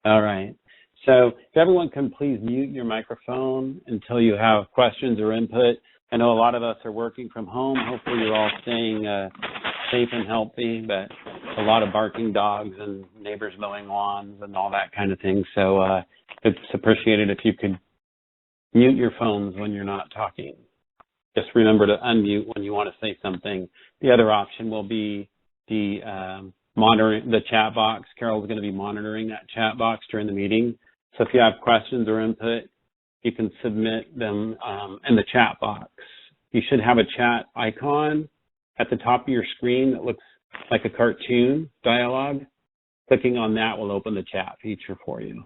All right. So if everyone can please mute your microphone until you have questions or input. I know a lot of us are working from home. Hopefully you're all staying safe and healthy, but a lot of barking dogs and neighbors mowing lawns and all that kind of thing. So it's appreciated if you could mute your phones when you're not talking. Just remember to unmute when you want to say something. The other option will be the monitoring the chat box. Carol's going to be monitoring that chat box during the meeting. So if you have questions or input, you can submit them in the chat box. You should have a chat icon at the top of your screen that looks like a cartoon dialog. Clicking on that will open the chat feature for you.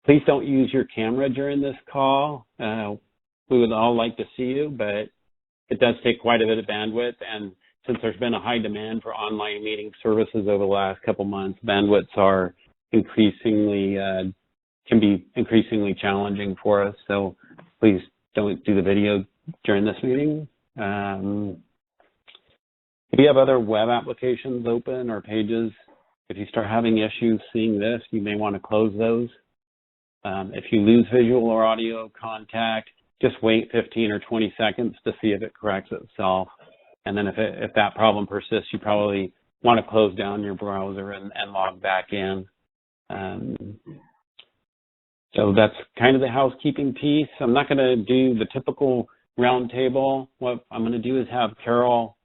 Please don't use your camera during this call. We would all like to see you, but it does take quite a bit of bandwidth, and since there's been a high demand for online meeting services over the last couple months, bandwidths are can be increasingly challenging for us. So please don't do the video during this meeting. If you have other web applications open or pages, if you start having issues seeing this, you may want to close those. If you lose visual or audio contact, just wait 15 or 20 seconds to see if it corrects itself. And then if that problem persists, you probably want to close down your browser and log back in. So that's kind of the housekeeping piece. I'm not going to do the typical roundtable. What I'm going to do is have Carol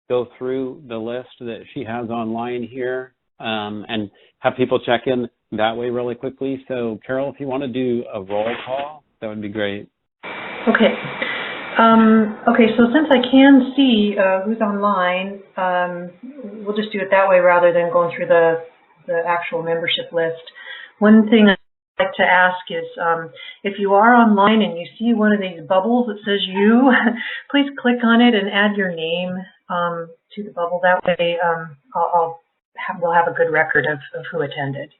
go through the list that she has online here and have people check in that way really quickly. So Carol, if you want to do a roll call, that would be great. Okay. Okay, so since I can see who's online, we'll just do it that way rather than going through the actual membership list. One thing I'd like to ask is if you are online and you see one of these bubbles that says you, please click on it and add your name to the bubble. That way we'll have a good record of who attended.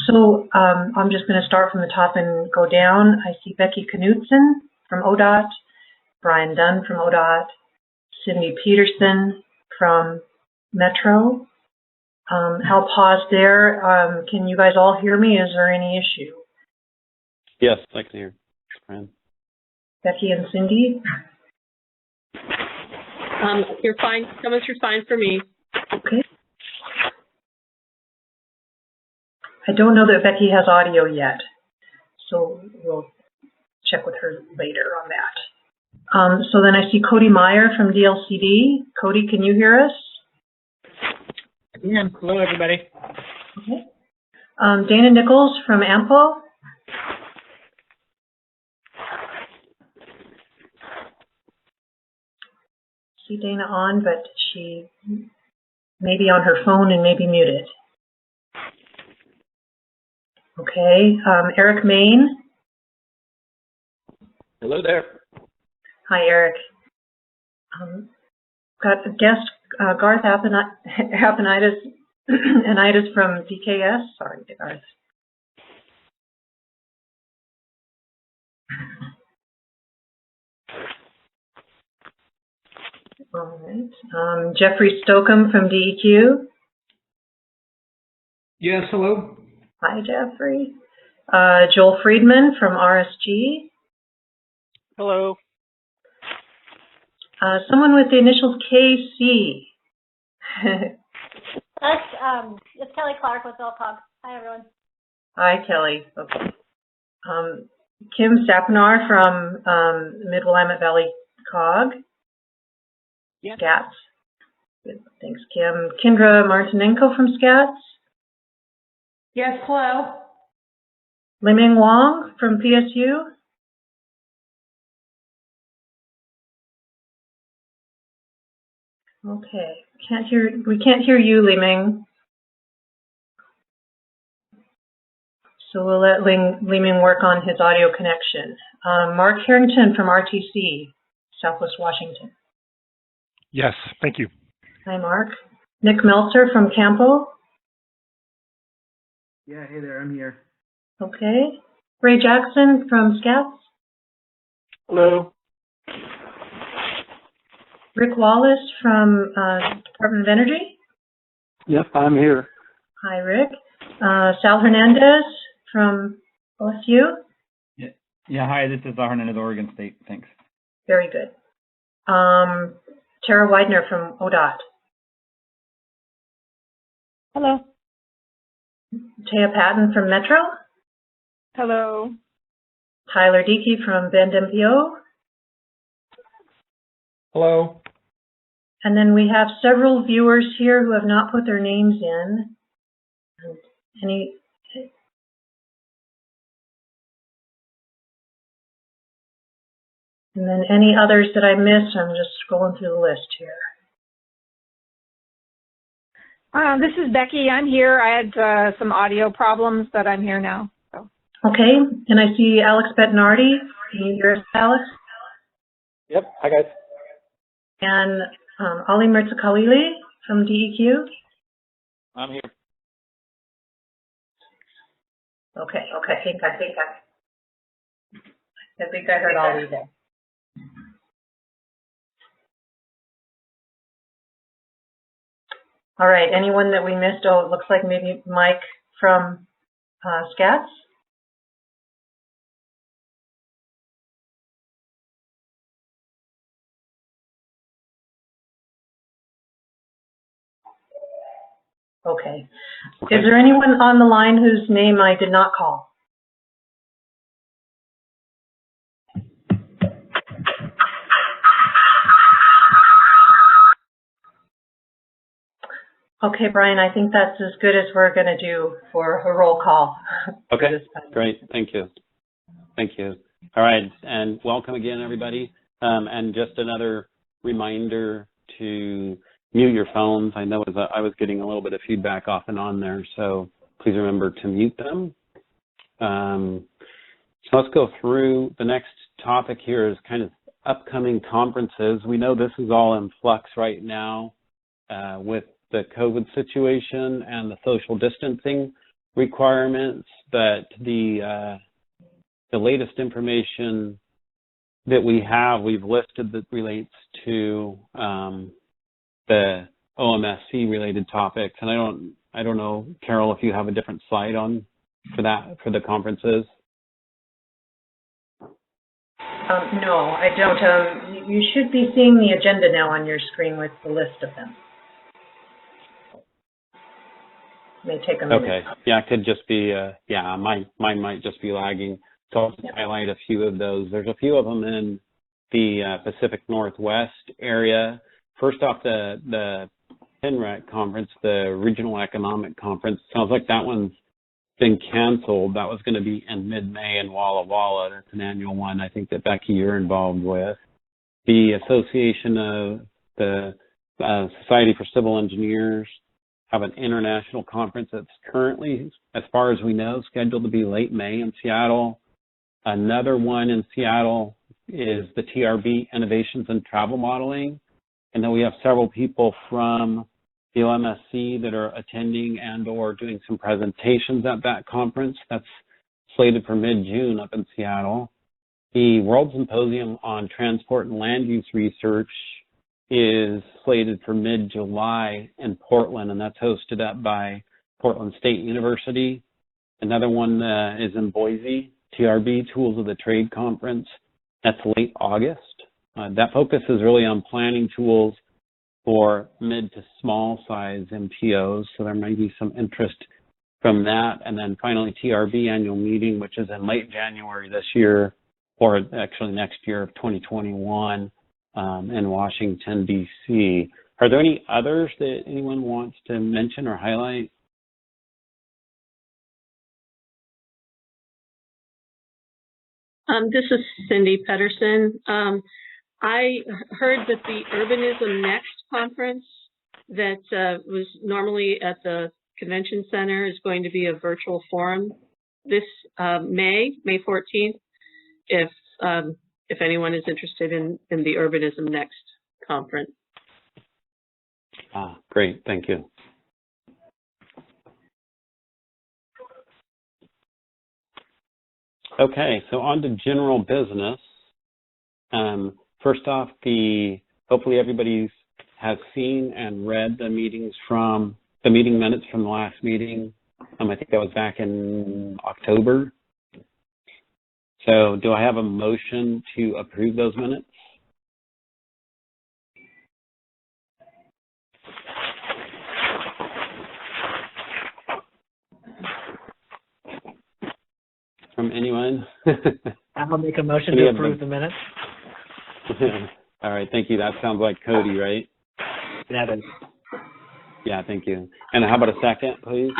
So I'm just going to start from the top and go down. I see Becky Knutson from ODOT, Brian Dunn from ODOT, Cindy Peterson from Metro. I'll pause there. Can you guys all hear me? Is there any issue? Yes, I can hear. Brian. Becky and Cindy? You're fine. Coming through fine for me. Okay. I don't know that Becky has audio yet, so we'll check with her later on that. So then I see Cody Meyer from DLCD. Cody, can you hear us? Yeah. Hello, everybody. Okay. Dana Nichols from AMPO. See Dana on, but she may be on her phone and may be muted. Okay. Eric Main. Hello there. Hi, Eric. Got a guest, Garth Aponitis from DKS. Sorry, Garth. All right. Jeffrey Stokeham from DEQ. Yes, hello. Hi, Jeffrey. Joel Friedman from RSG. Hello. Someone with the initials KC. It's Kelly Clark with LCOG. Hi, everyone. Hi, Kelly. Okay. Kim Sapinar from Mid-Willamette Valley COG. Yeah. SCATS. Good. Thanks, Kim. Kendra Martinenko from SCATS. Yes, hello. Liming Wong from PSU. Okay, we can't hear you, Liming. So we'll let Liming work on his audio connection. Mark Harrington from RTC, Southwest Washington. Yes, thank you. Hi, Mark. Nick Meltzer from Campo. Yeah, hey there, I'm here. Okay. Ray Jackson from SCATS. Hello. Rick Wallace from Department of Energy. Yep, I'm here. Hi, Rick. Sal Hernandez from OSU. Yeah, hi, this is Hernandez, Oregon State. Thanks. Very good. Tara Widener from ODOT. Hello. Taya Patton from Metro. Hello. Tyler Diekey from Bend MPO. Hello. And then we have several viewers here who have not put their names in. And then any others that I missed, I'm just scrolling through the list here. This is Becky. I'm here. I had some audio problems, but I'm here now. So. Okay, and I see Alex Bettinardi. Can you hear us, Alex? Yep. Hi, guys. And Ali Mirza-Khalili from DEQ. I'm here. Okay. I think I heard Ali there. All right, anyone that we missed? Oh, it looks like maybe Mike from SCATS. Okay. Is there anyone on the line whose name I did not call? Okay, Brian, I think that's as good as we're going to do for a roll call. Okay, great. Thank you. Thank you. All right, and welcome again, everybody. And just another reminder to mute your phones. I know I was getting a little bit of feedback off and on there, so please remember to mute them. So let's go through. The next topic here is kind of upcoming conferences. We know this is all in flux right now with the COVID situation and the social distancing requirements, but the latest information that we've listed that relates to the OMSC related topics. And I don't know, Carol, if you have a different slide on for the conferences. No, I don't. You should be seeing the agenda now on your screen with the list of them. May take a minute. Okay. Yeah, it could just be, mine might just be lagging. So I'll just highlight a few of those. There's a few of them in the Pacific Northwest area. First off, the PNREC conference, the Regional Economic Conference, sounds like that one's been canceled. That was going to be in mid-May in Walla Walla. That's an annual one I think that Becky, you're involved with. The Association of the Society for Civil Engineers have an international conference that's currently, as far as we know, scheduled to be late May in Seattle. Another one in Seattle is the TRB Innovations in Travel Modeling. And then we have several people from the OMSC that are attending and or doing some presentations at that conference. That's slated for mid-June up in Seattle. The World Symposium on Transport and Land Use Research is slated for mid-July in Portland, and that's hosted up by Portland State University. Another one is in Boise, TRB, Tools of the Trade Conference. That's late August. That focuses really on planning tools for mid to small size MPOs, so there may be some interest from that. And then finally, TRB annual meeting, which is in late January this year, or actually next year of 2021 in Washington, D.C. Are there any others that anyone wants to mention or highlight? This is Cindy Pedersen. I heard that the Urbanism Next conference that was normally at the Convention Center is going to be a virtual forum this May 14th, if anyone is interested in the Urbanism Next conference. Great, thank you. Okay, so on to general business. First off, hopefully everybody has seen and read the meeting minutes from the last meeting. I think that was back in October. So do I have a motion to approve those minutes? From anyone? I'll make a motion to approve the minutes. All right, thank you. That sounds like Cody, right? That is. Yeah, thank you. And how about a second, please?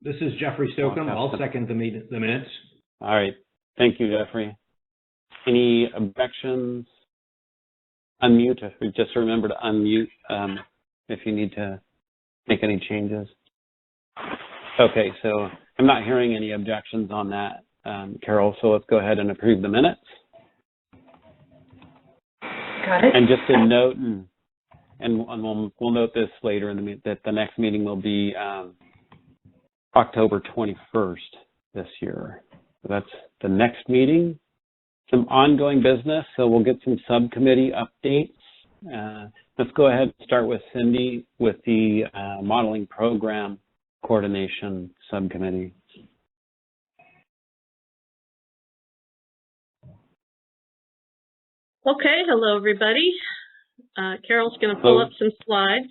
This is Jeffrey Stokeham. I'll second the minutes. All right. Thank you, Jeffrey. Any objections? Unmute. Just remember to unmute if you need to make any changes. Okay, so I'm not hearing any objections on that, Carol, so let's go ahead and approve the minutes. Got it. And just a note, and we'll note this later in the meeting, that the next meeting will be October 21st this year. So that's the next meeting. Some ongoing business, so we'll get some subcommittee updates. Let's go ahead and start with Cindy with the Modeling Program Coordination Subcommittee. Okay, hello everybody. Carol's going to pull up some slides.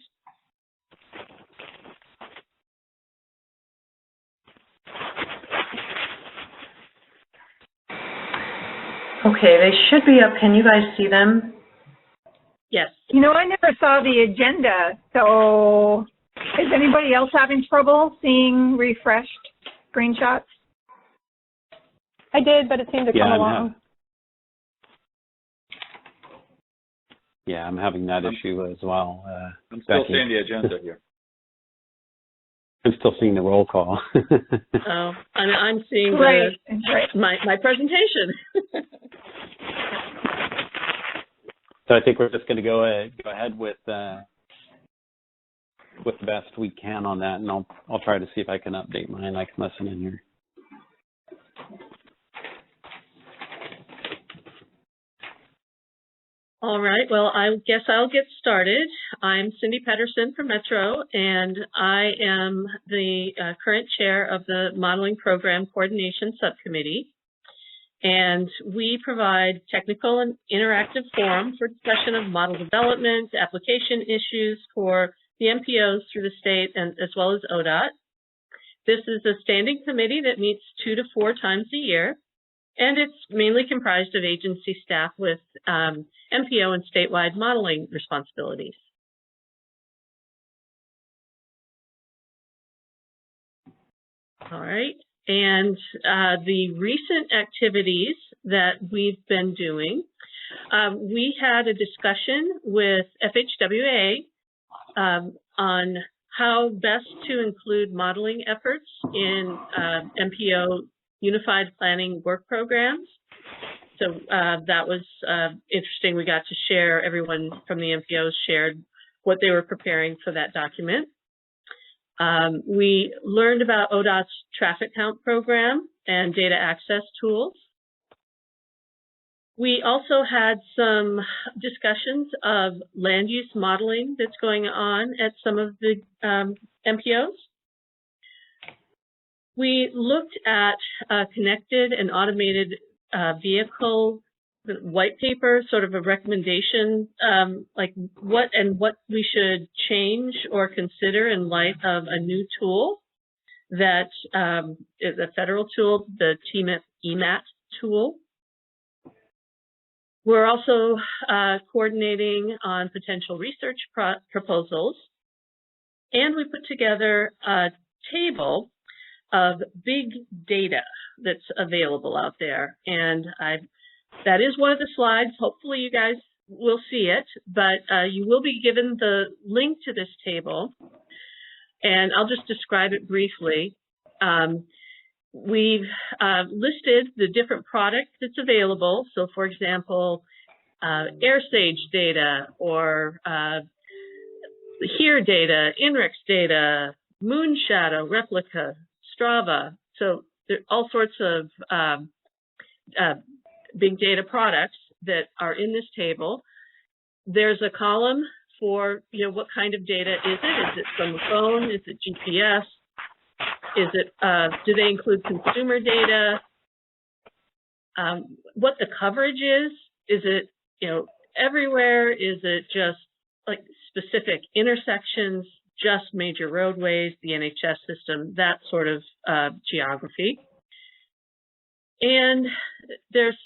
Okay, they should be up. Can you guys see them? Yes. You know, I never saw the agenda, so is anybody else having trouble seeing refreshed screenshots? I did, but it seemed to come along. Yeah, I'm having that issue as well. I'm still Becky. seeing the agenda here. I'm still seeing the roll call. Oh, I'm seeing my presentation. So I think we're just going to go ahead with the best we can on that, and I'll try to see if I can update mine. I can listen in here. All right, well, I guess I'll get started. I'm Cindy Pedersen from Metro, and I am the current chair of the Modeling Program Coordination Subcommittee. And we provide technical and interactive forum for discussion of model development, application issues for the MPOs through the state, and as well as ODOT. This is a standing committee that meets 2 to 4 times a year, and it's mainly comprised of agency staff with MPO and statewide modeling responsibilities. All right. And the recent activities that we've been doing, we had a discussion with FHWA on how best to include modeling efforts in MPO Unified Planning Work Programs. So that was interesting. We got to share, everyone from the MPOs shared what they were preparing for that document. We learned about ODOT's traffic count program and data access tools. We also had some discussions of land use modeling that's going on at some of the MPOs. We looked at connected and automated vehicle white paper, sort of a recommendation, like what we should change or consider in light of a new tool that is a federal tool, the EMAT tool. We're also coordinating on potential research proposals, and we put together a table of big data that's available out there, and that is one of the slides. Hopefully you guys will see it, but you will be given the link to this table, and I'll just describe it briefly. We've listed the different product that's available. So for example, AirSage data or HERE data, INRIX data, Moonshadow, Replica, Strava. So there are all sorts of big data products that are in this table. There's a column for, what kind of data is it? Is it from the phone? Is it GPS? Is it, do they include consumer data? What the coverage is? Is it, everywhere? Is it just like specific intersections, just major roadways, the NHS system, that sort of geography? And there's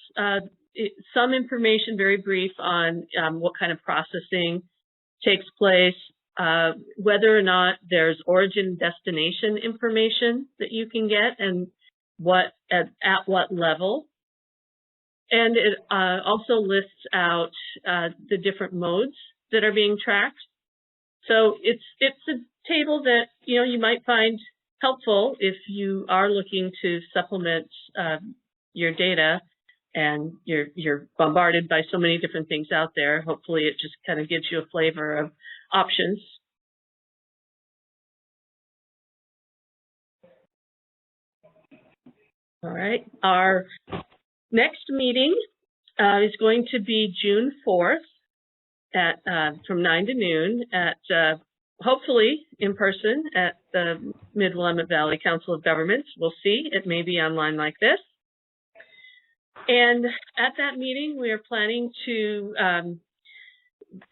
some information, very brief, on what kind of processing takes place, whether or not there's origin destination information that you can get, and at what level. And it also lists out the different modes that are being tracked. So it's a table that you might find helpful if you are looking to supplement your data, and you're bombarded by so many different things out there. Hopefully it just kind of gives you a flavor of options. All right, our next meeting is going to be June 4th at from 9 to noon at hopefully in person at the Mid-Willamette Valley Council of Governments. We'll see. It may be online like this. And at that meeting, we are planning to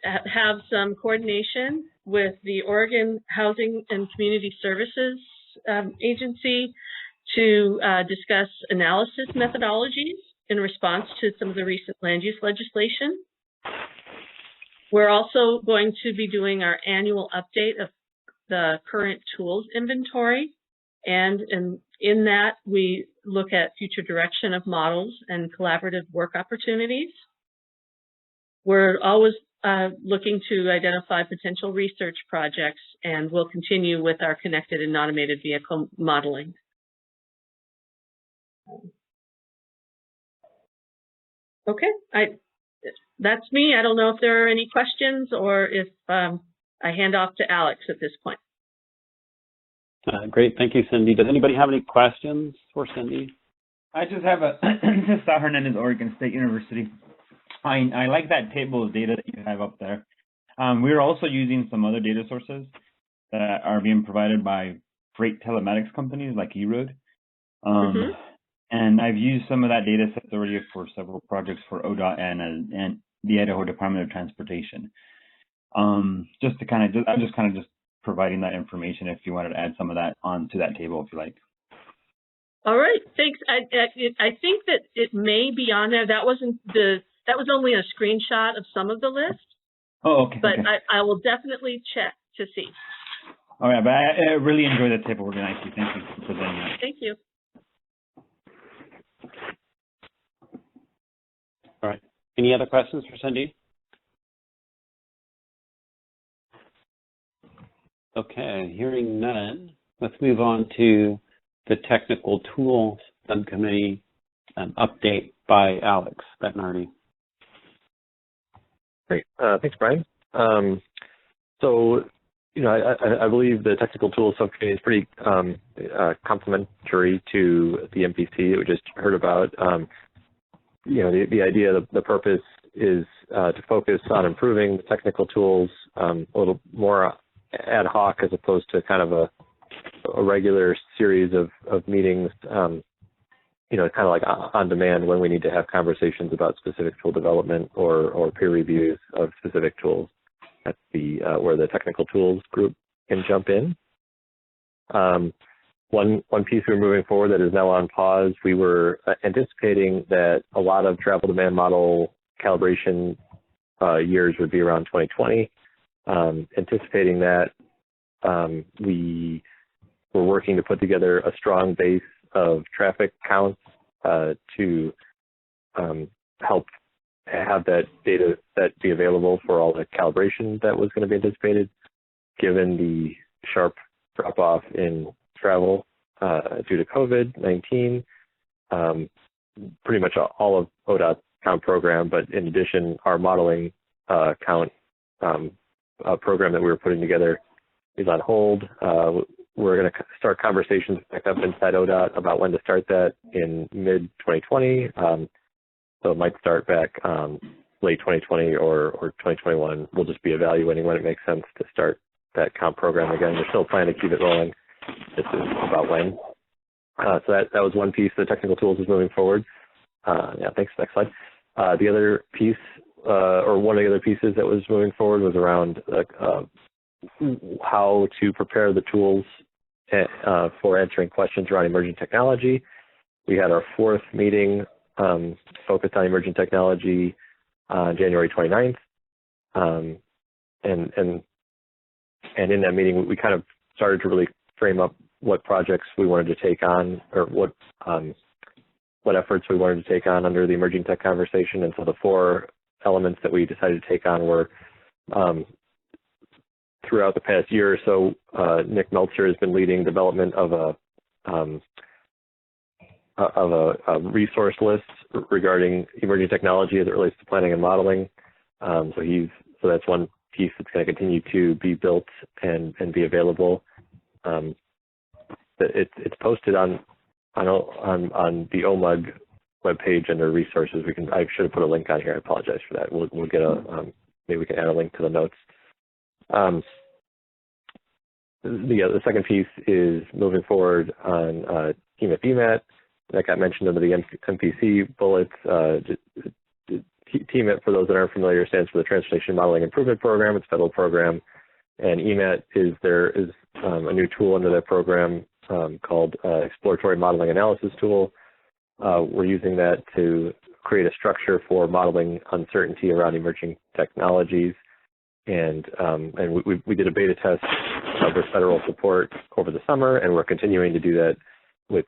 have some coordination with the Oregon Housing and Community Services Agency to discuss analysis methodologies in response to some of the recent land use legislation. We're also going to be doing our annual update of the current tools inventory. And in that, we look at future direction of models and collaborative work opportunities. We're always looking to identify potential research projects, and we'll continue with our connected and automated vehicle modeling. Okay, that's me. I don't know if there are any questions or if I hand off to Alex at this point. Great, thank you, Cindy. Does anybody have any questions for Cindy? I just have this is Hernandez, Oregon State University. I like that table of data that you have up there. We're also using some other data sources that are being provided by freight telematics companies like eRoad. And I've used some of that data set already for several projects for ODOT and the Idaho Department of Transportation. I'm just providing that information if you wanted to add some of that onto that table if you like. All right, thanks. I think that it may be on there. That was only a screenshot of some of the list. Oh, okay. But okay. I will definitely check to see. All right, but I really enjoyed that table organizing. Thank you for presenting that. Thank you. All right. Any other questions for Cindy? Okay, hearing none, let's move on to the Technical Tools Subcommittee update by Alex Bettinardi. Great. Thanks, Brian. So, I believe the Technical Tools Subcommittee is pretty complementary to the MPC that we just heard about. The idea, the purpose is to focus on improving the technical tools a little more ad hoc as opposed to kind of a regular series of meetings, kind of like on demand when we need to have conversations about specific tool development or peer reviews of specific tools. That's where the technical tools group can jump in. One piece we're moving forward that is now on pause, we were anticipating that a lot of travel demand model calibration years would be around 2020. Anticipating that, we were working to put together a strong base of traffic counts to help have that data set be available for all the calibration that was going to be anticipated, given the sharp drop-off in travel due to COVID-19. Pretty much all of ODOT's count program, but in addition, our modeling count program that we were putting together is on hold. We're going to start conversations back up inside ODOT about when to start that in mid-2020. So it might start back late 2020 or 2021. We'll just be evaluating when it makes sense to start that comp program again. We're still planning to keep it rolling. This is about when. So that was one piece. The technical tools is moving forward. Yeah, thanks. Next slide. The other piece, or one of the other pieces that was moving forward was around how to prepare the tools for answering questions around emerging technology. We had our fourth meeting focused on emerging technology on January 29th. And in that meeting, we kind of started to really frame up what projects we wanted to take on, or what efforts we wanted to take on under the emerging tech conversation. And so the four elements that we decided to take on were, throughout the past year or so, Nick Meltzer has been leading development of a resource list regarding emerging technology as it relates to planning and modeling. So that's one piece that's going to continue to be built and be available. It's posted on the OMUG webpage under resources. I should have put a link on here. I apologize for that. We'll get maybe we can add a link to the notes. The second piece is moving forward on Team at BMAT. That got mentioned under the MPC bullets. TMIT, for those that aren't familiar, stands for the Transportation Modeling Improvement Program. It's a federal program. And EMAT is a new tool under that program called Exploratory Modeling Analysis Tool. We're using that to create a structure for modeling uncertainty around emerging technologies. And we did a beta test with federal support over the summer, and we're continuing to do that with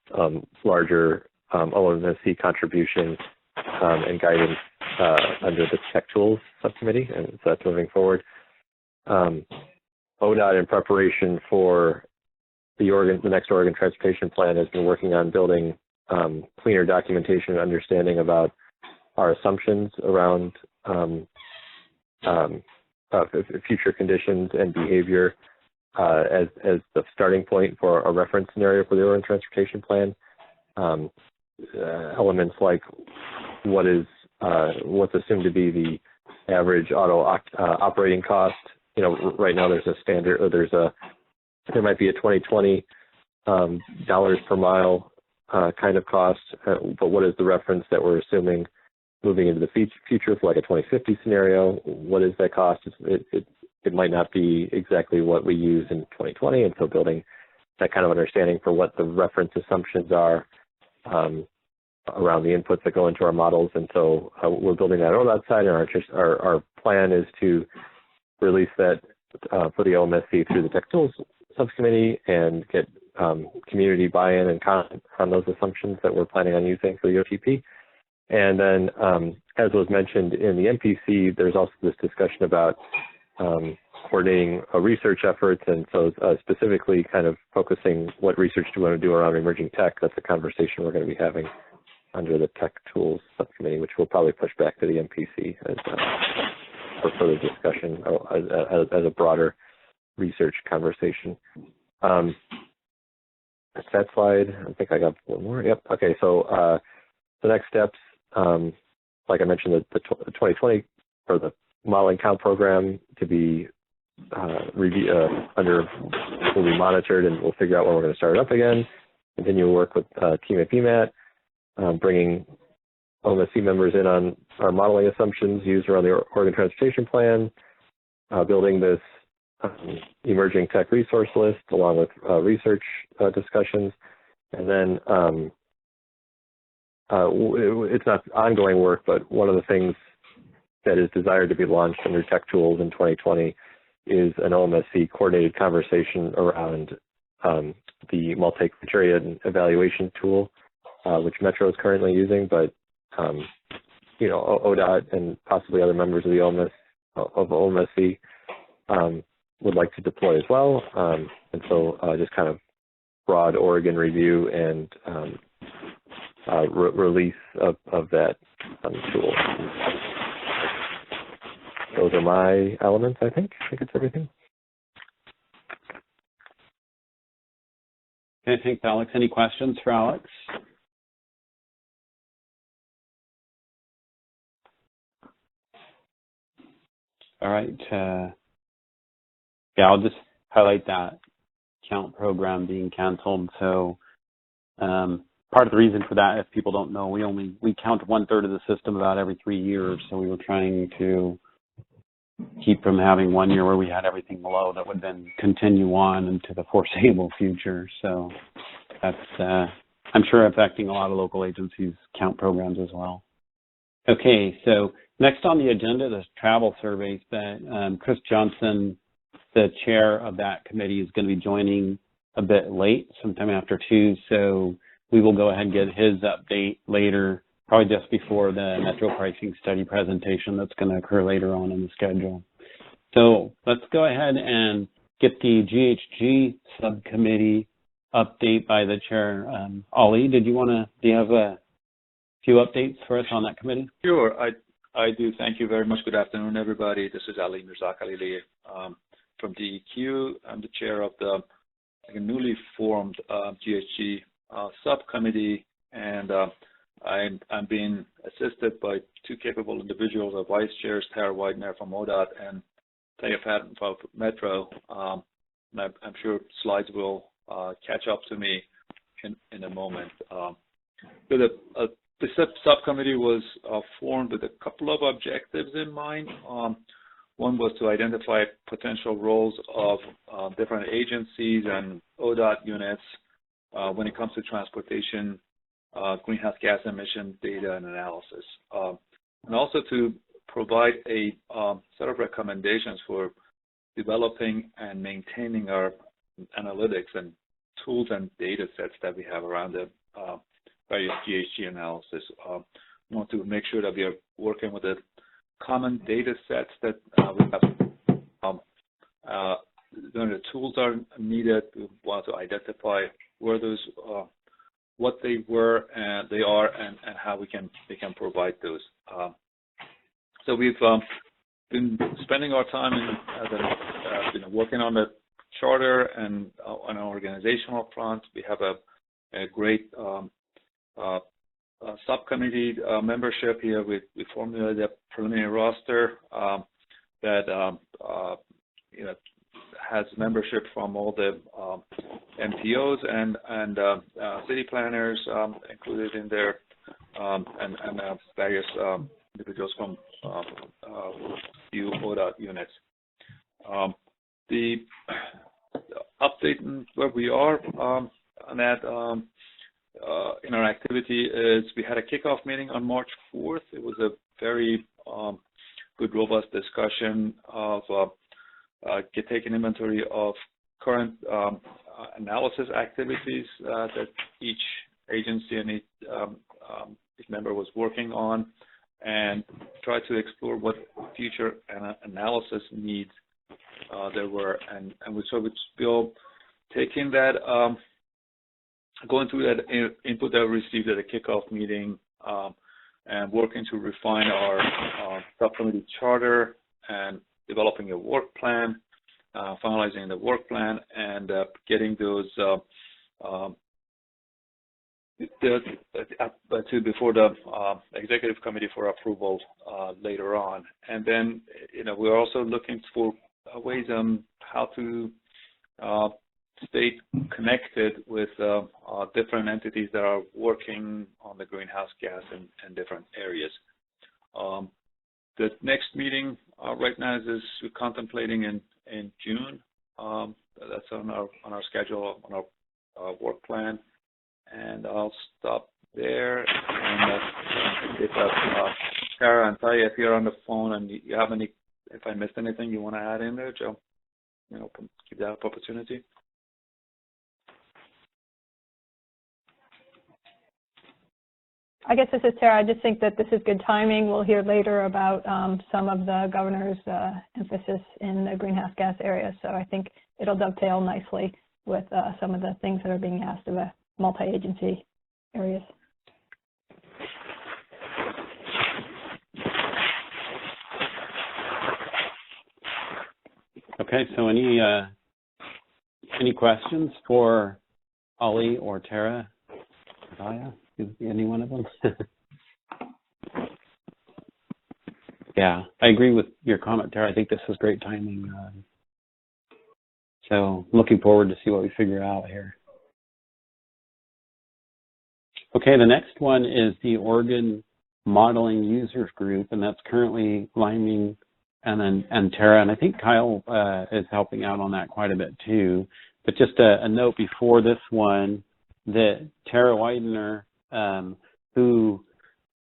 larger OMSC contribution and guidance under the Tech Tools Subcommittee, and so that's moving forward. ODOT, in preparation for the next Oregon Transportation Plan, has been working on building cleaner documentation and understanding about our assumptions around future conditions and behavior as the starting point for a reference scenario for the Oregon Transportation Plan. Elements like what's assumed to be the average auto operating cost. Right now there's a standard, or there might be a 2020 dollars per mile kind of cost, but what is the reference that we're assuming moving into the future for like a 2050 scenario? What is that cost? It might not be exactly what we use in 2020, and so building that kind of understanding for what the reference assumptions are around the inputs that go into our models. And so we're building that on that side, and our plan is to release that for the OMSC through the Tech Tools Subcommittee and get community buy-in and comment on those assumptions that we're planning on using for the OTP. And then, as was mentioned in the MPC, there's also this discussion about coordinating research efforts, and so specifically kind of focusing what research do we want to do around emerging tech. That's a conversation we're going to be having under the Tech Tools Subcommittee, which we'll probably push back to the MPC for further discussion as a broader research conversation. That's that slide. I think I got one more. Yep. Okay. So the next steps, like I mentioned, the 2020 or the modeling count program to be will be monitored, and we'll figure out when we're going to start it up again. Continue to work with Team at BMAT, bringing OMSC members in on our modeling assumptions used around the Oregon Transportation Plan, building this emerging tech resource list along with research discussions, and then it's not ongoing work, but one of the things that is desired to be launched under Tech Tools in 2020 is an OMSC coordinated conversation around the multi-criteria evaluation tool, which Metro is currently using, but ODOT and possibly other members of the OMSC would like to deploy as well, and so just kind of broad Oregon review and release of that tool. Those are my elements, I think. I think it's everything. Okay, thanks, Alex. Any questions for Alex? All right. Yeah, I'll just highlight that count program being canceled. So part of the reason for that, if people don't know, we count 1/3 of the system about every 3 years. So we were trying to keep from having 1 year where we had everything below that would then continue on into the foreseeable future. So that's, I'm sure, affecting a lot of local agencies' count programs as well. Okay, so next on the agenda, the travel surveys that Chris Johnson, the chair of that committee, is going to be joining a bit late, sometime after 2. So we will go ahead and get his update later, probably just before the Metro Pricing Study presentation that's going to occur later on in the schedule. So let's go ahead and get the GHG subcommittee update by the chair. Ali, do you have a few updates for us on that committee? Sure, I do. Thank you very much. Good afternoon, everybody. This is Ali Mirzakhalili from DEQ. I'm the chair of the newly formed GHG subcommittee, and I'm being assisted by 2 capable individuals, our vice chairs, Tara Widener from ODOT and Taya Patton from Metro. And I'm sure slides will catch up to me in a moment. The subcommittee was formed with a couple of objectives in mind. One was to identify potential roles of different agencies and ODOT units when it comes to transportation, greenhouse gas emission data and analysis, and also to provide a set of recommendations for developing and maintaining our analytics and tools and data sets that we have around the various GHG analysis. We want to make sure that we are working with the common data sets that we have. The tools are needed. We want to identify where those, what they were and they are, and how we can provide those. So we've been spending our time working on the charter and on an organizational front. We have a great subcommittee membership here. We formulated a preliminary roster that has membership from all the MPOs and city planners included in there, and various individuals from few ODOT units. The update in where we are on that in our activity is we had a kickoff meeting on March 4th. It was a very good, robust discussion of taking inventory of current analysis activities that each agency and each member was working on, and try to explore what future analysis needs there were. And so we're still taking that, going through that input that we received at a kickoff meeting, and working to refine our subcommittee charter and developing a work plan, finalizing the work plan, and getting those before the executive committee for approval later on. And then, we're also looking for ways on how to stay connected with different entities that are working on the greenhouse gas in different areas. The next meeting right now is we're contemplating in June. That's on our schedule, on our work plan. And I'll stop there. And if Sarah and Taya, if you're on the phone and you have any, if I missed anything you want to add in there, Joe, give that opportunity. I guess this is Sarah. I just think that this is good timing. We'll hear later about some of the governor's emphasis in the greenhouse gas area. So I think it'll dovetail nicely with some of the things that are being asked of the multi-agency areas. Okay, so any questions for Ali or Tara? Aya? Any one of them? Yeah, I agree with your comment, Tara. I think this is great timing. So looking forward to see what we figure out here. Okay, the next one is the Oregon Modeling Users Group, and that's currently Liming and Tara, and I think Kyle is helping out on that quite a bit too. But just a note before this one that Tara Widener, who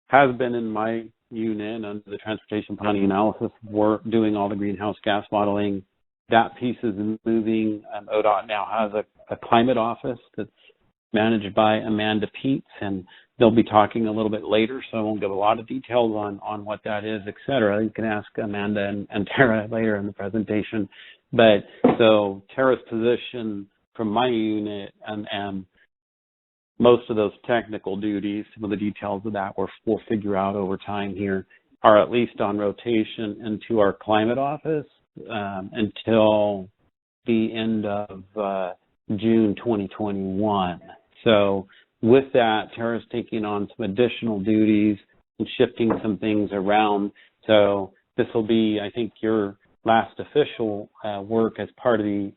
has been in my unit under the Transportation Planning Analysis work, doing all the greenhouse gas modeling, that piece is moving. ODOT now has a climate office that's managed by Amanda Peets, and they'll be talking a little bit later, so I won't give a lot of details on what that is, et cetera. You can ask Amanda and Tara later in the presentation. But so Tara's position from my unit and most of those technical duties, some of the details of that we'll figure out over time here, are at least on rotation into our climate office until the end of June 2021. So with that, Tara's taking on some additional duties and shifting some things around. So this will be, I think, your last official work as part of the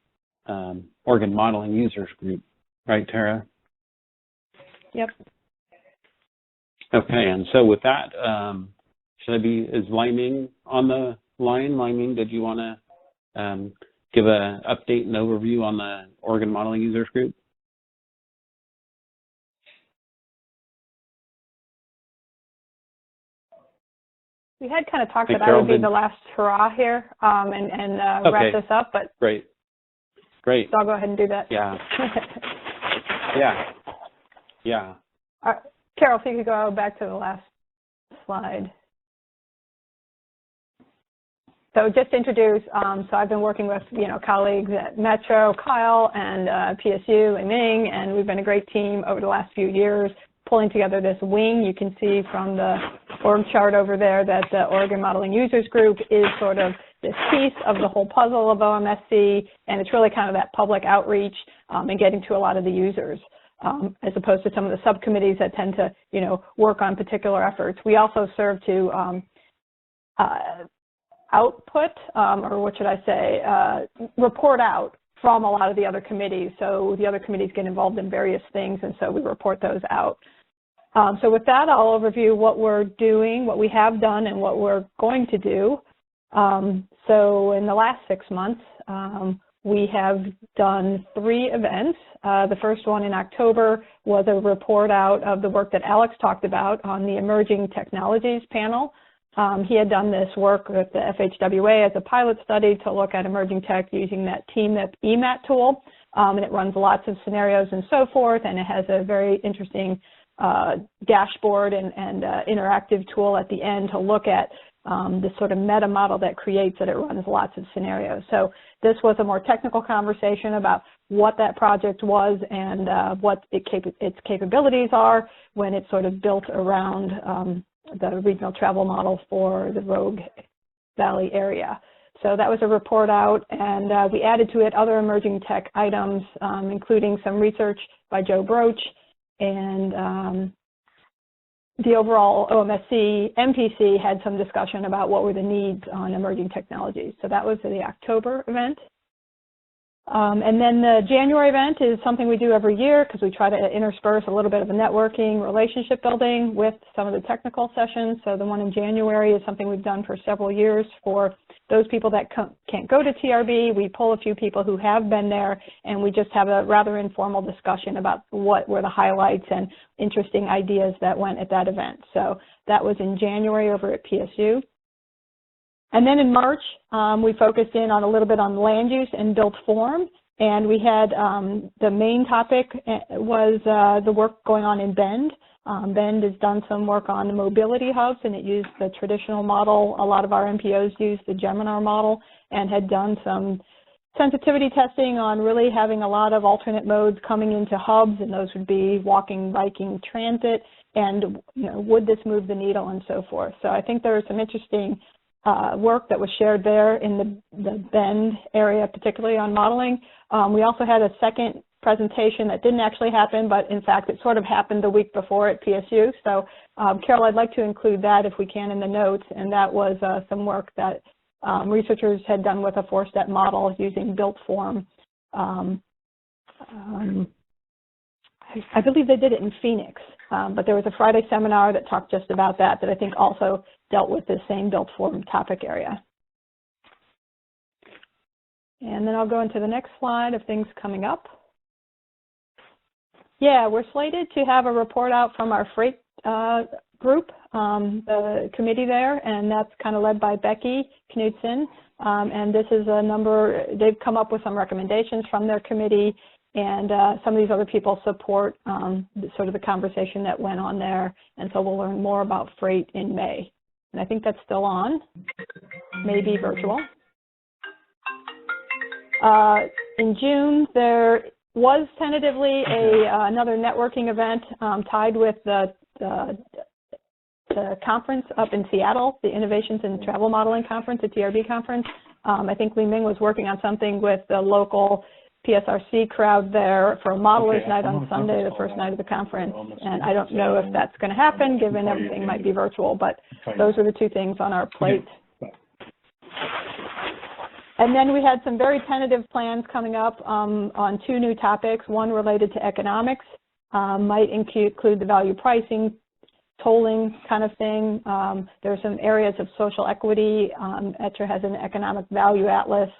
Oregon Modeling Users Group. Right, Tara? Yep. Okay, and so with that, is Liming on the line? Liming, did you want to give an update and overview on the Oregon Modeling Users Group? We had kind of talked that I would be the last hurrah here and wrap this up, but great. So I'll go ahead and do that. Yeah. Yeah. Carol, if you could go back to the last slide. So just to introduce, so I've been working with, colleagues at Metro, Kyle, and PSU and Ming, and we've been a great team over the last few years pulling together this wing. You can see from the org chart over there that the Oregon Modeling Users Group is sort of this piece of the whole puzzle of OMSC, and it's really kind of that public outreach and getting to a lot of the users, as opposed to some of the subcommittees that tend to, work on particular efforts. We also serve to output, or what should I say, report out from a lot of the other committees. So the other committees get involved in various things, and so we report those out. So with that, I'll overview what we're doing, what we have done, and what we're going to do. So in the last 6 months, we have done 3 events. The first one in October was a report out of the work that Alex talked about on the Emerging Technologies panel. He had done this work with the FHWA as a pilot study to look at emerging tech using that TMIP EMAT tool, and it runs lots of scenarios and so forth, and it has a very interesting dashboard and interactive tool at the end to look at this sort of meta model that creates that it runs lots of scenarios. So this was a more technical conversation about what that project was and what its capabilities are when it's sort of built around the regional travel model for the Rogue Valley area. So that was a report out, and we added to it other emerging tech items, including some research by Joe Broach, and the overall OMSC MPC had some discussion about what were the needs on emerging technologies. So that was the October event. And then the January event is something we do every year because we try to intersperse a little bit of a networking, relationship building with some of the technical sessions. So the one in January is something we've done for several years for those people that can't go to TRB. We pull a few people who have been there, and we just have a rather informal discussion about what were the highlights and interesting ideas that went at that event. So that was in January over at PSU. And then in March, we focused in on a little bit on land use and built form. And we had the main topic was the work going on in Bend. Bend has done some work on the mobility hubs, and it used the traditional model. A lot of our MPOs used the Geminar model and had done some sensitivity testing on really having a lot of alternate modes coming into hubs, and those would be walking, biking, transit, and would this move the needle and so forth. So I think there was some interesting work that was shared there in the Bend area, particularly on modeling. We also had a second presentation that didn't actually happen, but in fact it sort of happened the week before at PSU. So Carol, I'd like to include that if we can in the notes, and that was some work that researchers had done with a 4-step model using built form. I believe they did it in Phoenix, but there was a Friday seminar that talked just about that I think also dealt with the same built form topic area. And then I'll go into the next slide of things coming up. Yeah, we're slated to have a report out from our freight group, the committee there, and that's kind of led by Becky Knudsen. And this is a number, they've come up with some recommendations from their committee, and some of these other people support sort of the conversation that went on there. And so we'll learn more about freight in May. And I think that's still on, maybe virtual. In June, there was tentatively another networking event tied with the conference up in Seattle, the Innovations in Travel Modeling Conference, the TRB conference. I think Li Ming was working on something with the local PSRC crowd there for a modeler's night on Sunday, the first night of the conference. And I don't know if that's going to happen, given everything might be virtual, but those are the two things on our plate. And then we had some very tentative plans coming up on 2 new topics, one related to economics, might include the value pricing, tolling kind of thing. There are some areas of social equity. ETRA has an economic value atlas,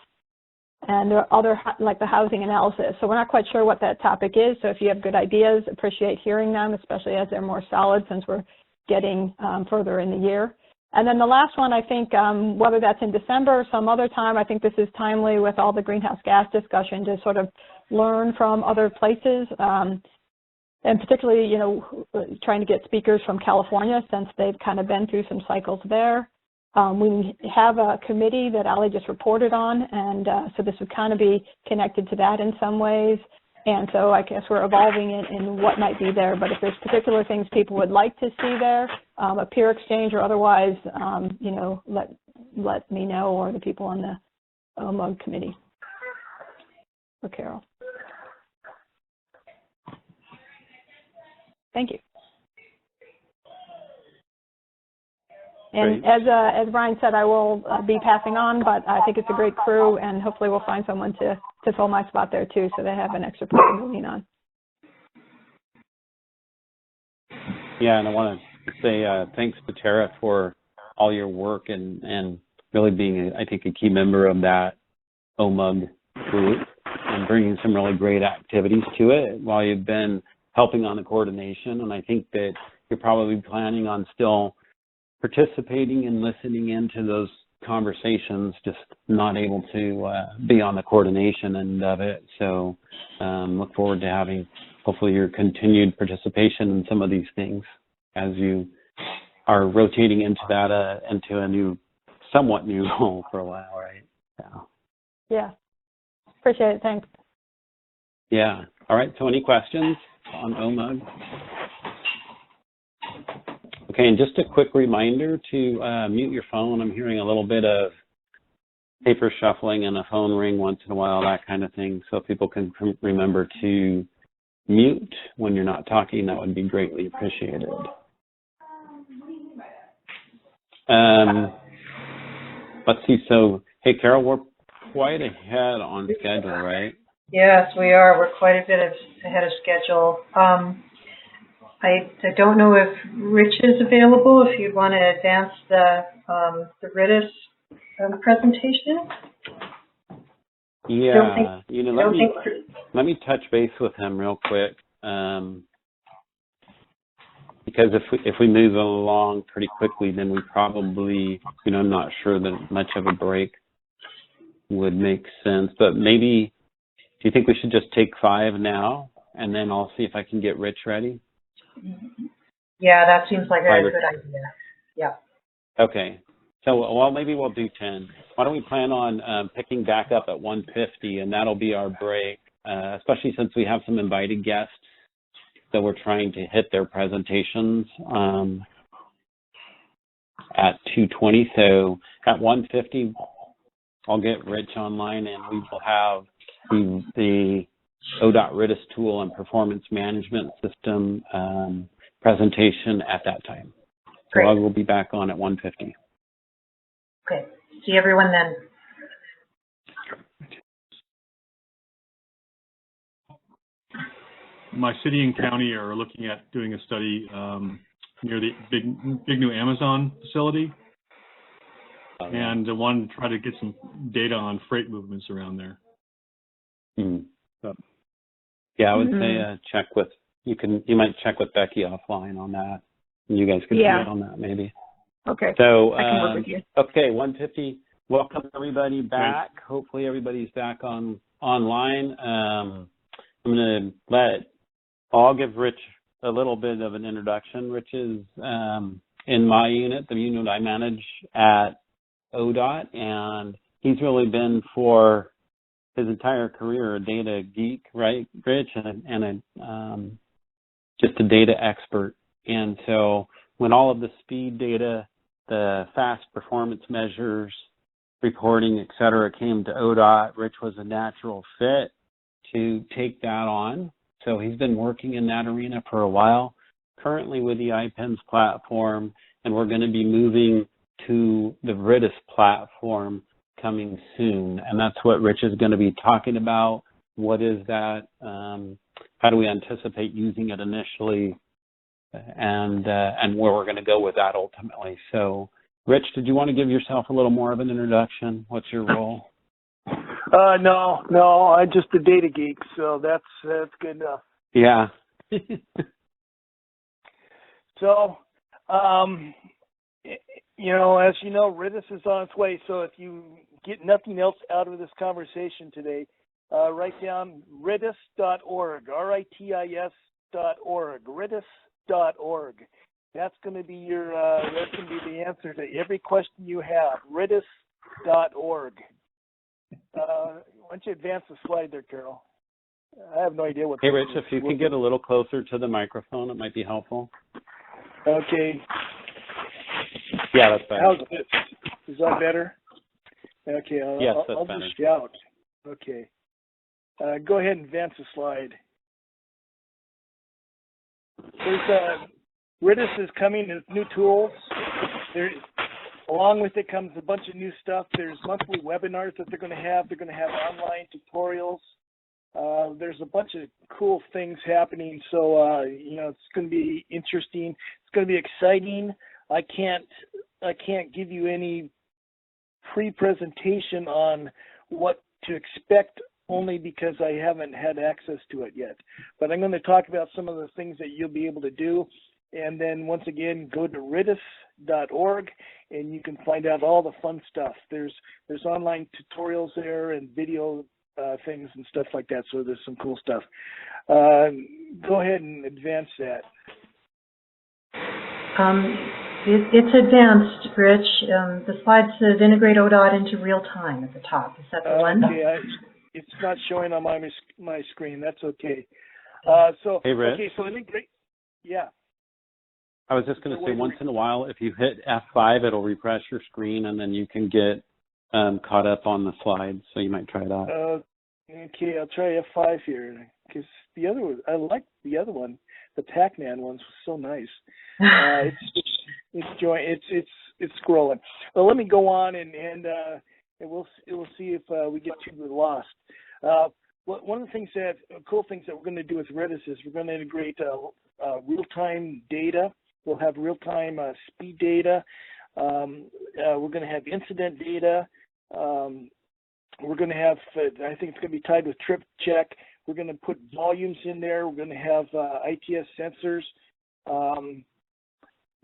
and there are other, like the housing analysis. So we're not quite sure what that topic is, so if you have good ideas, appreciate hearing them, especially as they're more solid since we're getting further in the year. And then the last one, I think, whether that's in December or some other time, I think this is timely with all the greenhouse gas discussion to sort of learn from other places, and particularly, you know, trying to get speakers from California since they've kind of been through some cycles there. We have a committee that Ali just reported on, and so this would kind of be connected to that in some ways. And so I guess we're evolving in what might be there, but if there's particular things people would like to see there, a peer exchange or otherwise, you know, let me know, or the people on the OMUG committee, or Carol. Thank you. And as Brian said, I will be passing on, but I think it's a great crew, and hopefully we'll find someone to fill my spot there too, so they have an extra person to lean on. Yeah, and I want to say thanks to Tara for all your work and really being, I think, a key member of that OMUG group and bringing some really great activities to it while you've been helping on the coordination. And I think that you're probably planning on still participating and listening into those conversations, just not able to be on the coordination end of it. So look forward to having hopefully your continued participation in some of these things as you are rotating into that into a new, somewhat new role for a while, right? So. Yeah, appreciate it. Thanks. Yeah. All right. So any questions on OMUG? Okay, and just a quick reminder to mute your phone. I'm hearing a little bit of paper shuffling and a phone ring once in a while, that kind of thing. So if people can remember to mute when you're not talking, that would be greatly appreciated. Let's see. So, hey, Carol, we're quite ahead on schedule, right? Yes, we are. We're quite a bit ahead of schedule. I don't know if Rich is available, if you'd want to advance the RITIS presentation. Yeah, you know, let me touch base with him real quick, because if we move along pretty quickly, then we probably, you know, I'm not sure that much of a break would make sense. But maybe, do you think we should just take 5 now, and then I'll see if I can get Rich ready? Yeah, that seems like a good idea. Yeah. Okay. So, well, maybe we'll do 10. Why don't we plan on picking back up at 1:50, and that'll be our break, especially since we have some invited guests that we're trying to hit their presentations at 2:20. So at 1:50, I'll get Rich online, and we will have the ODOT RIDIS tool and performance management system presentation at that time. So Great. I will be back on at 1:50. Okay. See everyone then. My city and county are looking at doing a study near the big new Amazon facility, and I want to try to get some data on freight movements around there. Mm-hmm. So, yeah, I would say check with you might check with Becky offline on that. You guys could see it on that maybe. Okay. So I can work with you. Okay, 1:50. Welcome everybody back. Thanks. Hopefully everybody's back online. I'm going to I'll give Rich a little bit of an introduction. Rich is in my unit, the unit I manage at ODOT, and he's really been for his entire career a data geek, right, Rich, and just a data expert. And so when all of the speed data, the fast performance measures, reporting, et cetera, came to ODOT, Rich was a natural fit to take that on. So he's been working in that arena for a while, currently with the iPens platform, and we're going to be moving to the RIDIS platform coming soon. And that's what Rich is going to be talking about. What is that? How do we anticipate using it initially? And where we're going to go with that ultimately. So, Rich, did you want to give yourself a little more of an introduction? What's your role? No, I'm just a data geek, so that's good enough. Yeah. So, as you know, RIDIS is on its way. So if you get nothing else out of this conversation today, write down ridis.org, RITIS.org, ridis.org. That's going to be the answer to every question you have. Ridis.org. Why don't you advance the slide there, Carol? I have no idea what. Hey, Rich, if you could get a little closer to the microphone, it might be helpful. Okay. Yeah, that's better. How's this? Is that better? Okay. I'll better. Just shout. Okay. Go ahead and advance the slide. There's RIDIS is coming with new tools. Along with it comes a bunch of new stuff. There's monthly webinars that they're going to have. They're going to have online tutorials. There's a bunch of cool things happening. So, it's going to be interesting. It's going to be exciting. I can't give you any pre-presentation on what to expect only because I haven't had access to it yet. But I'm going to talk about some of the things that you'll be able to do. And then once again, go to ridis.org and you can find out all the fun stuff. There's online tutorials there and video things and stuff like that. So there's some cool stuff. Go ahead and advance that. It's advanced, Rich. The slide says integrate ODOT into real time at the top. Is that the one? Okay, it's not showing on my screen. That's okay. Hey, Rich. Okay, so integrate. Yeah. I was just going to say, once in a while, if you hit F5, it'll refresh your screen, and then you can get caught up on the slides. So you might try that. Okay, I'll try F5 here because the other one, I like the other one. The Pac-Man one's so nice. It's scrolling. Well, let me go on and we'll see if we get too lost. One of the cool things that we're going to do with Redis is we're going to integrate real-time data. We'll have real-time speed data. We're going to have incident data. We're going to have, I think it's going to be tied with trip check. We're going to put volumes in there. We're going to have ITS sensors.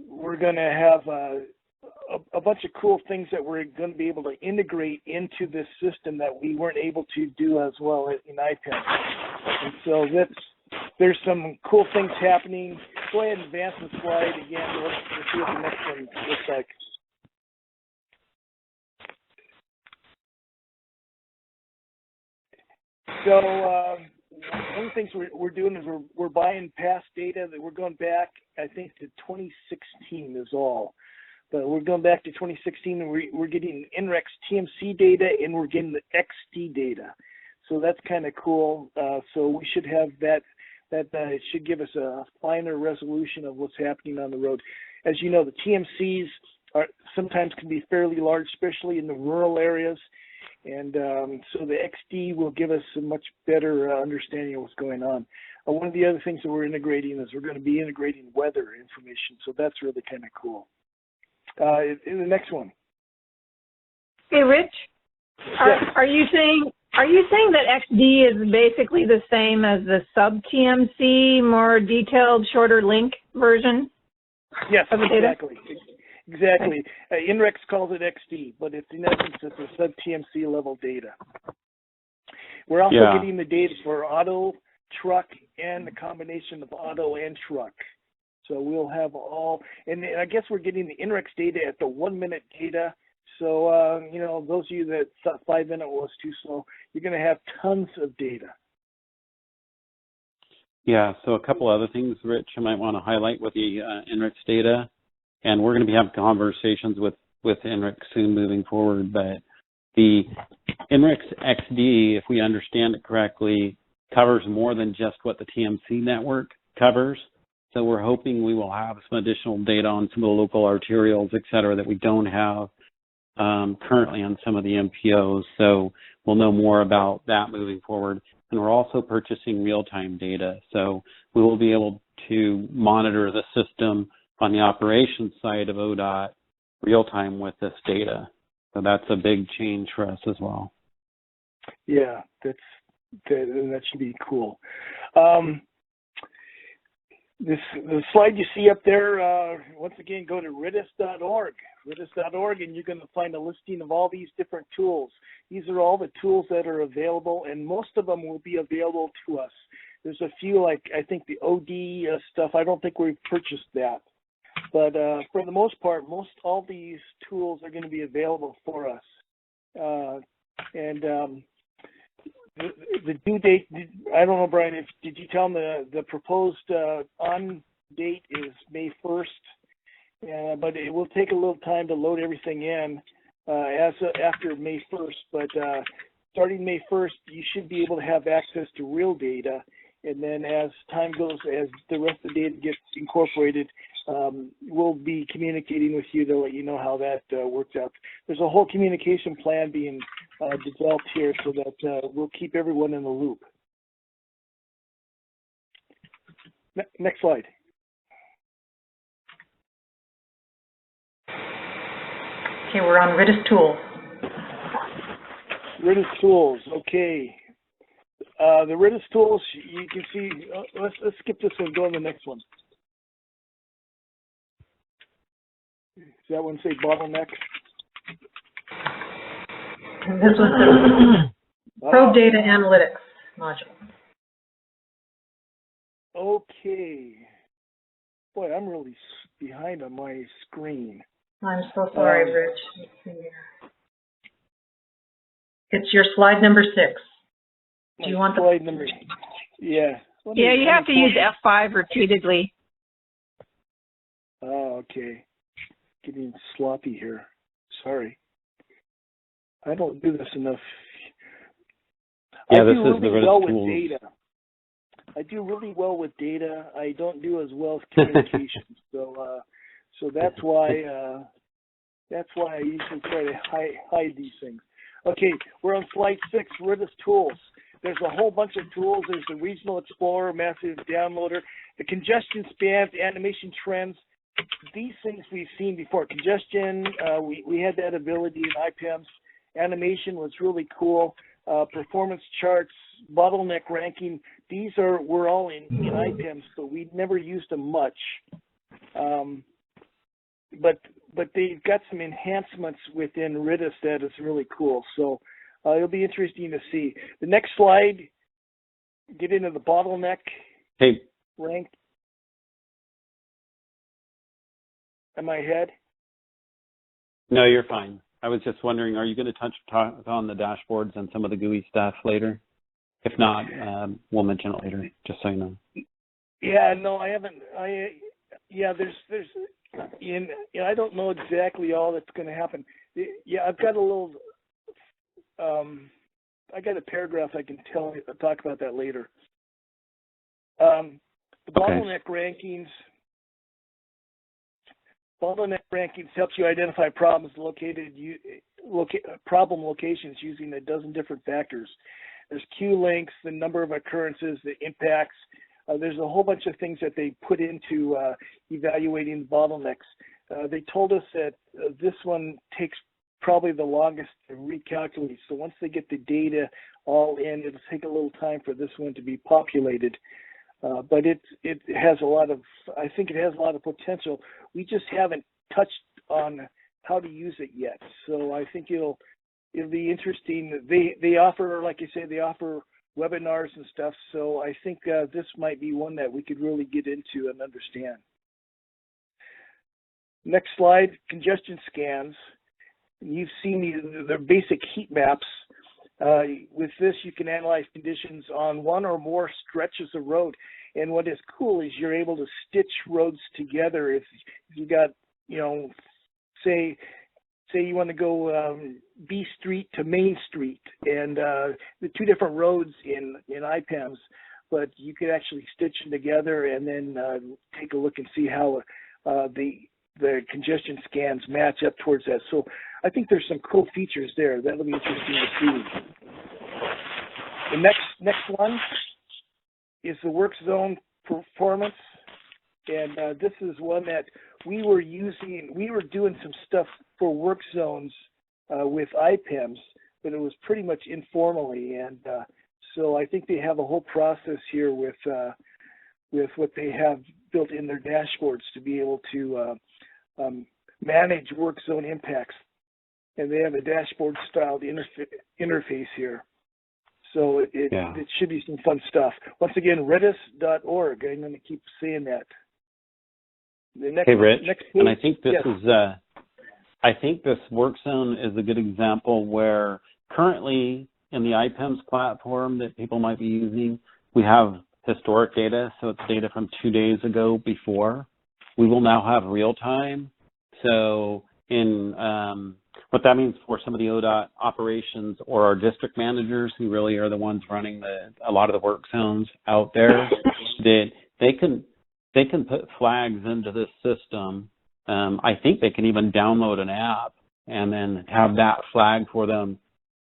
We're going to have a bunch of cool things that we're going to be able to integrate into this system that we weren't able to do as well in iPad. And so there's some cool things happening. Go ahead and advance the slide again. We'll see what the next one looks like. So one of the things we're doing is we're buying past data that we're going back, I think, to 2016 is all. But we're going back to 2016 and we're getting NREX TMC data and we're getting the XT data. So that's kind of cool. So we should have that. It should give us a finer resolution of what's happening on the road. As you know, the TMCs sometimes can be fairly large, especially in the rural areas. And so the XD will give us a much better understanding of what's going on. One of the other things that we're integrating is we're going to be integrating weather information. So that's really kind of cool. In the next one. Hey, Rich, are you saying that XD is basically the same as the sub-TMC, more detailed, shorter link version? Yes, of the data? Exactly. INREX calls it XD, but it's in essence it's a sub-TMC level data. We're also getting the data for auto, truck, and the combination of auto and truck. So we'll have all, and I guess we're getting the INREX data at the 1 minute data. So, you know, those of you that thought 5 minute was too slow, you're going to have tons of data. Yeah, so a couple other things, Rich, I might want to highlight with the INREX data. And we're going to be having conversations with INREX soon moving forward. But the INREX XD, if we understand it correctly, covers more than just what the TMC network covers. So we're hoping we will have some additional data on some of the local arterials, et cetera, that we don't have currently on some of the MPOs. So we'll know more about that moving forward. And we're also purchasing real-time data. So we will be able to monitor the system on the operations side of ODOT real-time with this data. So that's a big change for us as well. Yeah, that should be cool. The slide you see up there, once again, go to ridis.org, and you're going to find a listing of all these different tools. These are all the tools that are available, and most of them will be available to us. There's a few, like I think the OD stuff, I don't think we've purchased that. But for the most part, all these tools are going to be available for us. The due date, I don't know, Brian, did you tell them the proposed on date is May 1st? But it will take a little time to load everything in after May 1st. But starting May 1st, you should be able to have access to real data. And then as time goes, as the rest of the data gets incorporated, we'll be communicating with you to let you know how that works out. There's a whole communication plan being developed here so that we'll keep everyone in the loop. Next slide. Okay, we're on Ridis Tools. Ridis Tools, okay. The Ridis Tools, you can see, let's skip this one, go on the next one. Does that one say bottleneck? This was the Probe Data Analytics module. Okay. Boy, I'm really behind on my screen. I'm so sorry, Rich. Let's see here. It's your slide number 6. Do you want the slide number? Yeah. Yeah, you have to use F5 repeatedly. Oh, okay. Getting sloppy here. Sorry. I don't do this enough. Yeah, I this do is really the well tools. with data. I do really well with data. I don't do as well as communications. So that's why I usually try to hide these things. Okay, we're on slide 6, Ridis Tools. There's a whole bunch of tools. There's the Regional Explorer, Massive Downloader, the congestion spans, animation trends. These things we've seen before. Congestion, we had that ability in IPEMS. Animation was really cool. Performance charts, bottleneck ranking. These were all in IPEMS, but we never used them much. But they've got some enhancements within Ridis that is really cool. So it'll be interesting to see. The next slide, get into the bottleneck rank. Am I ahead? No, you're fine. I was just wondering, are you going to touch on the dashboards and some of the GUI stuff later? If not, we'll mention it later, just so you know. Yeah, no, I haven't. I don't know exactly all that's going to happen. Yeah, I've got a little I got a paragraph I can talk about that later. The bottleneck rankings. Bottleneck rankings helps you identify problems problem locations using a dozen different factors. There's queue lengths, the number of occurrences, the impacts. There's a whole bunch of things that they put into evaluating bottlenecks. They told us that this one takes probably the longest to recalculate. So once they get the data all in, it'll take a little time for this one to be populated. But it has a lot of, I think it has a lot of potential. We just haven't touched on how to use it yet. So I think it'll be interesting. They offer, like you say, they offer webinars and stuff. So I think this might be one that we could really get into and understand. Next slide, congestion scans. You've seen the basic heat maps. With this, you can analyze conditions on one or more stretches of road. And what is cool is you're able to stitch roads together. If you got, say you want to go B Street to Main Street, and the two different roads in IPEMS, but you could actually stitch them together and then take a look and see how the congestion scans match up towards that. So I think there's some cool features there. That'll be interesting to see. The next one is the work zone performance. And this is one that we were using. We were doing some stuff for work zones with IPEMS, but it was pretty much informally. And so I think they have a whole process here with what they have built in their dashboards to be able to manage work zone impacts. And they have a dashboard styled interface here. So it should be some fun stuff. Once again, redis.org. I'm going to keep saying that. The next, hey, Rich, next page, and I think this is, I think this work zone is a good example where currently in the IPEMS platform that people might be using, we have historic data, so it's data from 2 days ago before. We will now have real time. So in what that means for some of the ODOT operations or our district managers who really are the ones running a lot of the work zones out there, that they can put flags into this system. I think they can even download an app and then have that flag for them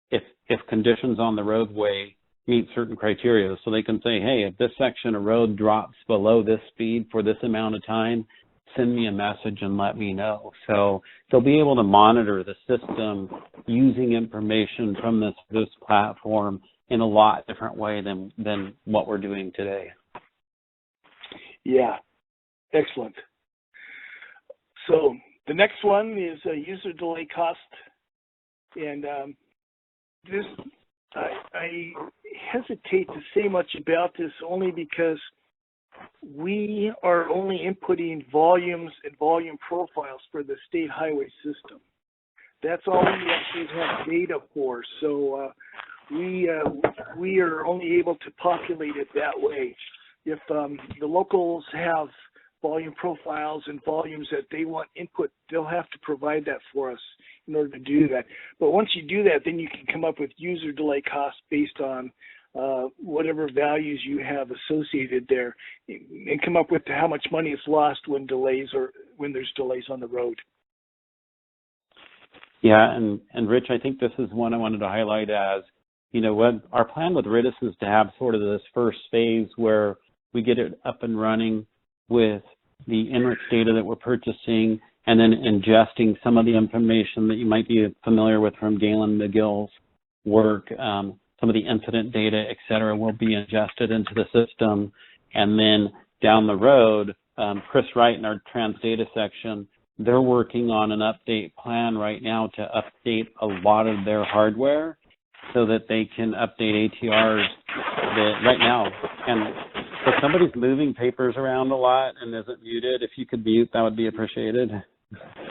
if conditions on the roadway meet certain criteria. So they can say, hey, if this section of road drops below this speed for this amount of time, send me a message and let me know. So they'll be able to monitor the system using information from this platform in a lot different way than what we're doing today. Yeah, excellent. So the next one is user delay cost. And this, I hesitate to say much about this only because we are only inputting volumes and volume profiles for the state highway system. That's all we actually have data for. So we are only able to populate it that way. If the locals have volume profiles and volumes that they want input, they'll have to provide that for us in order to do that. But once you do that, then you can come up with user delay costs based on whatever values you have associated there, and come up with how much money is lost when there's delays on the road. Yeah, and Rich, I think this is one I wanted to highlight as, what our plan with Redis is to have sort of this first phase where we get it up and running with the INRIX data that we're purchasing and then ingesting some of the information that you might be familiar with from Galen McGill's work. Some of the incident data, et cetera, will be ingested into the system. And then down the road, Chris Wright in our trans data section, they're working on an update plan right now to update a lot of their hardware so that they can update ATRs that right now. And if somebody's moving papers around a lot and isn't muted, if you could mute, that would be appreciated.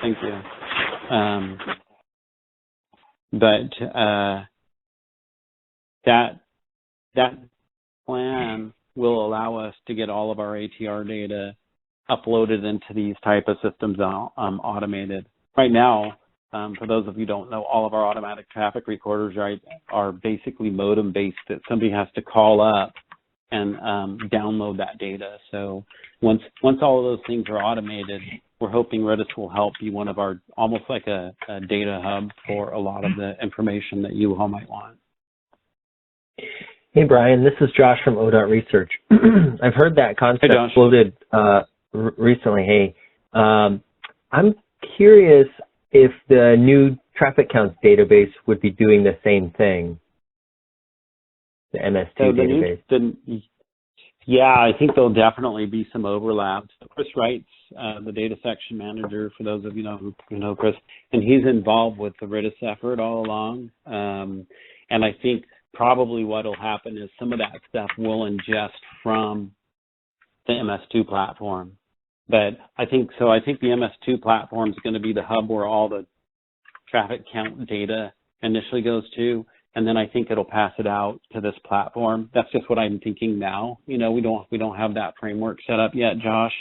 Thank you. That plan will allow us to get all of our ATR data uploaded into these type of systems automated. Right now, For those of you who don't know, all of our automatic traffic recorders are basically modem-based that somebody has to call up and download that data. So once all of those things are automated, we're hoping Redis will help be one of our, almost like a data hub for a lot of the information that you all might want. Hey, Brian, this is Josh from ODOT Research. I've heard that concept floated recently. Hey, I'm curious if the new traffic counts database would be doing the same thing, the MS2 database. Yeah, I think there'll definitely be some overlap. Chris Wright's the data section manager, for those of you who know Chris, and he's involved with the Redis effort all along. And I think probably what will happen is some of that stuff will ingest from the MS2 platform. But I think the MS2 platform is going to be the hub where all the traffic count data initially goes to, and then I think it'll pass it out to this platform. That's just what I'm thinking now. We don't have that framework set up yet, Josh.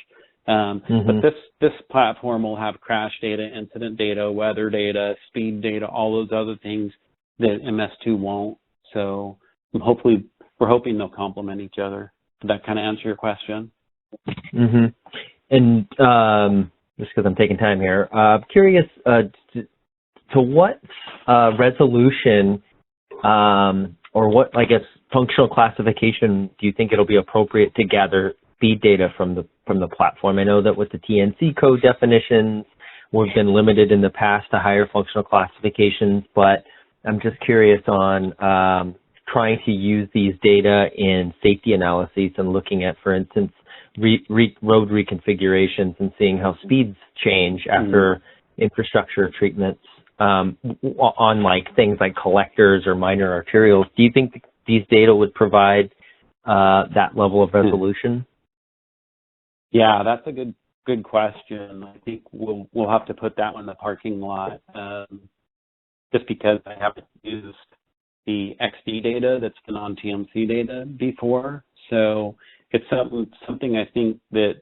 But this platform will have crash data, incident data, weather data, speed data, all those other things that MS2 won't. So we're hoping they'll complement each other. Did that kind of answer your question? And just because I'm taking time here, curious to what resolution or what, I guess, functional classification do you think it'll be appropriate to gather speed data from the platform? I know that with the TNC code definitions, we've been limited in the past to higher functional classifications, but I'm just curious on trying to use these data in safety analyses and looking at, for instance, road reconfigurations and seeing how speeds change after infrastructure treatments on like things like collectors or minor arterials. Do you think these data would provide that level of resolution? Yeah, that's a good question. I think we'll have to put that one in the parking lot, just because I haven't used the XD data that's been on TMC data before. So it's something I think that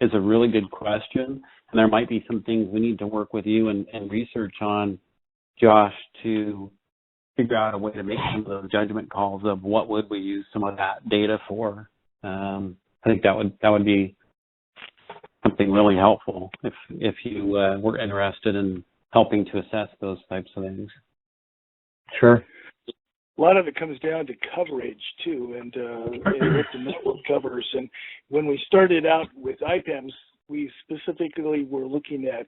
is a really good question, and there might be some things we need to work with you and research on, Josh, to figure out a way to make some of those judgment calls of what would we use some of that data for. I think that would be something really helpful if you were interested in helping to assess those types of things. Sure. A lot of it comes down to coverage too, and what the network covers. And when we started out with IPEMS, we specifically were looking at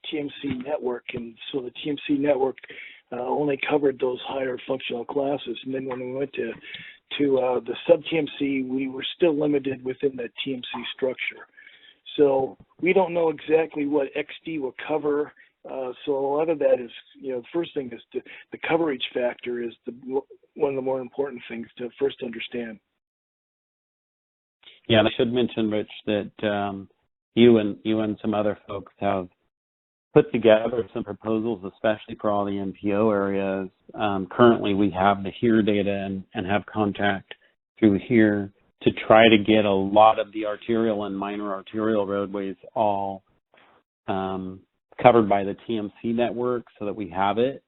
TMC network, and so the TMC network only covered those higher functional classes. And then when we went to the sub-TMC, we were still limited within the TMC structure. So we don't know exactly what XD will cover. So a lot of that is, the first thing is the coverage factor is one of the more important things to first understand. Yeah, and I should mention, Rich, that you and some other folks have put together some proposals, especially for all the MPO areas. Currently, we have the HERE data and have contact through HERE to try to get a lot of the arterial and minor arterial roadways all covered by the TMC network so that we have it.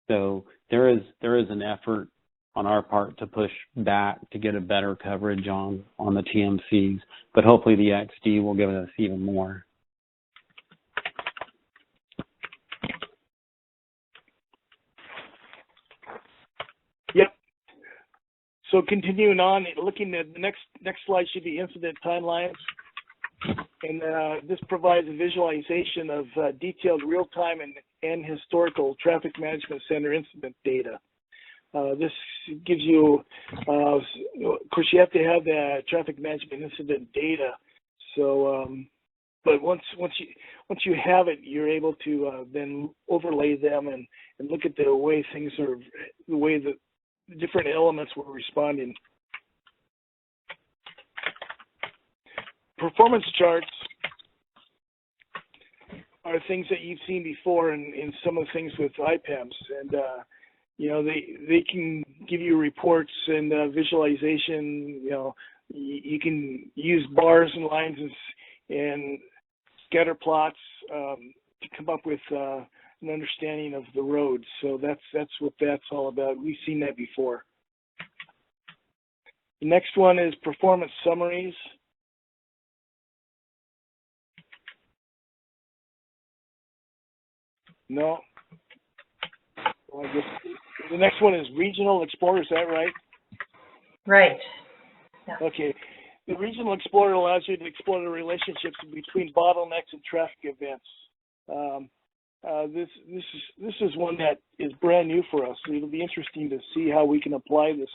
So there is an effort on our part to push back to get a better coverage on the TMCs, but hopefully the XD will give us even more. Yep. So continuing on, looking at the next slide should be incident timelines. And this provides a visualization of detailed real-time and historical traffic management center incident data. This gives you, of course, you have to have the traffic management incident data. So, but once you have it, you're able to then overlay them and look at the way things are, the way the different elements were responding. Performance charts are things that you've seen before in some of the things with IPEMS, and they can give you reports and visualization. You can use bars and lines and scatter plots to come up with an understanding of the roads. So that's what that's all about. We've seen that before. The next one is performance summaries. No. Well, I guess the next one is Regional Explorer. Is that right? Right. Yeah. Okay. The Regional Explorer allows you to explore the relationships between bottlenecks and traffic events. This is one that is brand new for us. It'll be interesting to see how we can apply this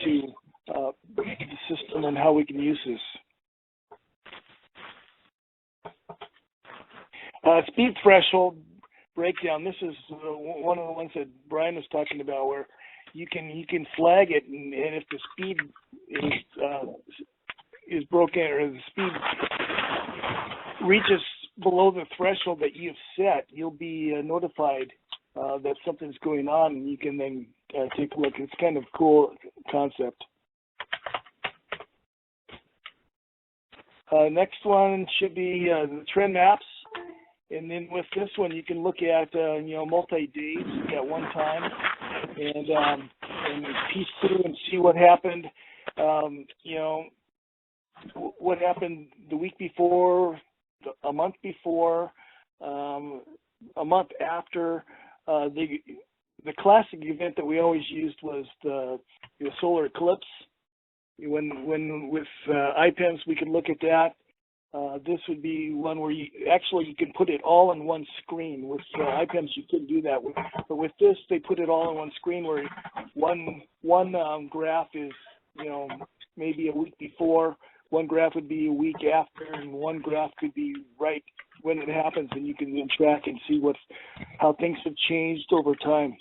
to the system and how we can use this. Speed threshold breakdown. This is one of the ones that Brian was talking about, where you can flag it, and if the speed is broken, or the speed reaches below the threshold that you've set, you'll be notified that something's going on, and you can then take a look. It's kind of a cool concept. Next one should be the trend maps. And then with this one, you can look at multi-days at one time, and piece through and see what happened. What happened the week before, a month before, a month after. The classic event that we always used was the solar eclipse. When with IPEMS we could look at that. This would be one where you can put it all in one screen. With IPEMS you couldn't do that, but with this they put it all in one screen, where one graph is maybe a week before, one graph would be a week after, and one graph could be right when it happens, and you can then track and see how things have changed over time.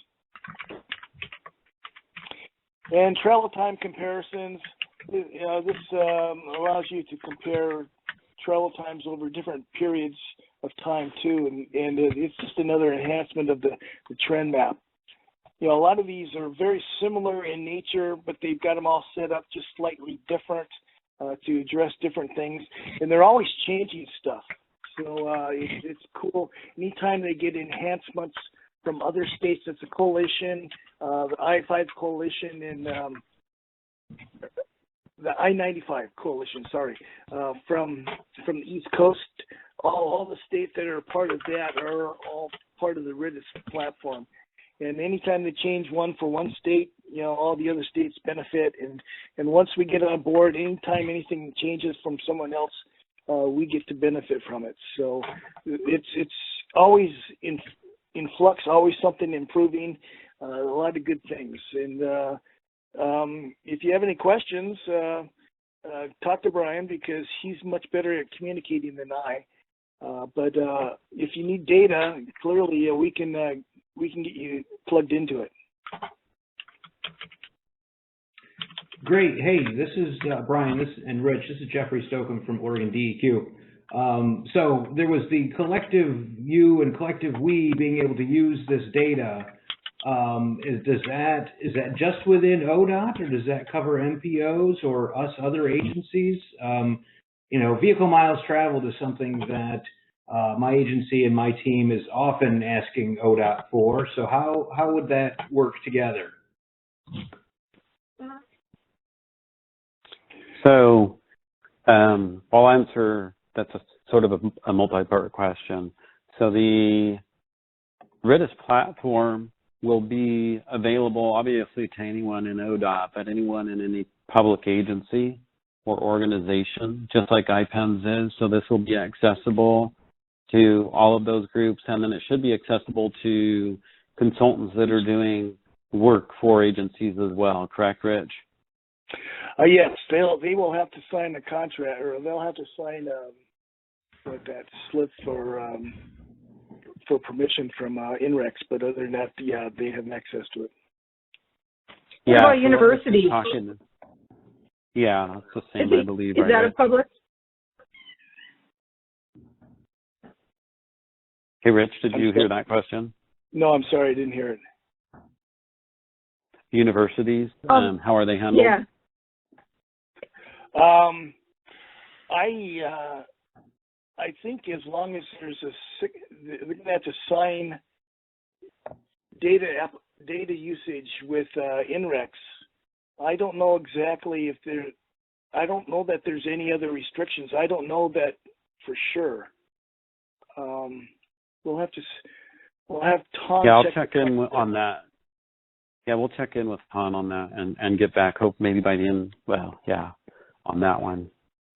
And travel time comparisons. This allows you to compare travel times over different periods of time too, and it's just another enhancement of the trend map. A lot of these are very similar in nature, but they've got them all set up just slightly different to address different things, and they're always changing stuff. So it's cool. Anytime they get enhancements from other states, it's a coalition, the I-5 coalition and the I-95 coalition, from the East Coast. All the states that are part of that are all part of the RIDIS platform. And anytime they change one for one state, all the other states benefit. And once we get on board, anytime anything changes from someone else, we get to benefit from it. So it's always in flux, always something improving, a lot of good things. And if you have any questions, talk to Brian, because he's much better at communicating than I. But if you need data, clearly we can get you plugged into it. Great. Hey, this is Brian and Rich. This is Jeffrey Stokam from Oregon DEQ. So there was the collective you and collective we being able to use this data. Is that just within ODOT, or does that cover MPOs or us other agencies? Vehicle miles traveled is something that my agency and my team is often asking ODOT for. So how would that work together? So I'll answer. That's a sort of a multi-part question. So the RIDIS platform will be available, obviously, to anyone in ODOT, but anyone in any public agency or organization, just like IPEMS is. So this will be accessible to all of those groups, and then it should be accessible to consultants that are doing work for agencies as well. Correct, Rich? Yes, they will have to sign a contract, or they'll have to sign that slip for permission from INREX. But other than that, yeah, they have access to it. What about universities? Yeah, it's the same, I believe. Is that a public? Hey, Rich, did you hear that question? No, I'm sorry, I didn't hear it. Universities, how are they handled? Yeah. I think as long as there's they're going to have to sign data usage with INREX. I don't know exactly if I don't know that there's any other restrictions. I don't know that for sure. We'll have Tom. Yeah, I'll check in on that. Yeah, we'll check in with Tom on that and get back. Hope maybe by the end. Well, yeah, on that one.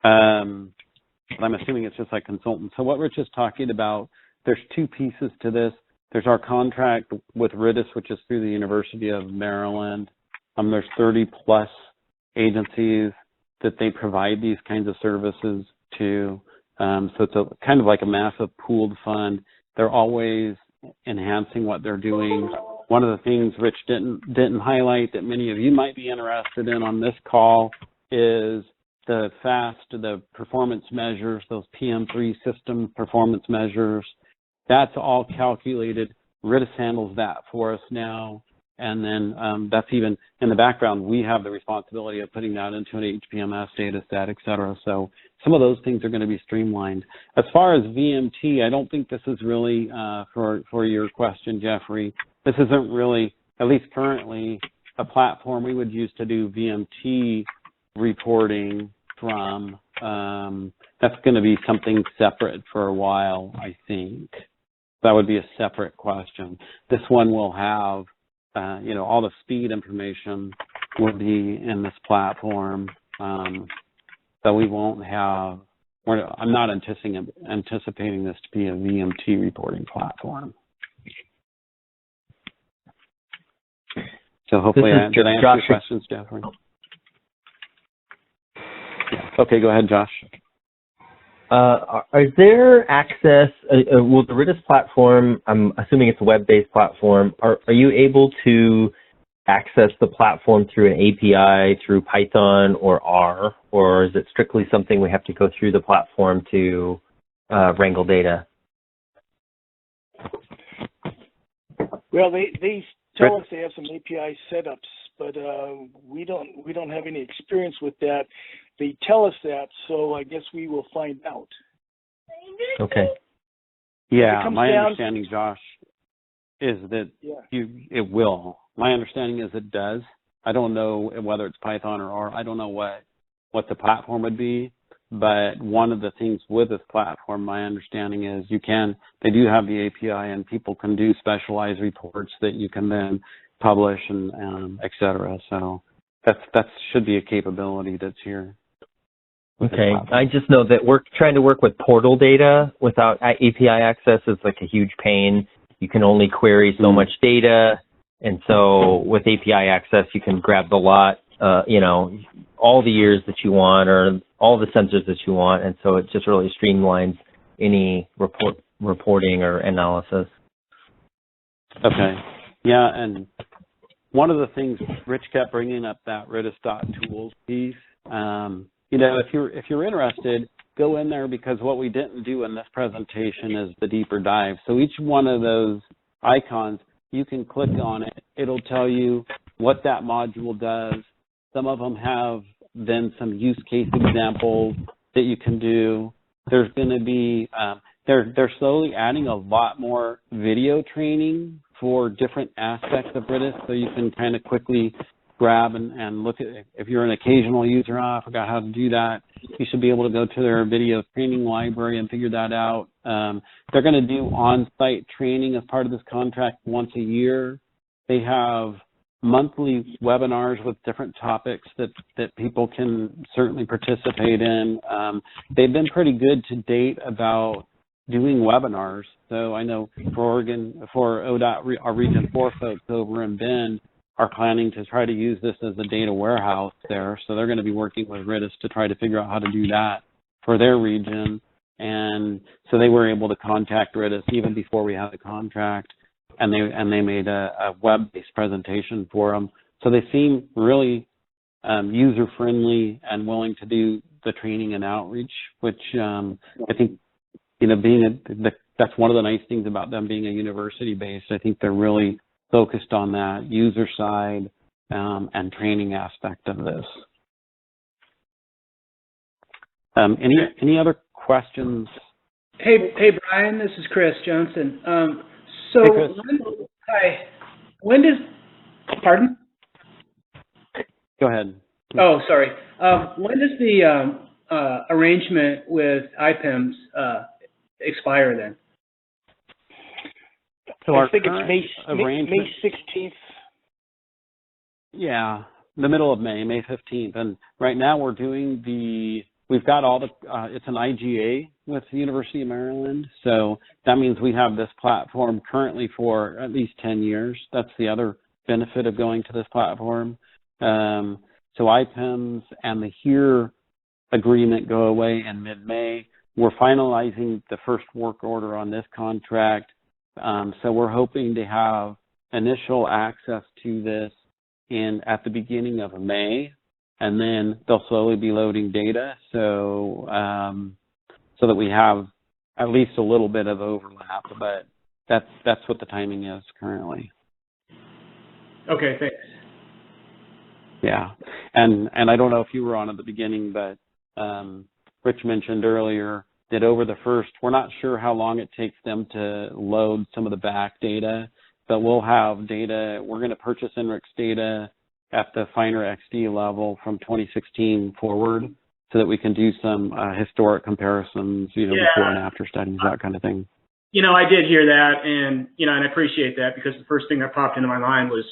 But I'm assuming it's just like consultants. So what Rich is talking about, there's two pieces to this. There's our contract with RITIS, which is through the University of Maryland. There's 30 plus agencies that they provide these kinds of services to. So it's kind of like a massive pooled fund. They're always enhancing what they're doing. One of the things Rich didn't highlight that many of you might be interested in on this call is the the performance measures, those PM3 system performance measures. That's all calculated. RITIS handles that for us now. And then that's even in the background, we have the responsibility of putting that into an HPMS data set, et cetera. So some of those things are going to be streamlined. As far as VMT, I don't think this is really, for your question, Jeffrey, this isn't really, at least currently, a platform we would use to do VMT reporting from. That's going to be something separate for a while, I think. That would be a separate question. This one will have all the speed information will be in this platform, so we won't have. I'm not anticipating this to be a VMT reporting platform. So hopefully, did I answer your questions, Jeffrey? Yeah. Okay, go ahead, Josh. Is there access, will the RITIS platform, I'm assuming it's a web-based platform, are you able to access the platform through an API, through Python or R, or is it strictly something we have to go through the platform to wrangle data? Well, they tell us they have some API setups, but we don't have any experience with that. They tell us that, so I guess we will find out. Okay. Yeah, my understanding, Josh, is that it will. My understanding is it does. I don't know whether it's Python or R. I don't know what the platform would be, but one of the things with this platform, my understanding is they do have the API and people can do specialized reports that you can then publish and et cetera. So that should be a capability that's here. Okay, I just know that we're trying to work with portal data without API access is like a huge pain. You can only query so much data, and so with API access, you can grab the lot, all the years that you want or all the sensors that you want, and so it just really streamlines any reporting or analysis. Okay. Yeah, and one of the things Rich kept bringing up, that RITIS.tools piece. If you're interested, go in there, because what we didn't do in this presentation is the deeper dive. So each one of those icons, you can click on it. It'll tell you what that module does. Some of them have then some use case examples that you can do. There's going to be, they're slowly adding a lot more video training for different aspects of RITIS, so you can kind of quickly grab and look at, if you're an occasional user, I forgot how to do that, you should be able to go to their video training library and figure that out. They're going to do on-site training as part of this contract once a year. They have monthly webinars with different topics that people can certainly participate in. They've been pretty good to date about doing webinars. So I know for ODOT, our Region 4 folks over in Bend are planning to try to use this as a data warehouse there. So they're going to be working with RITIS to try to figure out how to do that for their region. And so they were able to contact RITIS even before we had the contract, and they made a web-based presentation for them. So they seem really user-friendly and willing to do the training and outreach, which I think, that's one of the nice things about them being a university-based. I think they're really focused on that user side and training aspect of this. Any other questions Hey, Brian. This is Chris Johnson. So, Hey, Chris. when does? Pardon? Go ahead. Oh, sorry. When does the arrangement with IPEMS expire then? So I our think current it's arrangement, May 16th. yeah, the middle of May, May 15th. And right now we're doing we've got all the, it's an IGA with the University of Maryland. So that means we have this platform currently for at least 10 years. That's the other benefit of going to this platform. So IPEMS and the HERE agreement go away in mid-May. We're finalizing the first work order on this contract. So we're hoping to have initial access to this at the beginning of May, and then they'll slowly be loading data so that we have at least a little bit of overlap. But that's what the timing is currently. Okay, thanks. Yeah, and I don't know if you were on at the beginning, but Rich mentioned earlier that over the first, we're not sure how long it takes them to load some of the back data, but we'll have data. We're going to purchase INRIX data at the finer XD level from 2016 forward so that we can do some historic comparisons, before and after studies, that kind of thing. I did hear that, and I appreciate that, because the first thing that popped into my mind was,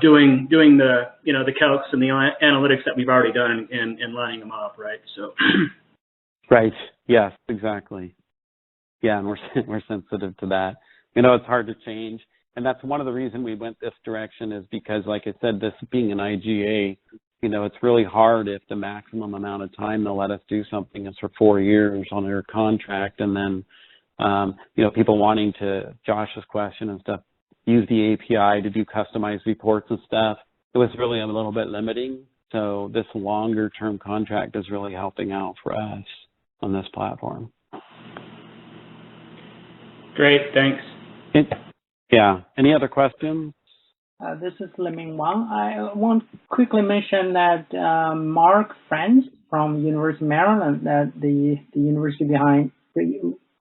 doing the, the calcs and the analytics that we've already done and lining them up, right? So. Right. Yes, exactly. Yeah, and we're sensitive to that. It's hard to change, and that's one of the reasons we went this direction is because, like I said, this being an IGA, it's really hard if the maximum amount of time they'll let us do something is for 4 years on their contract, and then, people wanting to, Josh's question and stuff, use the API to do customized reports and stuff. It was really a little bit limiting. So this longer term contract is really helping out for us on this platform. Great, thanks. Yeah. Any other questions? This is Leming Wang. I want to quickly mention that Mark Friends from University of Maryland, that the university behind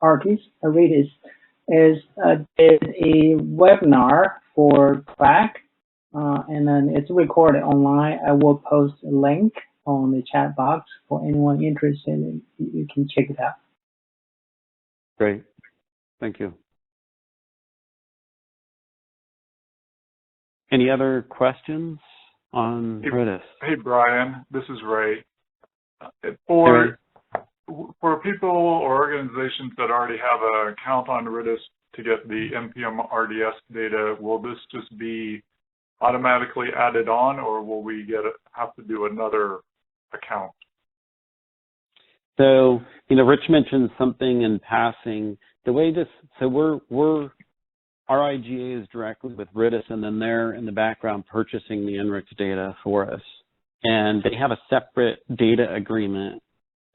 Artis, did a webinar for Slack, and then it's recorded online. I will post a link on the chat box for anyone interested. You can check it out. Great. Thank you. Any other questions on Redis? Hey, Brian. This is Ray. For people or organizations that already have an account on Redis to get the NPM RDS data, will this just be automatically added on, or will we have to do another account? So, Rich mentioned something in passing. The way our IGA is directly with Redis, and then they're in the background purchasing the INRIX data for us. And they have a separate data agreement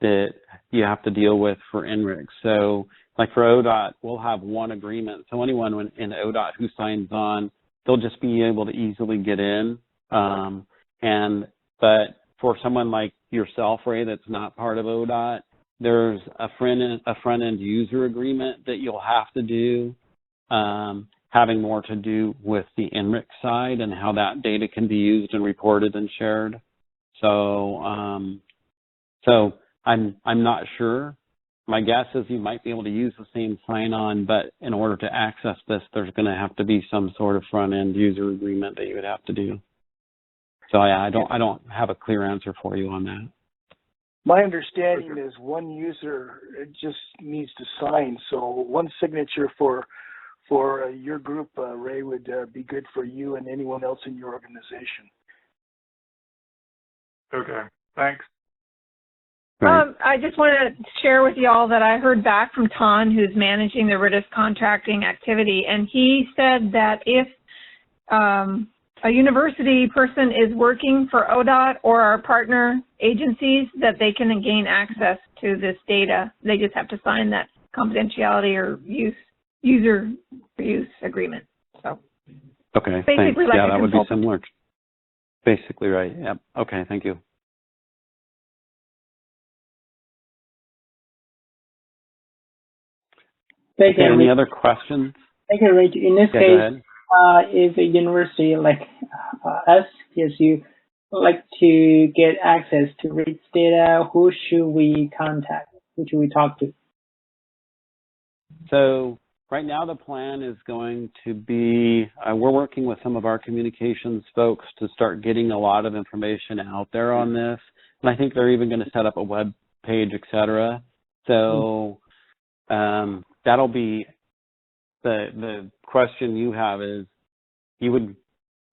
that you have to deal with for INRIX. So, like for ODOT, we'll have one agreement. So anyone in ODOT who signs on, they'll just be able to easily get in. But for someone like yourself, Ray, that's not part of ODOT, there's a front-end user agreement that you'll have to do, having more to do with the INRIX side and how that data can be used and reported and shared. So I'm not sure. My guess is you might be able to use the same sign-on, but in order to access this, there's going to have to be some sort of front-end user agreement that you would have to do. So yeah, I don't have a clear answer for you on that. My understanding is one user just needs to sign, so one signature for your group, Ray, would be good for you and anyone else in your organization. Okay, thanks. I just want to share with you all that I heard back from Ton, who's managing the Redis contracting activity, and he said that if a university person is working for ODOT or our partner agencies, that they can gain access to this data. They just have to sign that confidentiality or user use agreement. So okay, basically, thanks. like Yeah, that would be consultant. similar. Basically, right. Yep. Okay, thank you. Thank you, any Rich. other questions? Thank you, Rich. In this Yeah, case, if a university like us, PSU, like to get access to Rich's data, who should we contact? Who should we talk to? So right now the plan is going to be, we're working with some of our communications folks to start getting a lot of information out there on this. And I think they're even going to set up a web page, et cetera. So that'll be the question you have is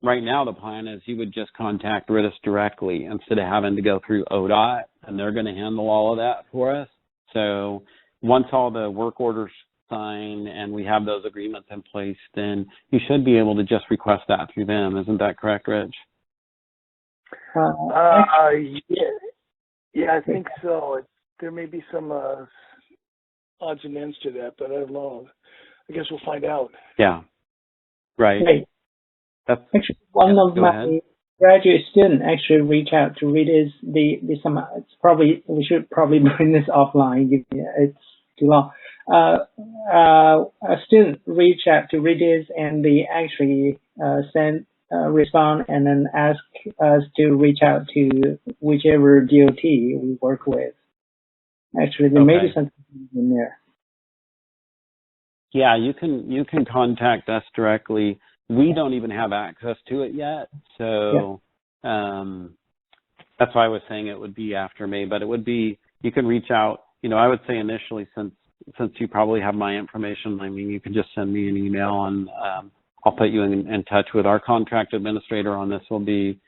right now the plan is you would just contact RITIS directly instead of having to go through ODOT, and they're going to handle all of that for us. So once all the work orders sign and we have those agreements in place, then you should be able to just request that through them. Isn't that correct, Rich? Yeah, I think so. There may be some odds and ends to that, but I don't know. I guess we'll find out. Yeah. Right. Great. That's, actually, one of my ahead. graduate students actually reached out to RITIS. It's probably, we should probably bring this offline. It's too long. A student reached out to RITIS and they actually sent a response and then asked us to reach out to whichever DOT we work with. Actually, there may be something in there. Yeah, you can contact us directly. We don't even have access to it yet, so that's why I was saying it would be after May. But it would be, you can reach out. I would say initially, since you probably have my information, I mean, you can just send me an email and I'll put you in touch with our contract administrator on this. Will be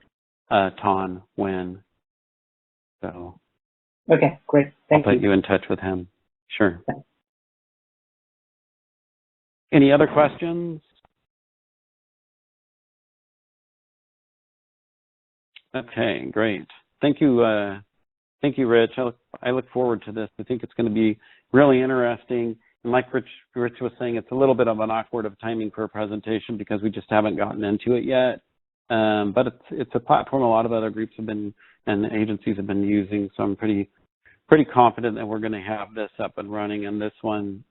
Ton Nguyen. So. Okay, great. Thank you. I'll put you in touch with him. Sure. Any other questions? Okay, great. Thank you, Rich. I look forward to this. I think it's going to be really interesting. And like Rich was saying, it's a little bit of an awkward of timing for a presentation because we just haven't gotten into it yet. But it's a platform a lot of other groups have been and agencies have been using. So I'm pretty confident that we're going to have this up and running. And this one,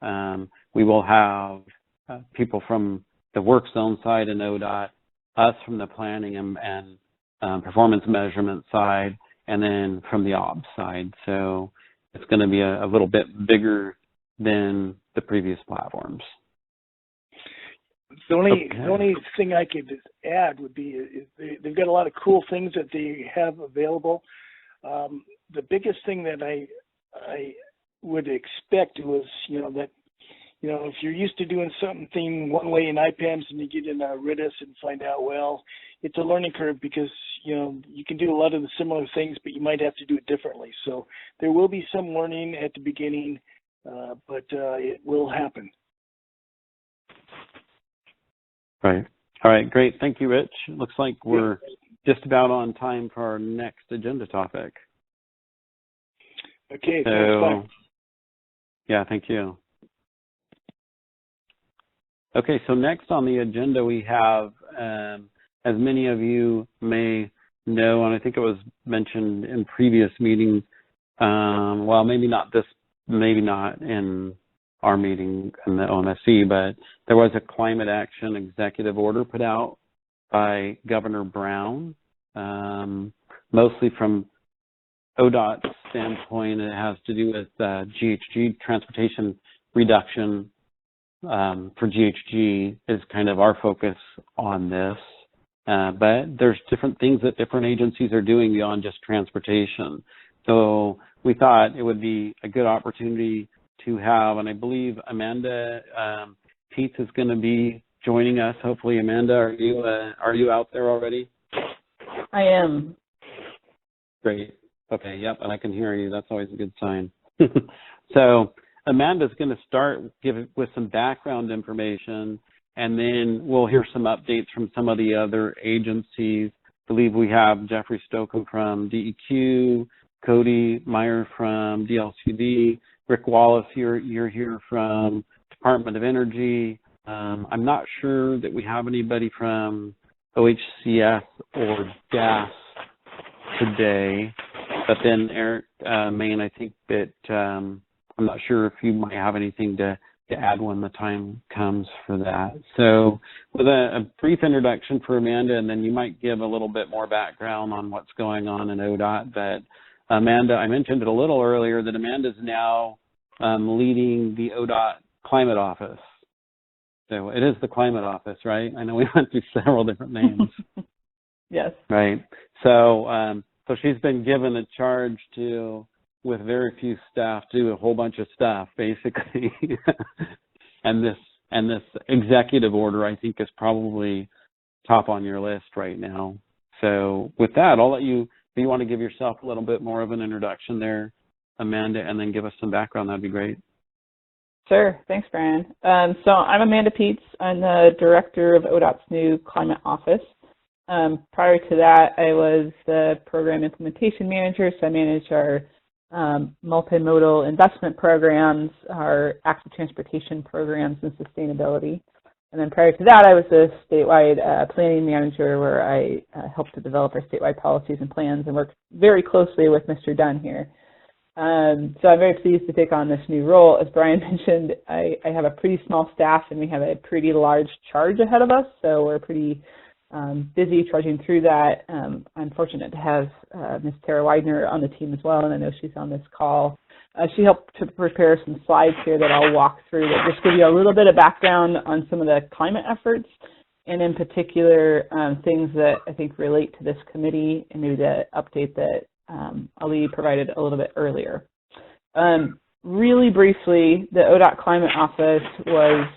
we will have people from the work zone side and ODOT, us from the planning and performance measurement side, and then from the ops side. So it's going to be a little bit bigger than the previous platforms. The only thing I could add would be they've got a lot of cool things that they have available. The biggest thing that I would expect was, that if you're used to doing something one way in IPAMS and you get in RITIS and find out, well, it's a learning curve because, you can do a lot of the similar things, but you might have to do it differently. So there will be some learning at the beginning, but it will happen. Right. All right, great. Thank you, Rich. Looks like we're just about on time for our next agenda topic. Okay, so, yeah, thank you. Okay, so next on the agenda we have, as many of you may know, and I think it was mentioned in previous meetings, well, maybe not in our meeting in the OMSC, but there was a climate action executive order put out by Governor Brown, mostly from ODOT's standpoint. It has to do with GHG, transportation reduction for GHG is kind of our focus on this. But there's different things that different agencies are doing beyond just transportation. So we thought it would be a good opportunity to have, and I believe Amanda Peets is going to be joining us. Hopefully, Amanda, are you out there already? I am. Great. Okay. Yep. And I can hear you. That's always a good sign. So Amanda's going to start with some background information, and then we'll hear some updates from some of the other agencies. I believe we have Jeffrey Stokely from DEQ, Cody Meyer from DLCD, Rick Wallace, you're here from Department of Energy. I'm not sure that we have anybody from OHCS or DAS today, but then Eric Main, I think that I'm not sure if you might have anything to to add when the time comes for that. So with a brief introduction for Amanda, and then you might give a little bit more background on what's going on in ODOT. But Amanda, I mentioned it a little earlier that Amanda's now leading the ODOT Climate Office. So it is the Climate Office, right? I know we went through several different names. Yes. Right. So so she's been given a charge to, with very few staff, do a whole bunch of stuff, basically. and this executive order, I think, is probably top on your list right now. So with that, I'll let you, if you want to give yourself a little bit more of an introduction there, Amanda, and then give us some background, that'd be great. Sure. Thanks, Brian. So I'm Amanda Peets. I'm the director of ODOT's new Climate Office. Prior to that, I was the program implementation manager, so I managed our multimodal investment programs, our active transportation programs, and sustainability. And then prior to that, I was a statewide planning manager where I helped to develop our statewide policies and plans and worked very closely with Mr. Dunn here. So I'm very pleased to take on this new role. As Brian mentioned, I have a pretty small staff and we have a pretty large charge ahead of us, so we're pretty busy trudging through that. I'm fortunate to have Ms. Tara Widener on the team as well, and I know she's on this call. She helped to prepare some slides here that I'll walk through that just give you a little bit of background on some of the climate efforts, and in particular things that I think relate to this committee, and maybe the update that Ali provided a little bit earlier. Really briefly, the ODOT Climate Office was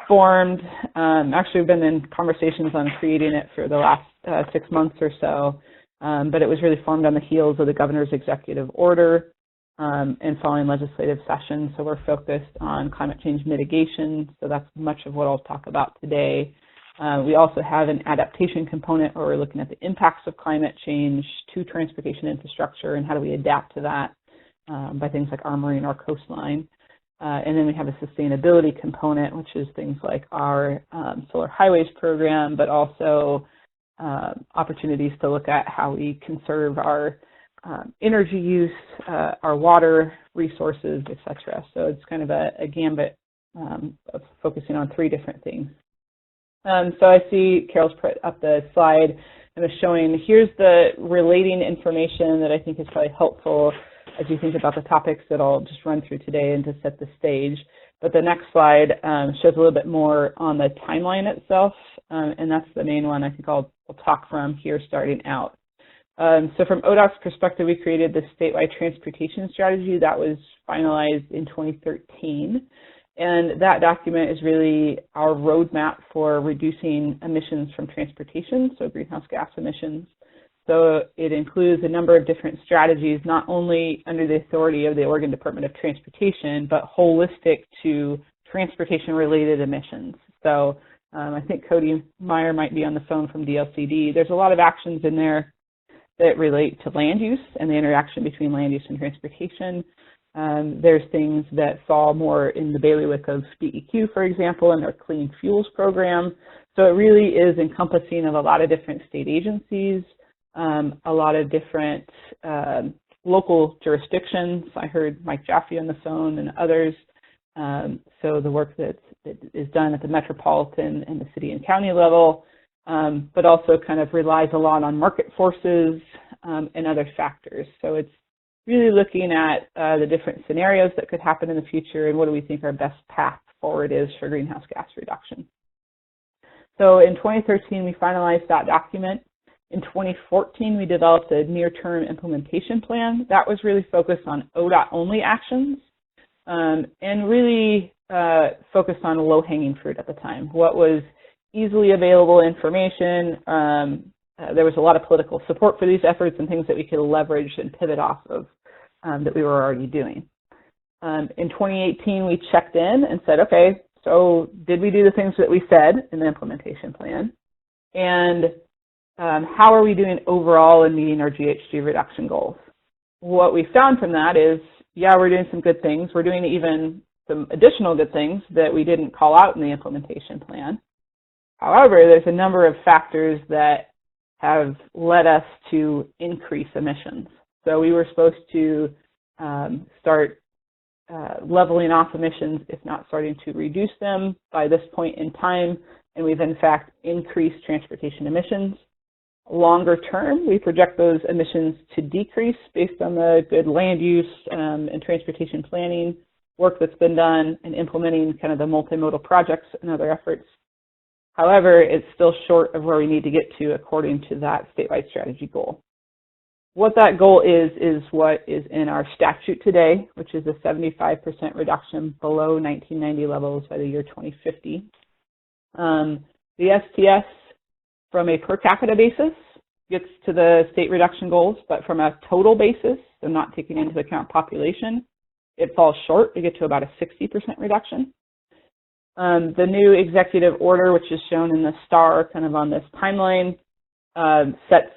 formed. Actually, we've been in conversations on creating it for the last 6 months or so, but it was really formed on the heels of the governor's executive order and following legislative session. So we're focused on climate change mitigation. So that's much of what I'll talk about today. We also have an adaptation component where we're looking at the impacts of climate change to transportation infrastructure and how do we adapt to that by things like armoring our coastline. And then we have a sustainability component, which is things like our solar highways program, but also opportunities to look at how we conserve our energy use, our water resources, et cetera. So it's kind of a gambit of focusing on 3 different things. So I see Carol's put up the slide and is showing, here's the relating information that I think is probably helpful as you think about the topics that I'll just run through today and to set the stage. But the next slide shows a little bit more on the timeline itself, and that's the main one I think I'll talk from here starting out. So from ODOT's perspective, we created the statewide transportation strategy that was finalized in 2013. And that document is really our roadmap for reducing emissions from transportation, so greenhouse gas emissions. So it includes a number of different strategies, not only under the authority of the Oregon Department of Transportation, but holistic to transportation-related emissions. So I think Cody Meyer might be on the phone from DLCD. There's a lot of actions in there that relate to land use and the interaction between land use and transportation. There's things that fall more in the bailiwick of DEQ, for example, and our Clean Fuels program. So it really is encompassing of a lot of different state agencies, a lot of different local jurisdictions. I heard Mike Jaffe on the phone and others. So the work that is done at the metropolitan and the city and county level, but also kind of relies a lot on market forces and other factors. So it's really looking at the different scenarios that could happen in the future and what do we think our best path forward is for greenhouse gas reduction. So in 2013, we finalized that document. In 2014, we developed a near-term implementation plan that was really focused on ODOT-only actions and really focused on low-hanging fruit at the time. What was easily available information. There was a lot of political support for these efforts and things that we could leverage and pivot off of that we were already doing. In 2018, we checked in and said, okay, so did we do the things that we said in the implementation plan? And how are we doing overall in meeting our GHG reduction goals? What we found from that is, yeah, we're doing some good things. We're doing even some additional good things that we didn't call out in the implementation plan. However, there's a number of factors that have led us to increase emissions. So we were supposed to start leveling off emissions, if not starting to reduce them by this point in time, and we've in fact increased transportation emissions. Longer term, we project those emissions to decrease based on the good land use and transportation planning work that's been done and implementing kind of the multimodal projects and other efforts. However, it's still short of where we need to get to according to that statewide strategy goal. What that goal is what is in our statute today, which is a 75% reduction below 1990 levels by the year 2050. The STS, from a per capita basis, gets to the state reduction goals, but from a total basis, so not taking into account population, it falls short. We get to about a 60% reduction. The new executive order, which is shown in the star kind of on this timeline, sets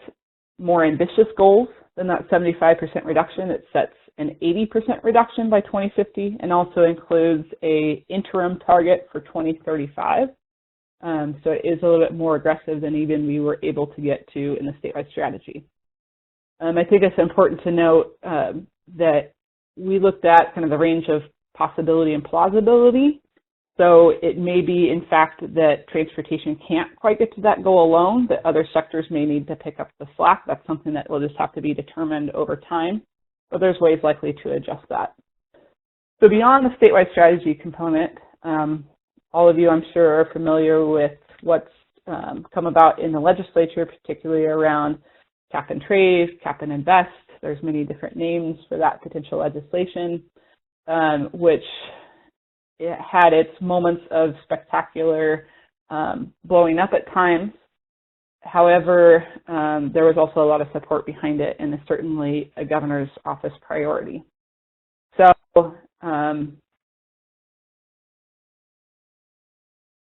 more ambitious goals than that 75% reduction. It sets an 80% reduction by 2050 and also includes a interim target for 2035. So it is a little bit more aggressive than even we were able to get to in the statewide strategy. I think it's important to note that we looked at kind of the range of possibility and plausibility. So it may be, in fact, that transportation can't quite get to that goal alone, that other sectors may need to pick up the slack. That's something that will just have to be determined over time, but there's ways likely to adjust that. So beyond the statewide strategy component, all of you, I'm sure, are familiar with what's come about in the legislature, particularly around cap and trade, cap and invest. There's many different names for that potential legislation, which it had its moments of spectacular blowing up at times. However, there was also a lot of support behind it, and it's certainly a governor's office priority. So, can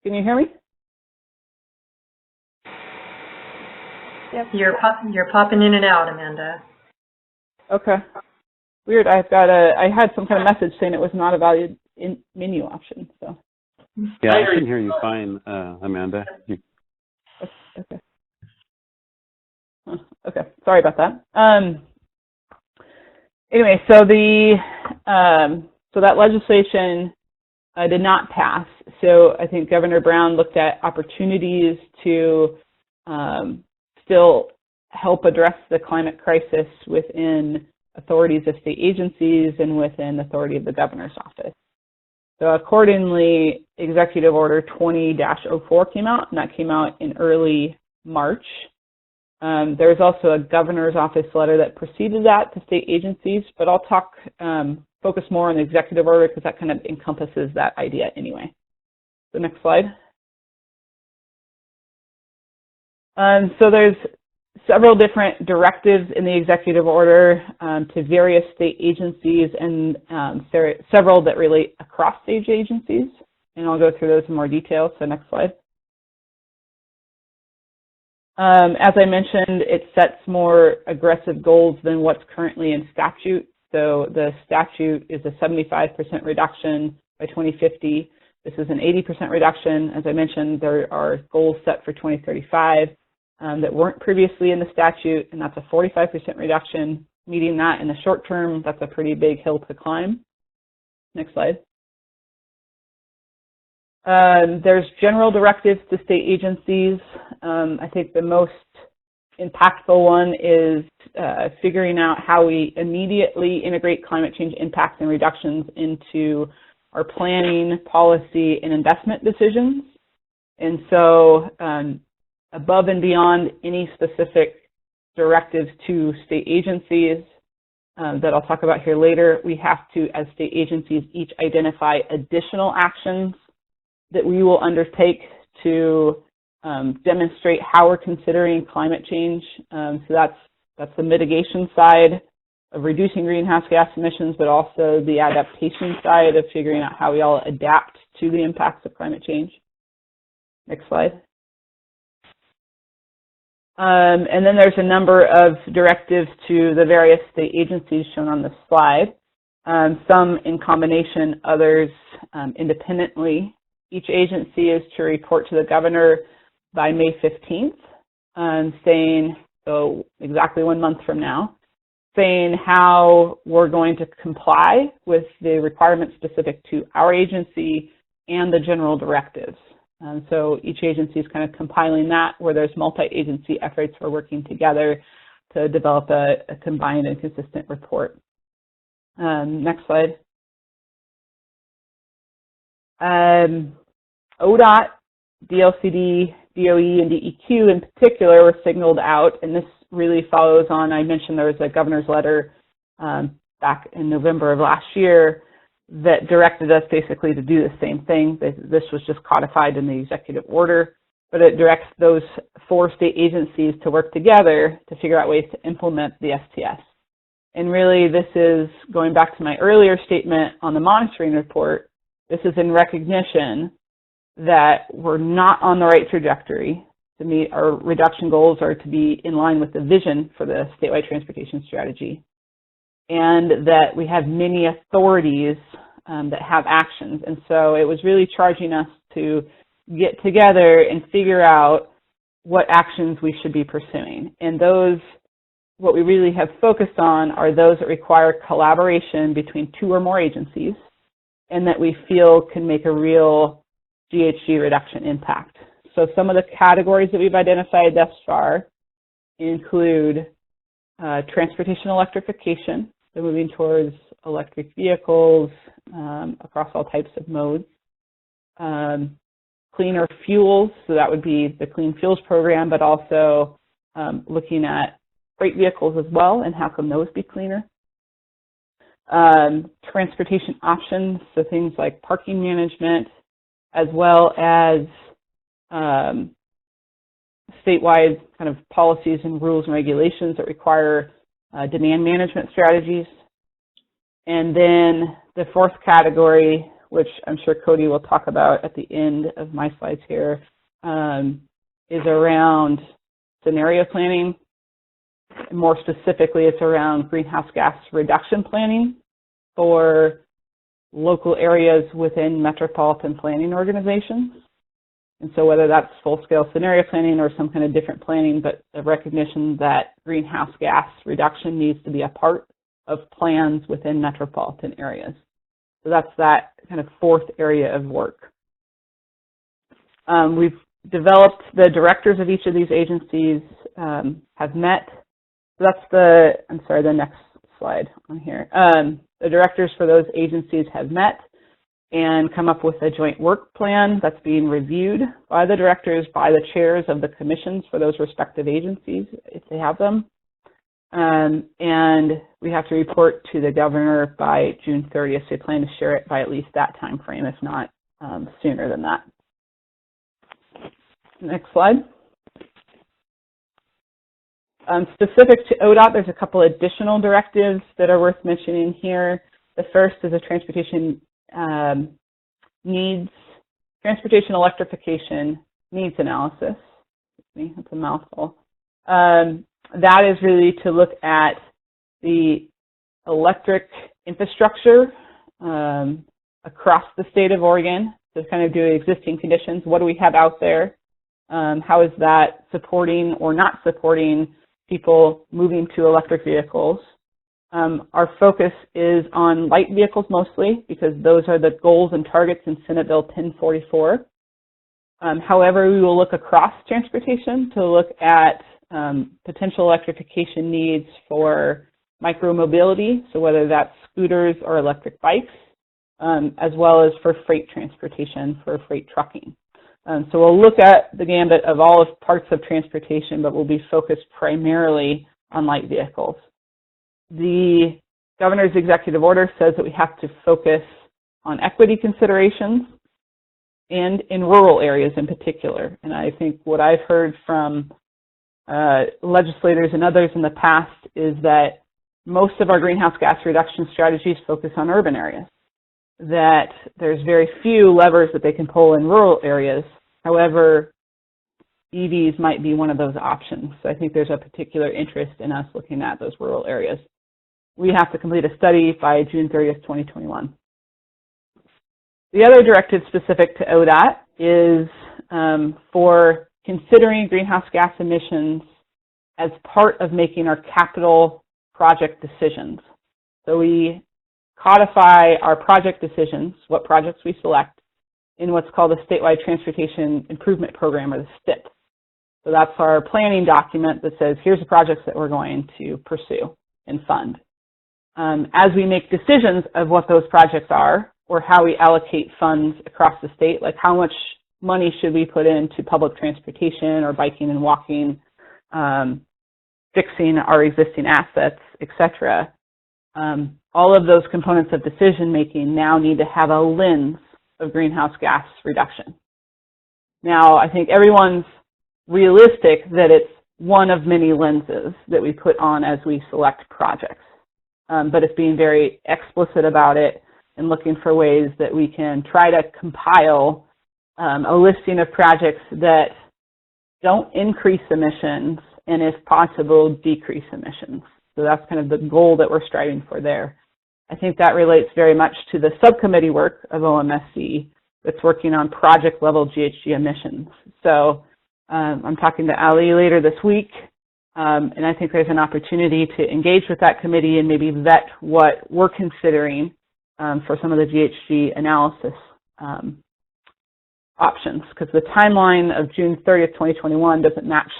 you hear me? Yep. You're popping in and out, Amanda. Okay. Weird. I had some kind of message saying it was not a valid menu option. So. Yeah, I can hear you fine, Amanda. Okay. Okay. Sorry about that. Anyway, so so that legislation did not pass. So I think Governor Brown looked at opportunities to still help address the climate crisis within authorities of state agencies and within authority of the governor's office. So accordingly, Executive Order 20-04 came out, and that came out in early March. There's also a governor's office letter that preceded that to state agencies, but I'll focus more on the executive order because that kind of encompasses that idea anyway. The next slide. So there's several different directives in the executive order to various state agencies and several that relate across state agencies, and I'll go through those in more detail. So next slide. As I mentioned, it sets more aggressive goals than what's currently in statute. So the statute is a 75% reduction by 2050. This is an 80% reduction. As I mentioned, there are goals set for 2035 that weren't previously in the statute, and that's a 45% reduction. Meeting that in the short term, that's a pretty big hill to climb. Next slide. There's general directives to state agencies. I think the most impactful one is figuring out how we immediately integrate climate change impacts and reductions into our planning, policy, and investment decisions. And so above and beyond any specific directives to state agencies that I'll talk about here later, we have to, as state agencies, each identify additional actions that we will undertake to demonstrate how we're considering climate change. So that's the mitigation side of reducing greenhouse gas emissions, but also the adaptation side of figuring out how we all adapt to the impacts of climate change. Next slide. And then there's a number of directives to the various state agencies shown on this slide, some in combination, others independently. Each agency is to report to the governor by May 15th, saying, so exactly 1 month from now, saying how we're going to comply with the requirements specific to our agency and the general directives. So each agency is kind of compiling that, where there's multi-agency efforts for working together to develop a combined and consistent report. Next slide. ODOT, DLCD, DOE, and DEQ in particular were signaled out, and this really follows on, I mentioned there was a governor's letter back in November of last year that directed us basically to do the same thing. This was just codified in the executive order, but it directs those 4 state agencies to work together to figure out ways to implement the STS. And really, this is going back to my earlier statement on the monitoring report. This is in recognition that we're not on the right trajectory to meet our reduction goals or to be in line with the vision for the statewide transportation strategy, and that we have many authorities that have actions. And so it was really charging us to get together and figure out what actions we should be pursuing. And those, what we really have focused on are those that require collaboration between 2 or more agencies and that we feel can make a real GHG reduction impact. So some of the categories that we've identified thus far include transportation electrification, so moving towards electric vehicles across all types of modes. Cleaner fuels, so that would be the Clean Fuels program, but also looking at freight vehicles as well and how can those be cleaner. Transportation options, so things like parking management, as well as statewide kind of policies and rules and regulations that require demand management strategies. And then the 4th category, which I'm sure Cody will talk about at the end of my slides here, is around scenario planning. More specifically, it's around greenhouse gas reduction planning for local areas within metropolitan planning organizations. And so whether that's full-scale scenario planning or some kind of different planning, but a recognition that greenhouse gas reduction needs to be a part of plans within metropolitan areas. So that's that kind of 4th area of work. We've developed, the directors of each of these agencies have met. So that's the next slide on here. The directors for those agencies have met and come up with a joint work plan that's being reviewed by the directors, by the chairs of the commissions for those respective agencies, if they have them. And we have to report to the governor by June 30th, so we plan to share it by at least that time frame, if not sooner than that. Next slide. Specific to ODOT, there's a couple additional directives that are worth mentioning here. The first is a transportation transportation electrification needs analysis. That's a mouthful. That is really to look at the electric infrastructure across the state of Oregon, to kind of do existing conditions. What do we have out there? How is that supporting or not supporting people moving to electric vehicles? Our focus is on light vehicles mostly, because those are the goals and targets in Senate Bill 1044. However, we will look across transportation to look at potential electrification needs for micromobility, so whether that's scooters or electric bikes, as well as for freight transportation, for freight trucking. So we'll look at the gambit of all parts of transportation, but we'll be focused primarily on light vehicles. The governor's executive order says that we have to focus on equity considerations and in rural areas in particular. And I think what I've heard from legislators and others in the past is that most of our greenhouse gas reduction strategies focus on urban areas, that there's very few levers that they can pull in rural areas. However, EVs might be one of those options. So I think there's a particular interest in us looking at those rural areas. We have to complete a study by June 30th, 2021. The other directive specific to ODOT is for considering greenhouse gas emissions as part of making our capital project decisions. So we codify our project decisions, what projects we select, in what's called a Statewide Transportation Improvement Program, or the STIP. So that's our planning document that says, here's the projects that we're going to pursue and fund. As we make decisions of what those projects are, or how we allocate funds across the state, like how much money should we put into public transportation or biking and walking, fixing our existing assets, etc. All of those components of decision making now need to have a lens of greenhouse gas reduction. Now, I think everyone's realistic that it's one of many lenses that we put on as we select projects. But it's being very explicit about it and looking for ways that we can try to compile a listing of projects that don't increase emissions and, if possible, decrease emissions. So that's kind of the goal that we're striving for there. I think that relates very much to the subcommittee work of OMSC that's working on project-level GHG emissions. So I'm talking to Ali later this week, and I think there's an opportunity to engage with that committee and maybe vet what we're considering for some of the GHG analysis options, because the timeline of June 30th, 2021 doesn't match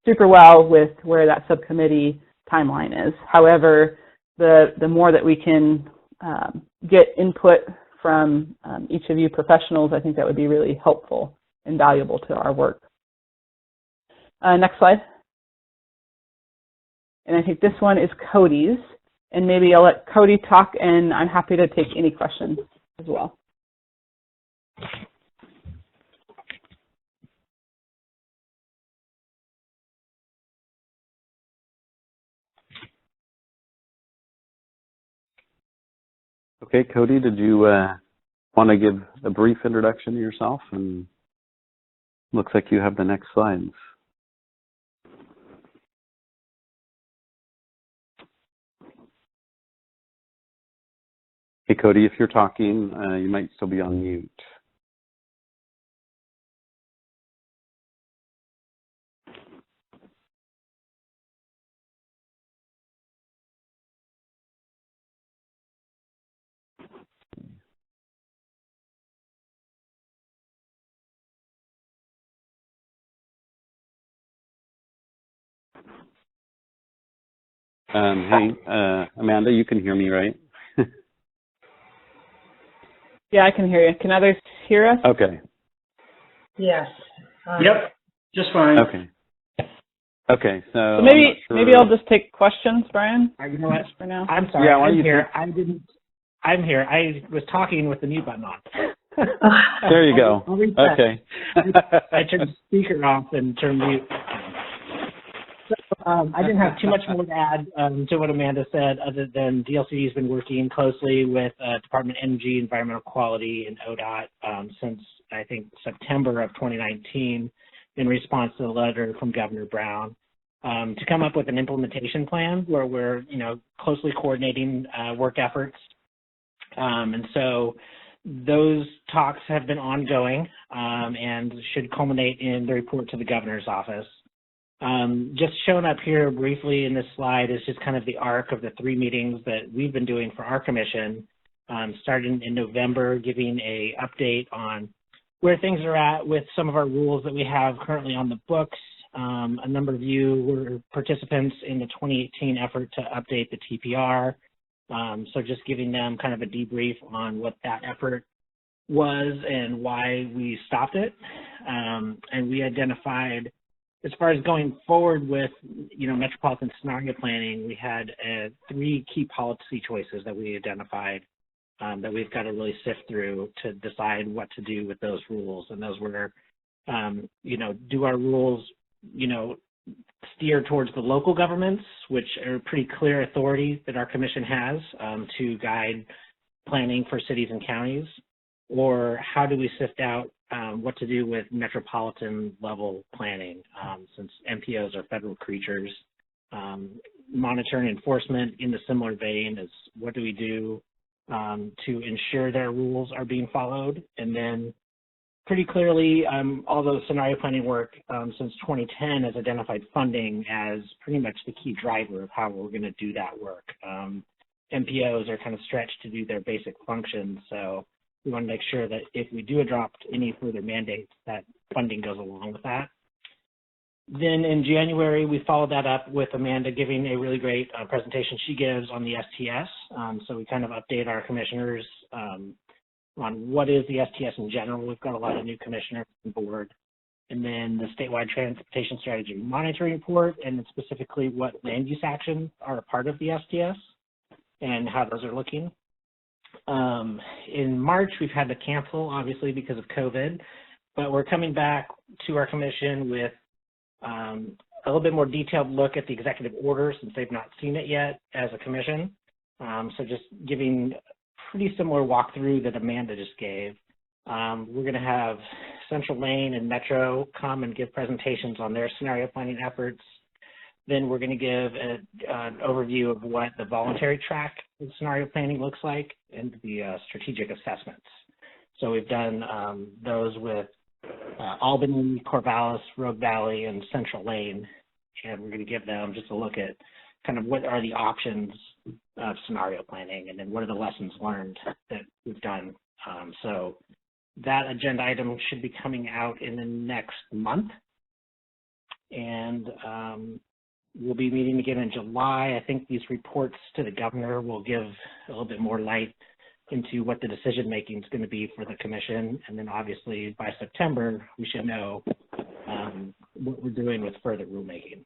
super well with where that subcommittee timeline is. However, the more that we can get input from each of you professionals, I think that would be really helpful and valuable to our work. Next slide. And I think this one is Cody's, and maybe I'll let Cody talk, and I'm happy to take any questions as well. Okay, Cody, did you want to give a brief introduction to yourself? And looks like you have the next slides. Hey, Cody, if you're talking, you might still be on mute. Hey, Amanda, you can hear me, right? Yeah, I can hear you. Can others hear us? Okay. Yes. Yep, just fine. Okay. Okay, so maybe I'll just take questions, Brian. You know what? For now. I'm sorry. Yeah, I'm here. I'm here. I was talking with the mute button on. There you go. Okay. I turned the speaker off and turned mute. So, I didn't have too much more to add to what Amanda said, other than DLC has been working closely with Department of Energy, Environmental Quality, and ODOT since, I think, September of 2019 in response to the letter from Governor Brown to come up with an implementation plan where we're, closely coordinating work efforts. And so those talks have been ongoing and should culminate in the report to the governor's office. Just shown up here briefly in this slide is just kind of the arc of the 3 meetings that we've been doing for our commission, starting in November, giving a update on where things are at with some of our rules that we have currently on the books. A number of you were participants in the 2018 effort to update the TPR. So just giving them kind of a debrief on what that effort was and why we stopped it. And we identified, as far as going forward with, metropolitan scenario planning, we had 3 key policy choices that we identified that we've got to really sift through to decide what to do with those rules. And those were, do our rules, steer towards the local governments, which are pretty clear authority that our commission has to guide planning for cities and counties, or how do we sift out what to do with metropolitan level planning, since MPOs are federal creatures. Monitoring enforcement in the similar vein is, what do we do to ensure their rules are being followed? And then pretty clearly, all the scenario planning work since 2010 has identified funding as pretty much the key driver of how we're going to do that work. MPOs are kind of stretched to do their basic functions, so we want to make sure that if we do adopt any further mandates, that funding goes along with that. Then in January, we followed that up with Amanda giving a really great presentation she gives on the STS. So we kind of update our commissioners on what is the STS in general. We've got a lot of new commissioners on board. And then the statewide transportation strategy monitoring report, and then specifically what land use actions are a part of the STS and how those are looking. In March, we've had to cancel, obviously, because of COVID, but we're coming back to our commission with a little bit more detailed look at the executive order since they've not seen it yet as a commission. So just giving pretty similar walkthrough that Amanda just gave. We're going to have Central Lane and Metro come and give presentations on their scenario planning efforts. Then we're going to give an overview of what the voluntary track of scenario planning looks like and the strategic assessments. So we've done those with Albany, Corvallis, Rogue Valley, and Central Lane, and we're going to give them just a look at kind of what are the options of scenario planning, and then what are the lessons learned that we've done. So that agenda item should be coming out in the next month, and we'll be meeting again in July. I think these reports to the governor will give a little bit more light into what the decision making is going to be for the commission, and then obviously by September we should know what we're doing with further rulemaking.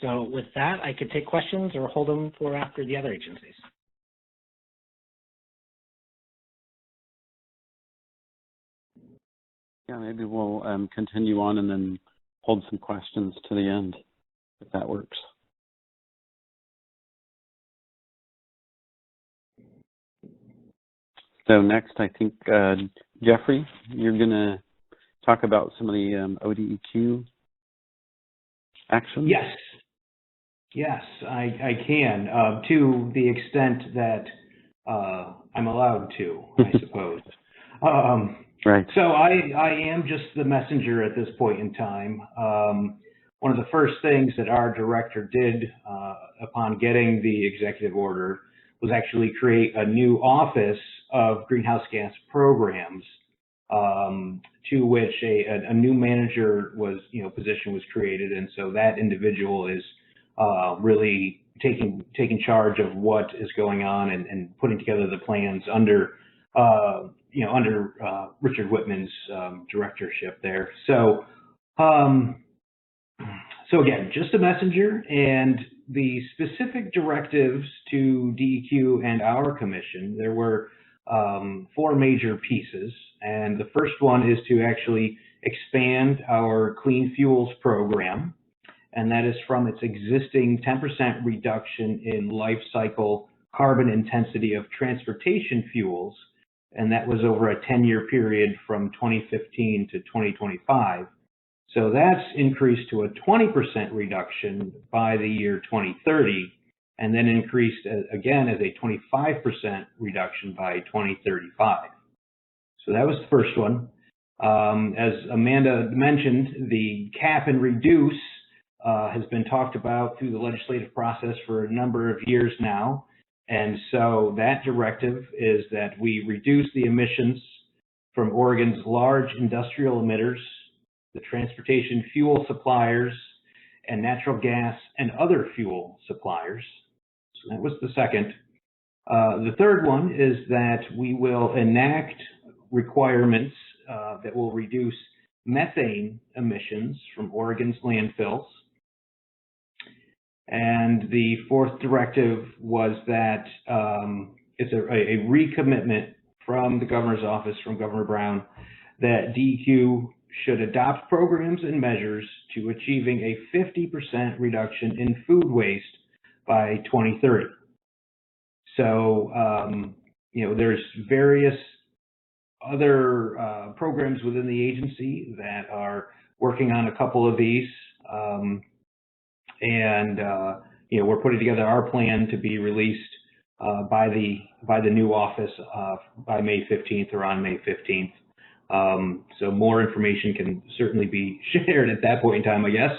So with that, I could take questions or hold them for after the other agencies. Yeah, maybe we'll continue on and then hold some questions to the end, if that works. So next, I think, Jeffrey, you're going to talk about some of the ODEQ actions? Yes, I can, to the extent that I'm allowed to, I suppose. Right. So I am just the messenger at this point in time. One of the first things that our director did upon getting the executive order was actually create a new office of greenhouse gas programs, to which a new manager was, position was created, and so that individual is really taking charge of what is going on and putting together the plans under Richard Whitman's directorship there. So again, just a messenger, and the specific directives to DEQ and our commission, there were 4 major pieces, and the first one is to actually expand our clean fuels program, and that is from its existing 10% reduction in life cycle carbon intensity of transportation fuels, and that was over a 10-year period from 2015 to 2025. So that's increased to a 20% reduction by the year 2030, and then increased again as a 25% reduction by 2035. So that was the first one. As Amanda mentioned, the cap and reduce has been talked about through the legislative process for a number of years now. And so that directive is that we reduce the emissions from Oregon's large industrial emitters, the transportation fuel suppliers, and natural gas and other fuel suppliers. So that was the second. The third one is that we will enact requirements that will reduce methane emissions from Oregon's landfills. And the fourth directive was that it's a recommitment from the governor's office, from Governor Brown, that DEQ should adopt programs and measures to achieving a 50% reduction in food waste by 2030. So, there's various other programs within the agency that are working on a couple of these. We're putting together our plan to be released by the new office by May 15th or on May 15th. So more information can certainly be shared at that point in time, I guess.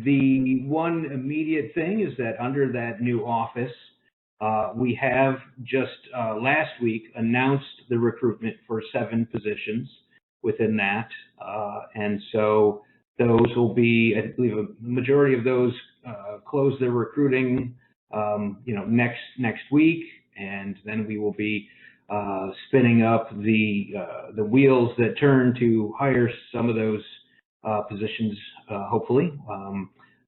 The one immediate thing is that under that new office, we have just last week announced the recruitment for 7 positions within that. And so those will be, I believe, a majority of those close their recruiting, next week, and then we will be spinning up the wheels that turn to hire some of those positions, hopefully.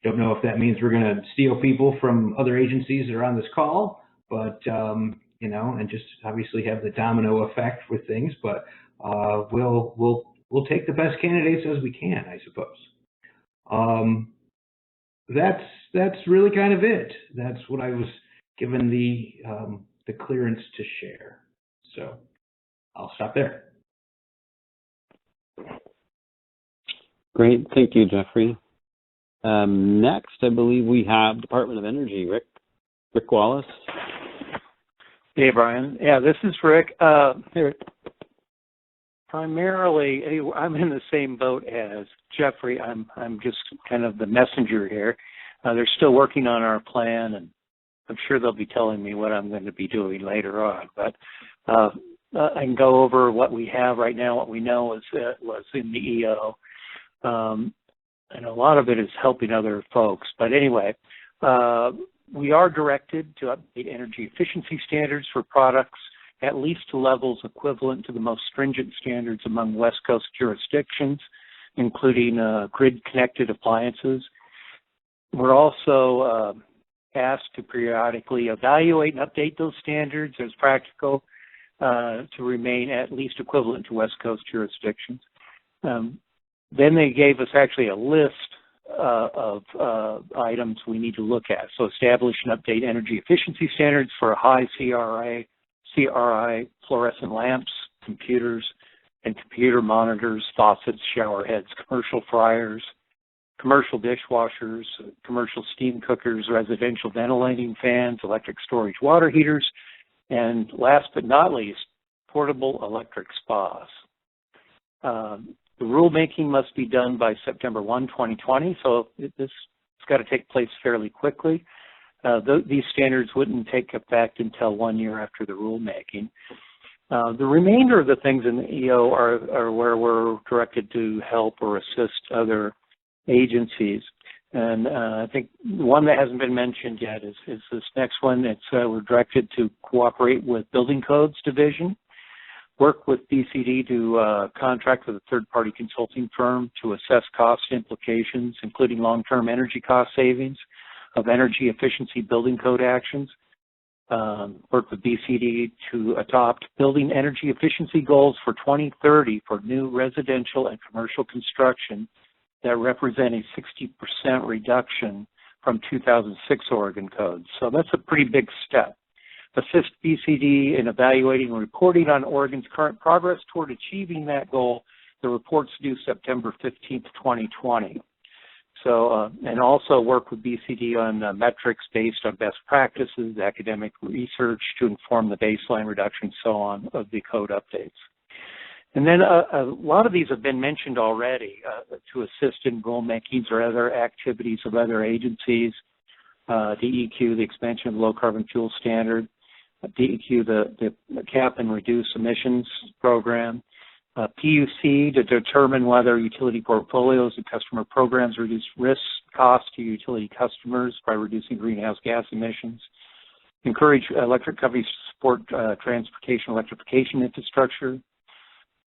Don't know if that means we're going to steal people from other agencies that are on this call, but and just obviously have the domino effect with things. But we'll take the best candidates as we can, I suppose. That's really kind of it. That's what I was given the clearance to share. So I'll stop there. Great. Thank you, Jeffrey. Next, I believe we have Department of Energy, Rick Wallace. Hey, Brian. Yeah, this is Rick. Hey, Rick. Primarily, I'm in the same boat as Jeffrey. I'm just kind of the messenger here. They're still working on our plan, and I'm sure they'll be telling me what I'm going to be doing later on. But I can go over what we have right now. What we know is was in the EO, and a lot of it is helping other folks. But anyway, we are directed to update energy efficiency standards for products at least to levels equivalent to the most stringent standards among West Coast jurisdictions, including grid-connected appliances. We're also asked to periodically evaluate and update those standards as practical to remain at least equivalent to West Coast jurisdictions. Then they gave us actually a list of items we need to look at. So establish and update energy efficiency standards for high CRI fluorescent lamps, computers, and computer monitors, faucets, shower heads, commercial fryers, commercial dishwashers, commercial steam cookers, residential ventilating fans, electric storage water heaters, and last but not least, portable electric spas. The rulemaking must be done by September 1, 2020, so it's got to take place fairly quickly. These standards wouldn't take effect until 1 year after the rulemaking. The remainder of the things in the EO are where we're directed to help or assist other agencies. And I think one that hasn't been mentioned yet is this next one. We're directed to cooperate with Building Codes Division, work with BCD to contract with a third-party consulting firm to assess cost implications, including long-term energy cost savings of energy efficiency building code actions, work with BCD to adopt building energy efficiency goals for 2030 for new residential and commercial construction that represent a 60% reduction from 2006 Oregon codes. So that's a pretty big step. Assist BCD in evaluating and reporting on Oregon's current progress toward achieving that goal. The report's due September 15th, 2020. So, and also work with BCD on metrics based on best practices, academic research to inform the baseline reduction, so on, of the code updates. And then a lot of these have been mentioned already to assist in rulemakings or other activities of other agencies. DEQ, the expansion of the low carbon fuel standard, DEQ, the cap and reduce emissions program, PUC to determine whether utility portfolios and customer programs reduce risk costs to utility customers by reducing greenhouse gas emissions, encourage electric companies to support transportation electrification infrastructure,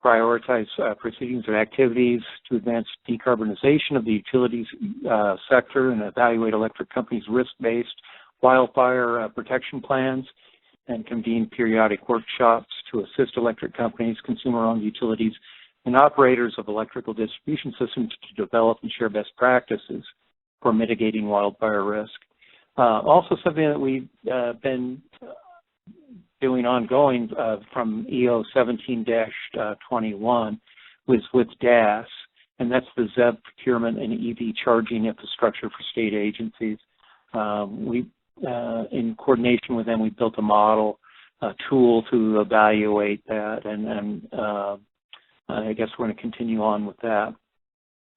prioritize proceedings and activities to advance decarbonization of the utilities sector and evaluate electric companies' risk-based wildfire protection plans, and convene periodic workshops to assist electric companies, consumer-owned utilities, and operators of electrical distribution systems to develop and share best practices for mitigating wildfire risk. Also something that we've been doing ongoing from EO 17-21 was with DAS, and that's the ZEV procurement and EV charging infrastructure for state agencies. in coordination with them, we built a model, a tool to evaluate that, and I guess we're going to continue on with that.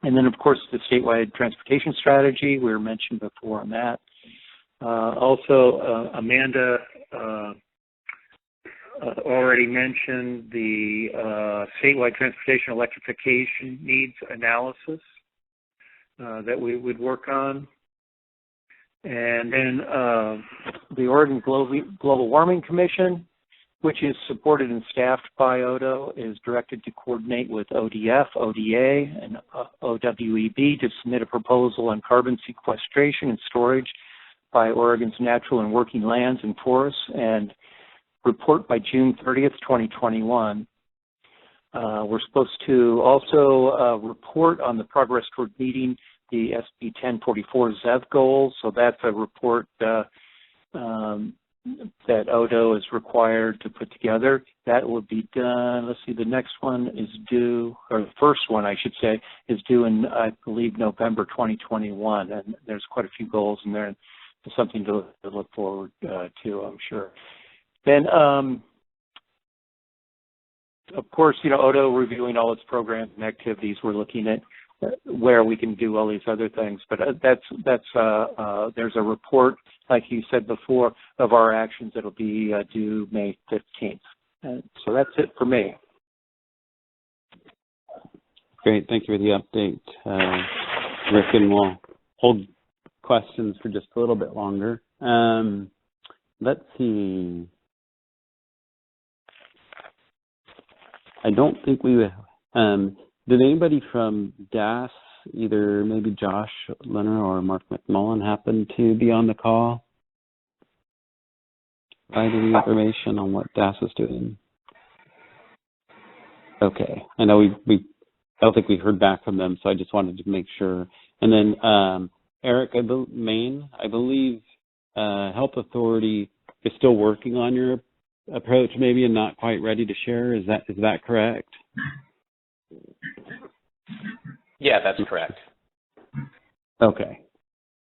And then, of course, the statewide transportation strategy, we were mentioned before on that. Also, Amanda already mentioned the statewide transportation electrification needs analysis that we would work on. And then the Oregon Global Warming Commission, which is supported and staffed by ODO, is directed to coordinate with ODF, ODA, and OWEB to submit a proposal on carbon sequestration and storage by Oregon's natural and working lands and forests, and report by June 30th, 2021. We're supposed to also report on the progress toward meeting the SB 1044 ZEV goals. So that's a report that ODO is required to put together. That will be done, let's see, the next one is due, or the first one I should say, is due in, I believe, November 2021. And there's quite a few goals in there. It's something to look forward to, I'm sure. Then, of course, ODO reviewing all its programs and activities. We're looking at where we can do all these other things. But there's a report, like you said before, of our actions that'll be due May 15th. So that's it for me. Great, thank you for the update, Rick, and we'll hold questions for just a little bit longer. Let's see. I don't think we did anybody from DAS, either maybe Josh Leonard or Mark McMullen, happen to be on the call? Provide any information on what DAS is doing? Okay, I know I don't think we heard back from them, so I just wanted to make sure. And then Eric, Maine, I believe Health Authority is still working on your approach, maybe, and not quite ready to share. Is that correct? Yeah, that's correct. Okay,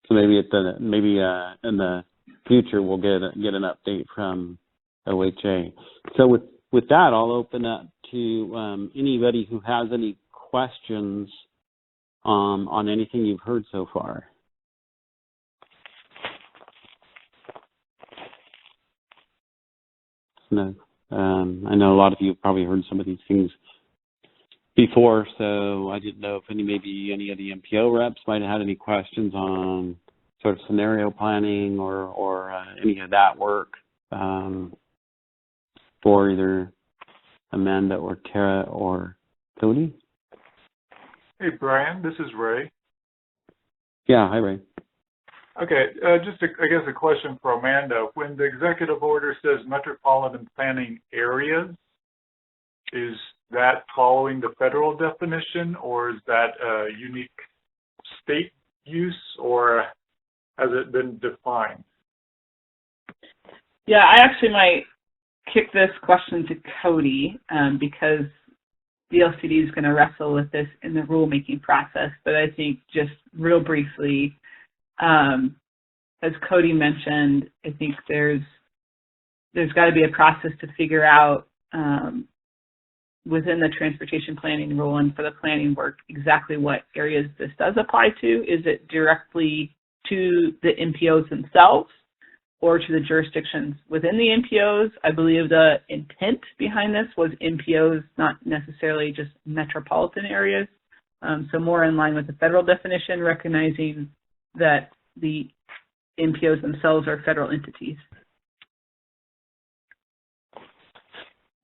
so maybe in the future we'll get an update from OHA. So with that, I'll open up to anybody who has any questions on anything you've heard so far. No, I know a lot of you have probably heard some of these things before, so I didn't know if maybe any of the MPO reps might have had any questions on sort of scenario planning or any of that work for either Amanda or Tara or Cody. Hey, Brian, this is Ray. Yeah, hi, Ray. Okay, just I guess a question for Amanda. When the executive order says metropolitan planning areas, is that following the federal definition, or is that a unique state use, or has it been defined? Yeah, I actually might kick this question to Cody because the LCD is going to wrestle with this in the rulemaking process. But I think just real briefly, as Cody mentioned, I think there's got to be a process to figure out within the transportation planning rule and for the planning work exactly what areas this does apply to. Is it directly to the MPOs themselves or to the jurisdictions within the MPOs? I believe the intent behind this was MPOs, not necessarily just metropolitan areas. So more in line with the federal definition, recognizing that the MPOs themselves are federal entities.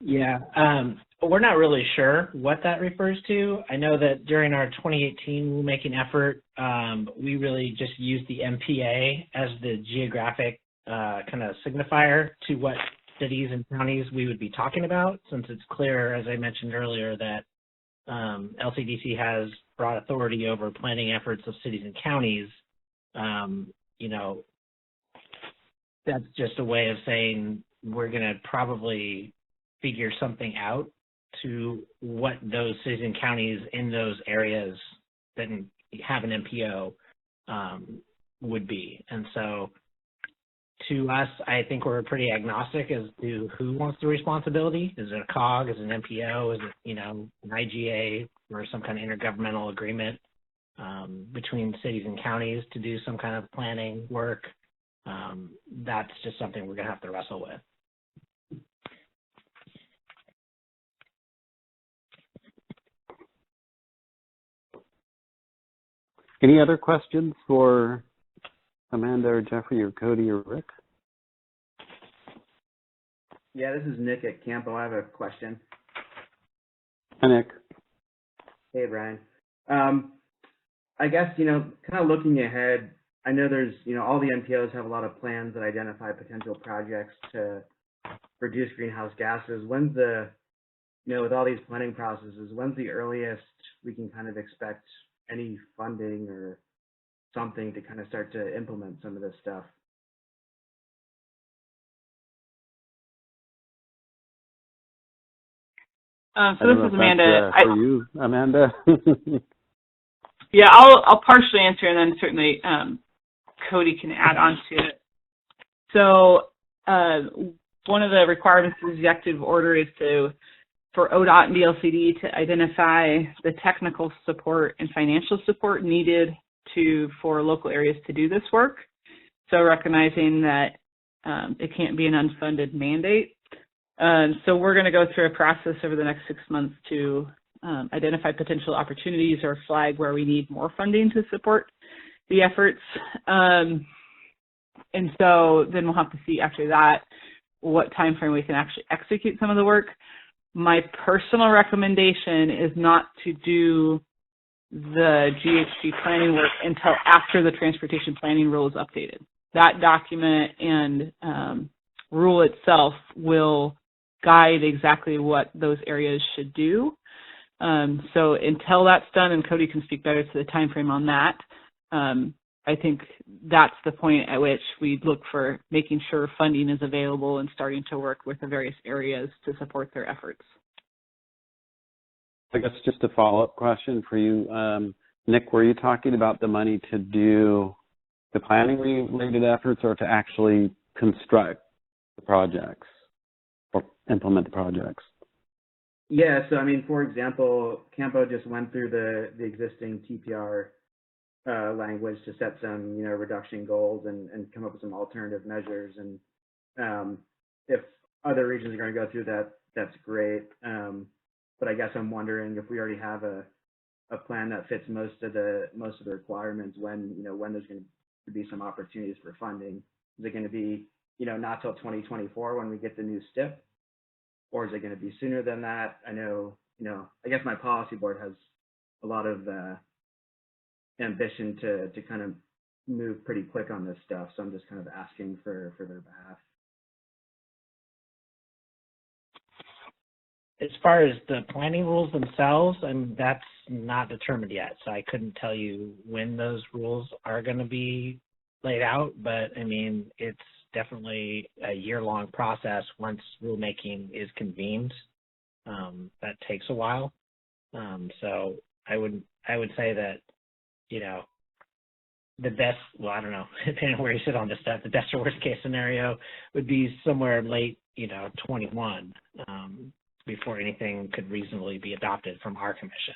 Yeah, we're not really sure what that refers to. I know that during our 2018 rulemaking effort, we really just used the MPA as the geographic kind of signifier to what cities and counties we would be talking about, since it's clear, as I mentioned earlier, that LCDC has broad authority over planning efforts of cities and counties. That's just a way of saying we're going to probably figure something out to what those cities and counties in those areas that have an MPO would be. And so to us, I think we're pretty agnostic as to who wants the responsibility. Is it a COG? Is it an MPO? Is it, an IGA or some kind of intergovernmental agreement between cities and counties to do some kind of planning work? That's just something we're going to have to wrestle with. Any other questions for Amanda or Jeffrey or Cody or Rick? Yeah, this is Nick at Campo. I have a question. Hi, Nick. Hey, Brian. I guess, kind of looking ahead, I know there's, all the NPOs have a lot of plans that identify potential projects to reduce greenhouse gases. When's the, with all these planning processes, when's the earliest we can kind of expect any funding or something to kind of start to implement some of this stuff? So this is Amanda. For you, Amanda. Yeah, I'll partially answer, and then certainly Cody can add on to it. So one of the requirements of the executive order is for ODOT and DLCD to identify the technical support and financial support needed for local areas to do this work. So recognizing that it can't be an unfunded mandate. So we're going to go through a process over the next 6 months to identify potential opportunities or flag where we need more funding to support the efforts. And so then we'll have to see after that what time frame we can actually execute some of the work. My personal recommendation is not to do the GHG planning work until after the transportation planning rule is updated. That document and rule itself will guide exactly what those areas should do. So until that's done, and Cody can speak better to the time frame on that, I think that's the point at which we look for making sure funding is available and starting to work with the various areas to support their efforts. I guess just a follow-up question for you. Nick, were you talking about the money to do the planning-related efforts or to actually construct the projects or implement the projects? Yeah, so for example, Campo just went through the existing TPR language to set some, reduction goals and come up with some alternative measures. And if other regions are going to go through that, that's great. But I guess I'm wondering if we already have a plan that fits most of the requirements. When there's going to be some opportunities for funding. Is it going to be not till 2024 when we get the new STIP, or is it going to be sooner than that? I know I guess my policy board has a lot of ambition to kind of move pretty quick on this stuff, so I'm just kind of asking for their behalf. As far as the planning rules themselves, that's not determined yet, so I couldn't tell you when those rules are going to be laid out, but it's definitely a year-long process once rulemaking is convened. That takes a while. So I would say that, the best, well, I don't know, depending on where you sit on this stuff, the best or worst case scenario would be somewhere late, 21, before anything could reasonably be adopted from our commission.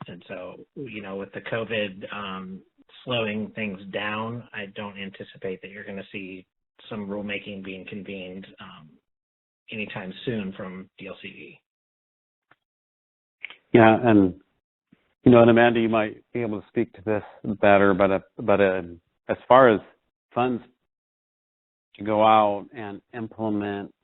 And so, with the COVID slowing things down, I don't anticipate that you're going to see some rulemaking being convened anytime soon from DLCD. Yeah, and and Amanda, you might be able to speak to this better, but as far as funds to go out and implement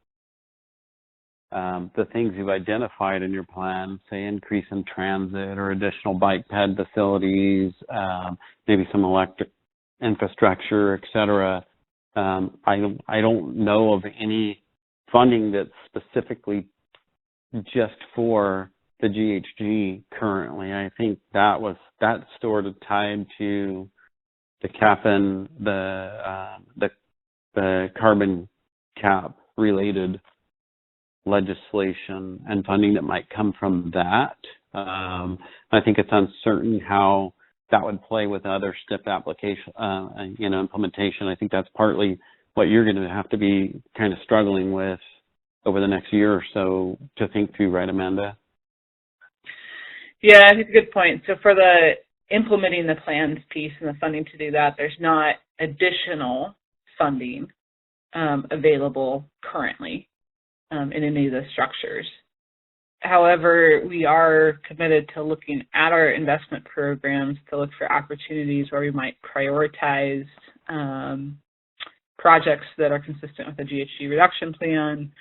the things you've identified in your plan, say increase in transit or additional bike ped facilities, maybe some electric infrastructure, et cetera. I don't know of any funding that's specifically just for the GHG currently. I think that's sort of tied to the capping, the carbon cap related legislation and funding that might come from that. I think it's uncertain how that would play with other STIP application, implementation. I think that's partly what you're going to have to be kind of struggling with over the next year or so to think through, right, Amanda? Yeah, I think it's a good point. So for the implementing the plans piece and the funding to do that, there's not additional funding available currently in any of the structures. However, we are committed to looking at our investment programs to look for opportunities where we might prioritize projects that are consistent with the GHG reduction plan,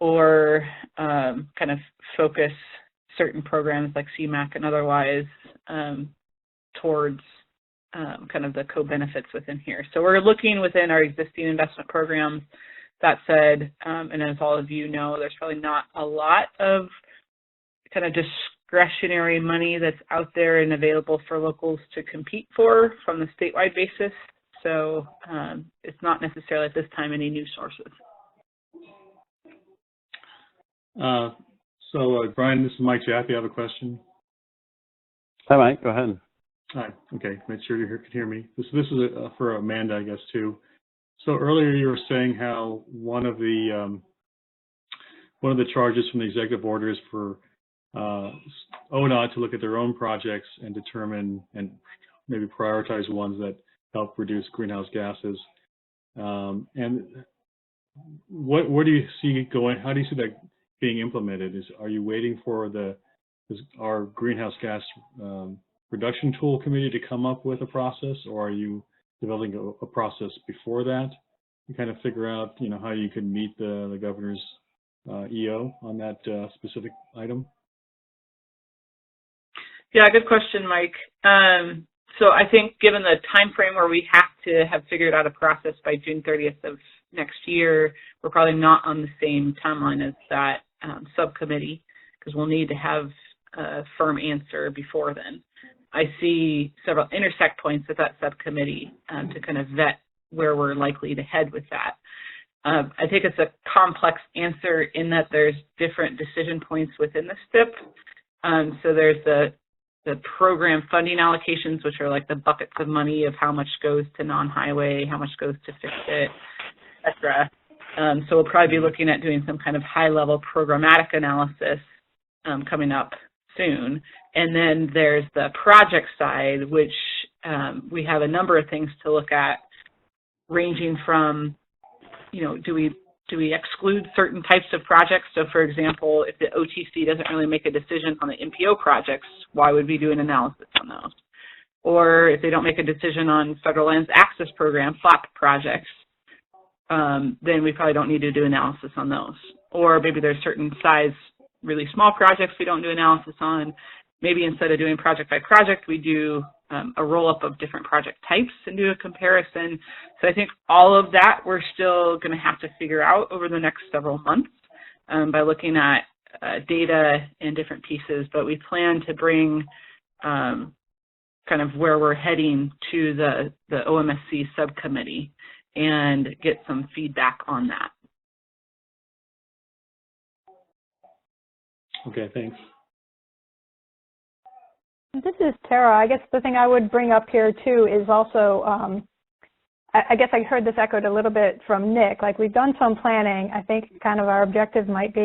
or kind of focus certain programs like CMAQ and otherwise towards kind of the co-benefits within here. So we're looking within our existing investment programs. That said, and as all of you know, there's probably not a lot of kind of discretionary money that's out there and available for locals to compete for from the statewide basis. So it's not necessarily at this time any new sources. Brian, this is Mike Jaffe. I have a question. Hi, Mike. Go ahead. Hi. Okay. Make sure you can hear me. This is for Amanda, I guess, too. So earlier you were saying how one of the charges from the executive order is for ODOT to look at their own projects and determine and maybe prioritize ones that help reduce greenhouse gases. And where do you see going? How do you see that being implemented? Are you waiting for our greenhouse gas reduction tool committee to come up with a process, or are you developing a process before that to kind of figure out, how you can meet the governor's EO on that specific item? Yeah, good question, Mike. So I think given the time frame where we have to have figured out a process by June 30th of next year, we're probably not on the same timeline as that subcommittee, because we'll need to have a firm answer before then. I see several intersect points with that subcommittee to kind of vet where we're likely to head with that. I think it's a complex answer in that there's different decision points within the STIP. So there's the program funding allocations, which are like the buckets of money of how much goes to non-highway, how much goes to fix it, et cetera. So we'll probably be looking at doing some kind of high-level programmatic analysis coming up soon. And then there's the project side, which we have a number of things to look at, ranging from, do we exclude certain types of projects? So, for example, if the OTC doesn't really make a decision on the MPO projects, why would we do an analysis on those? Or if they don't make a decision on Federal Lands Access Program, FLAP projects, then we probably don't need to do analysis on those. Or maybe there's certain size, really small projects we don't do analysis on. Maybe instead of doing project by project, we do a roll-up of different project types and do a comparison. So I think all of that we're still going to have to figure out over the next several months by looking at data and different pieces. But we plan to bring kind of where we're heading to the OMSC subcommittee and get some feedback on that. Okay, thanks. This is Tara. I guess the thing I would bring up here too is also, I guess I heard this echoed a little bit from Nick. Like, we've done some planning. I think kind of our objective might be,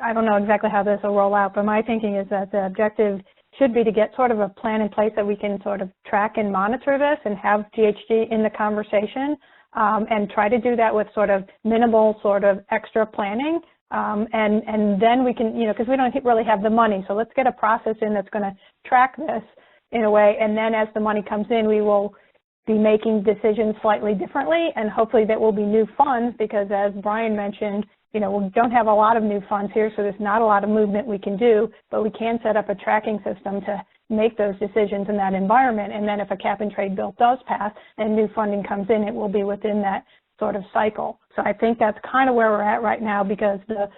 I don't know exactly how this will roll out, but my thinking is that the objective should be to get sort of a plan in place that we can sort of track and monitor this and have GHG in the conversation, and try to do that with sort of minimal sort of extra planning. And then we can, because we don't really have the money. So let's get a process in that's going to track this in a way. And then as the money comes in, we will be making decisions slightly differently. And hopefully that will be new funds, because as Brian mentioned, we don't have a lot of new funds here, so there's not a lot of movement we can do, but we can set up a tracking system to make those decisions in that environment. And then if a cap and trade bill does pass and new funding comes in, it will be within that sort of cycle. So I think that's kind of where we're at right now, because the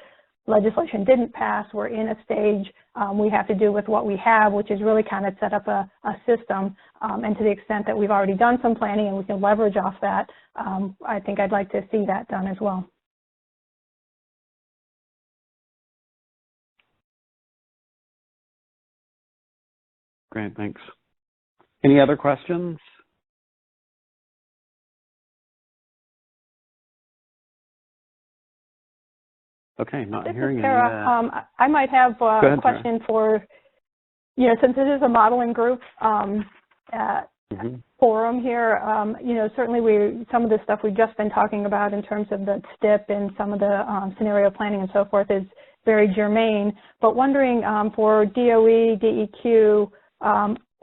legislation didn't pass. We're in a stage we have to do with what we have, which is really kind of set up a system. And to the extent that we've already done some planning and we can leverage off that, I think I'd like to see that done as well. Great, thanks. Any other questions? Okay, not This hearing is any. Tara. I might have a question for, since this is a modeling group forum here, certainly some of the stuff we've just been talking about in terms of the STIP and some of the scenario planning and so forth is very germane, but wondering for DOE, DEQ,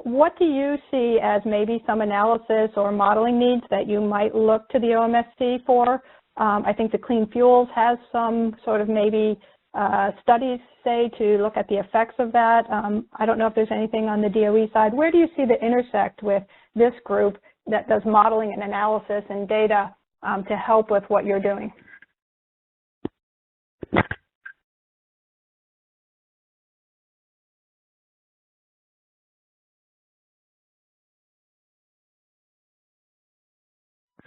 what do you see as maybe some analysis or modeling needs that you might look to the OMSC for? I think the Clean Fuels has some sort of maybe studies, say, to look at the effects of that. I don't know if there's anything on the DOE side. Where do you see the intersect with this group that does modeling and analysis and data to help with what you're doing?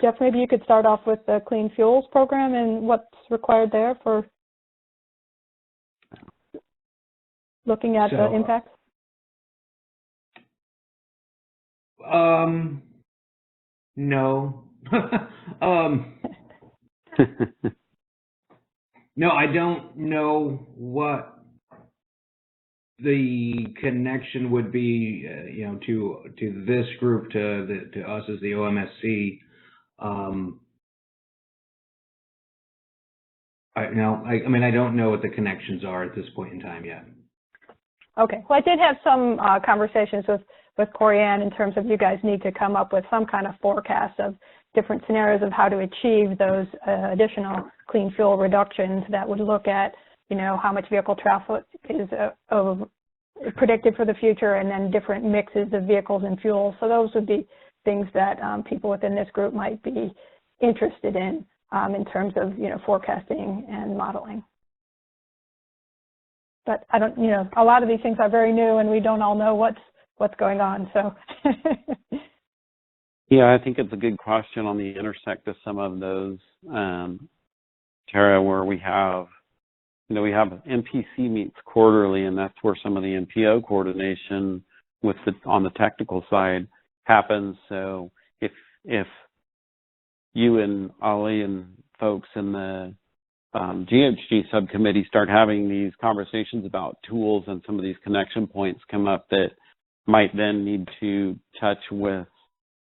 Jeff, maybe you could start off with the Clean Fuels program and what's required there for looking at the impacts. No. No, I don't know what the connection would be, to this group, to us as the OMSC. I don't know what the connections are at this point in time yet. Okay. Well, I did have some conversations with Corianne in terms of you guys need to come up with some kind of forecast of different scenarios of how to achieve those additional clean fuel reductions that would look at, how much vehicle traffic is predicted for the future and then different mixes of vehicles and fuels. So those would be things that people within this group might be interested in terms of, forecasting and modeling. But I don't, a lot of these things are very new and we don't all know what's going on, so. Yeah, I think it's a good question on the intersect of some of those, Tara, where we have MPC meets quarterly, and that's where some of the MPO coordination on the technical side happens. So if you and Ali and folks in the GHG subcommittee start having these conversations about tools and some of these connection points come up that might then need to touch with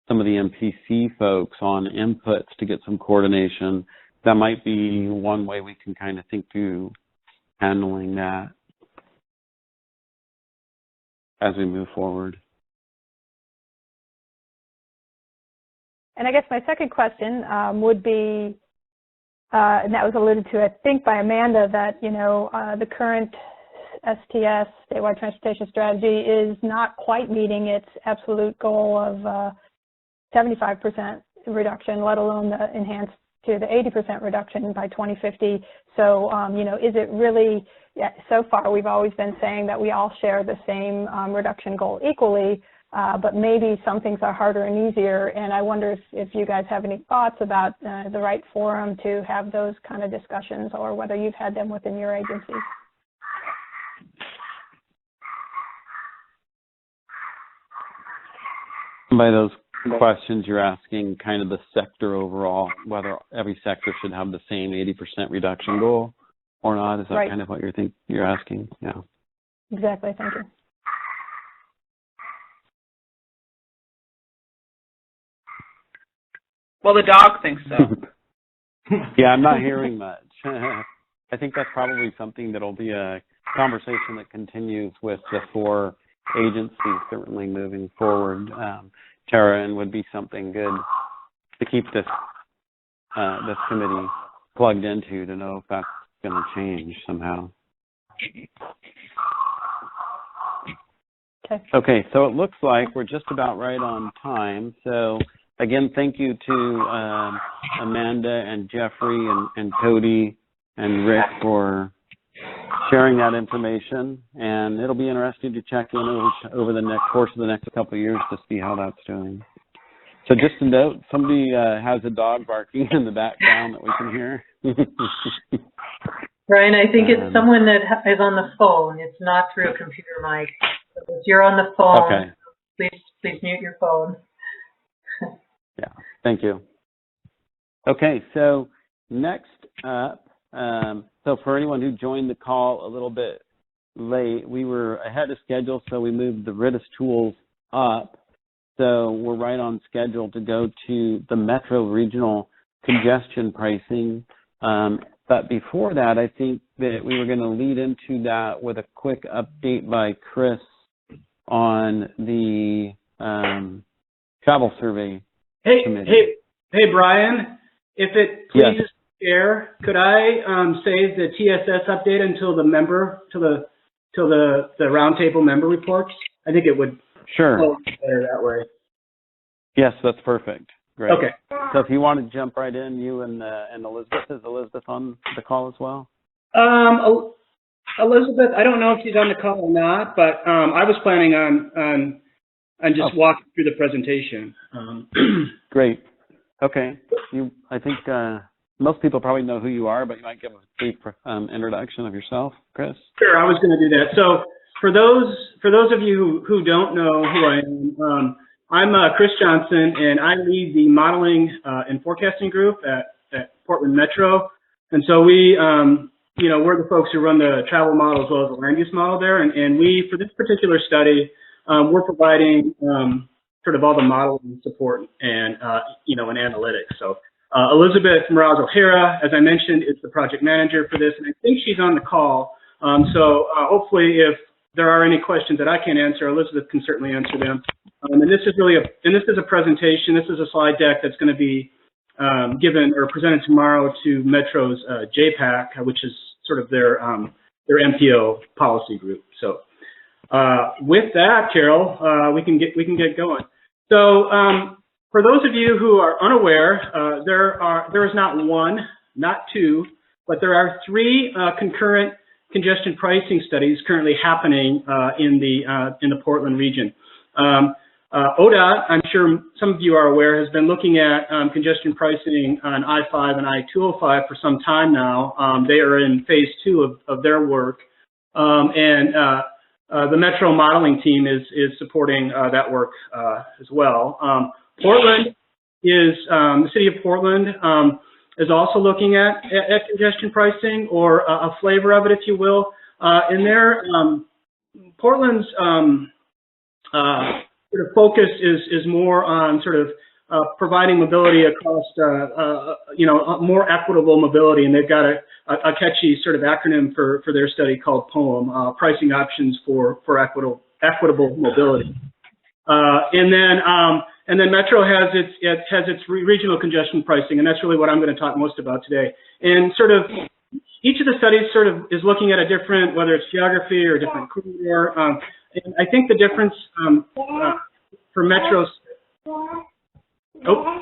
some of the MPC folks on inputs to get some coordination, that might be one way we can kind of think through handling that as we move forward. And I guess my second question would be, and that was alluded to, I think, by Amanda, that, the current STS, statewide transportation strategy, is not quite meeting its absolute goal of 75% reduction, let alone the enhanced to the 80% reduction by 2050. So, is it really, so far we've always been saying that we all share the same reduction goal equally, but maybe some things are harder and easier, and I wonder if you guys have any thoughts about the right forum to have those kind of discussions, or whether you've had them within your agency. By those questions, you're asking kind of the sector overall, whether every sector should have the same 80% reduction goal or not. Is that right? Kind of what you're asking? Yeah. Exactly. Thank you. Well, the dog thinks so. Yeah, I'm not hearing much. I think that's probably something that'll be a conversation that continues with the four agencies certainly moving forward, Tara, and would be something good to keep this committee plugged into to know if that's going to change somehow. Okay, so it looks like we're just about right on time. So again, thank you to Amanda and Jeffrey and Cody and Rick for sharing that information, and it'll be interesting to check in over the course of the next couple of years to see how that's doing. So just a note, somebody has a dog barking in the background that we can hear. Brian, I think it's someone that is on the phone. It's not through a computer mic. So if you're on the phone, please please mute your phone. Yeah, thank you. Okay, so next up, so for anyone who joined the call a little bit late, we were ahead of schedule, so we moved the RIDIS tools up. So we're right on schedule to go to the metro regional congestion pricing. But before that, I think that we were going to lead into that with a quick update by Chris on the travel survey committee. Hey, Brian, if it pleases the chair, could I save the TSS update until the the roundtable member reports? I think it would flow better that way. Yes, that's perfect. Great. Okay. So if you want to jump right in, you and Elizabeth. Is Elizabeth on the call as well? Elizabeth, I don't know if she's on the call or not, but I was planning on just walking through the presentation. Great. Okay. I think most people probably know who you are, but you might give a brief introduction of yourself, Chris. Sure, I was going to do that. So for those of you who don't know who I am, I'm Chris Johnson, and I lead the modeling and forecasting group at Portland Metro. And so we, we're the folks who run the travel model as well as the land use model there. And we, for this particular study, we're providing sort of all the modeling support and, and analytics. So Elizabeth Morales O'Hara, as I mentioned, is the project manager for this, and I think she's on the call. So hopefully if there are any questions that I can't answer, Elizabeth can certainly answer them. And this is a presentation. This is a slide deck that's going to be given or presented tomorrow to Metro's JPAC, which is sort of their MPO policy group. So with that, Carol, we can get going. So for those of you who are unaware, there is not one, not two, but there are three concurrent congestion pricing studies currently happening in the Portland region. ODOT, I'm sure some of you are aware, has been looking at congestion pricing on I-5 and I-205 for some time now. They are in phase 2 of their work, and the Metro modeling team is supporting that work as well. Portland is the city of Portland is also looking at congestion pricing, or a flavor of it, if you will. And their Portland's sort of focus is more on sort of providing mobility across, more equitable mobility, and they've got a catchy sort of acronym for their study called POEM, Pricing Options for Equitable Mobility. And then Metro has its regional congestion pricing, and that's really what I'm going to talk most about today. And sort of each of the studies sort of is looking at a different, whether it's geography or a different corridor. And I think the difference for Metro's. Oh.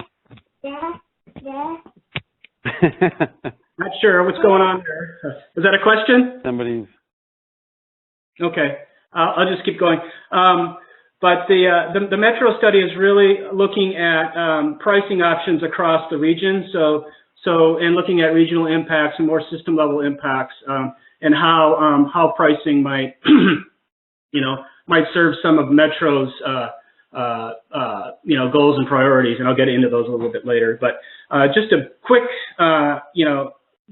Not sure what's going on there. Was that a question? Somebody's. Okay, I'll just keep going. But the Metro study is really looking at pricing options across the region. And looking at regional impacts and more system level impacts, and how pricing might, might serve some of Metro's, goals and priorities. And I'll get into those a little bit later. But just a quick,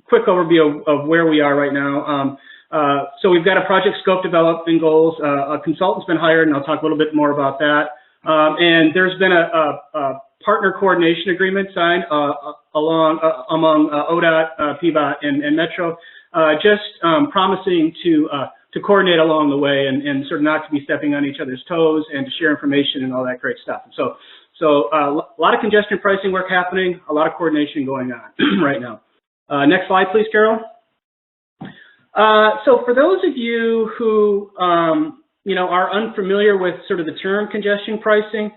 quick overview of where we are right now. So we've got a project scope developed and goals. A consultant's been hired, and I'll talk a little bit more about that. And there's been a partner coordination agreement signed among ODOT, PBOT, and Metro, just promising to coordinate along the way and sort of not to be stepping on each other's toes and to share information and all that great stuff. So a lot of congestion pricing work happening, a lot of coordination going on right now. Next slide, please, Carol. So for those of you who are unfamiliar with sort of the term congestion pricing,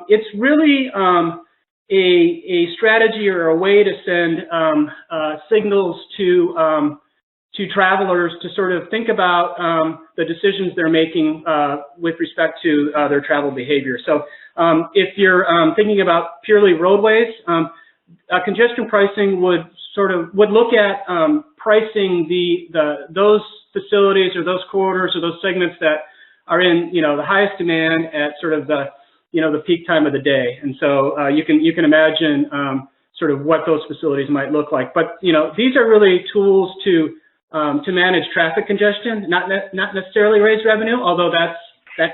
it's really a strategy or a way to send signals to travelers to sort of think about the decisions they're making with respect to their travel behavior. So if you're thinking about purely roadways, congestion pricing would look at pricing those facilities or those corridors or those segments that are in the highest demand at sort of the the peak time of the day. And so you can imagine sort of what those facilities might look like. But these are really tools to manage traffic congestion, not necessarily raise revenue, although that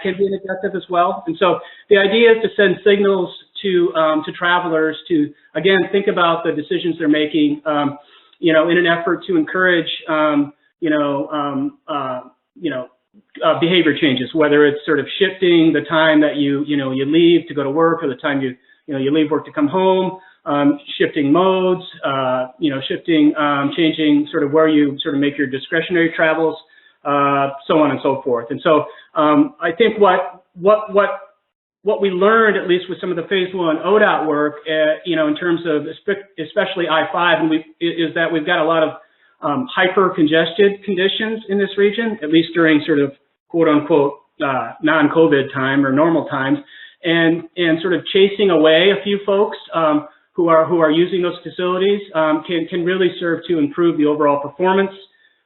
can be an objective as well. And so the idea is to send signals to travelers to, again, think about the decisions they're making, in an effort to encourage, behavior changes, whether it's sort of shifting the time that you leave to go to work, or the time you leave work to come home, shifting modes, changing sort of where you sort of make your discretionary travels, so on and so forth. And so I think what we learned, at least with some of the phase 1 ODOT work, in terms of especially I-5, is that we've got a lot of hyper-congested conditions in this region, at least during sort of quote-unquote non-COVID time or normal times, and sort of chasing away a few folks who are using those facilities can really serve to improve the overall performance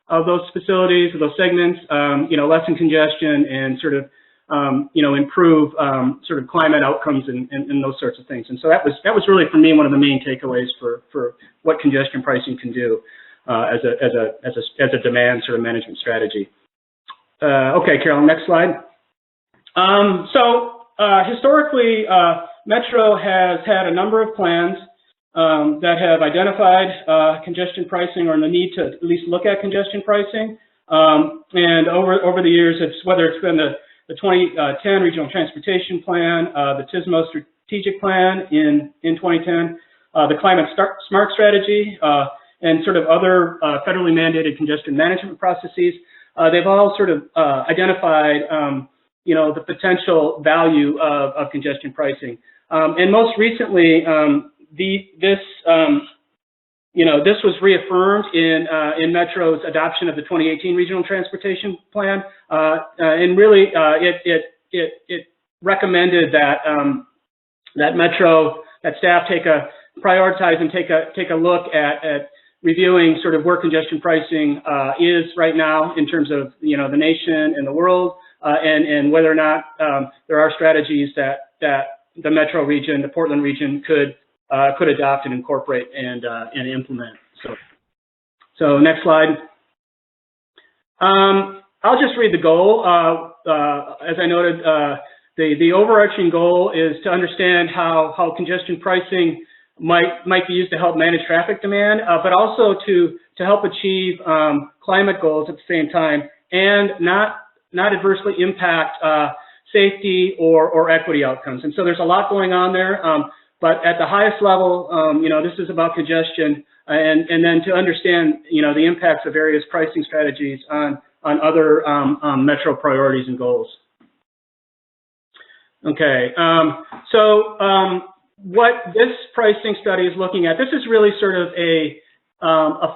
of those facilities, of those segments, lessen congestion and sort of improve sort of climate outcomes and those sorts of things. And so that was really, for me, one of the main takeaways for what congestion pricing can do as a demand sort of management strategy. Okay, Carolyn, next slide. Historically, Metro has had a number of plans that have identified congestion pricing, or the need to at least look at congestion pricing. And over the years, whether it's been the 2010 Regional Transportation Plan, the TSMO Strategic Plan in 2010, the Climate Smart Strategy, and sort of other federally mandated congestion management processes, they've all sort of identified, the potential value of congestion pricing. And most recently, this was reaffirmed in Metro's adoption of the 2018 Regional Transportation Plan, and really it recommended that Metro, that staff prioritize and take a look at reviewing sort of where congestion pricing is right now in terms of the nation and the world, and whether or not there are strategies that the Metro region, the Portland region, could adopt and incorporate and implement. So next slide. I'll just read the goal. As I noted, the overarching goal is to understand how congestion pricing might be used to help manage traffic demand, but also to help achieve climate goals at the same time, and not adversely impact safety or equity outcomes. And so there's a lot going on there, but at the highest level, this is about congestion, and then to understand, the impacts of various pricing strategies on other Metro priorities and goals. Okay, what this pricing study is looking at, this is really sort of a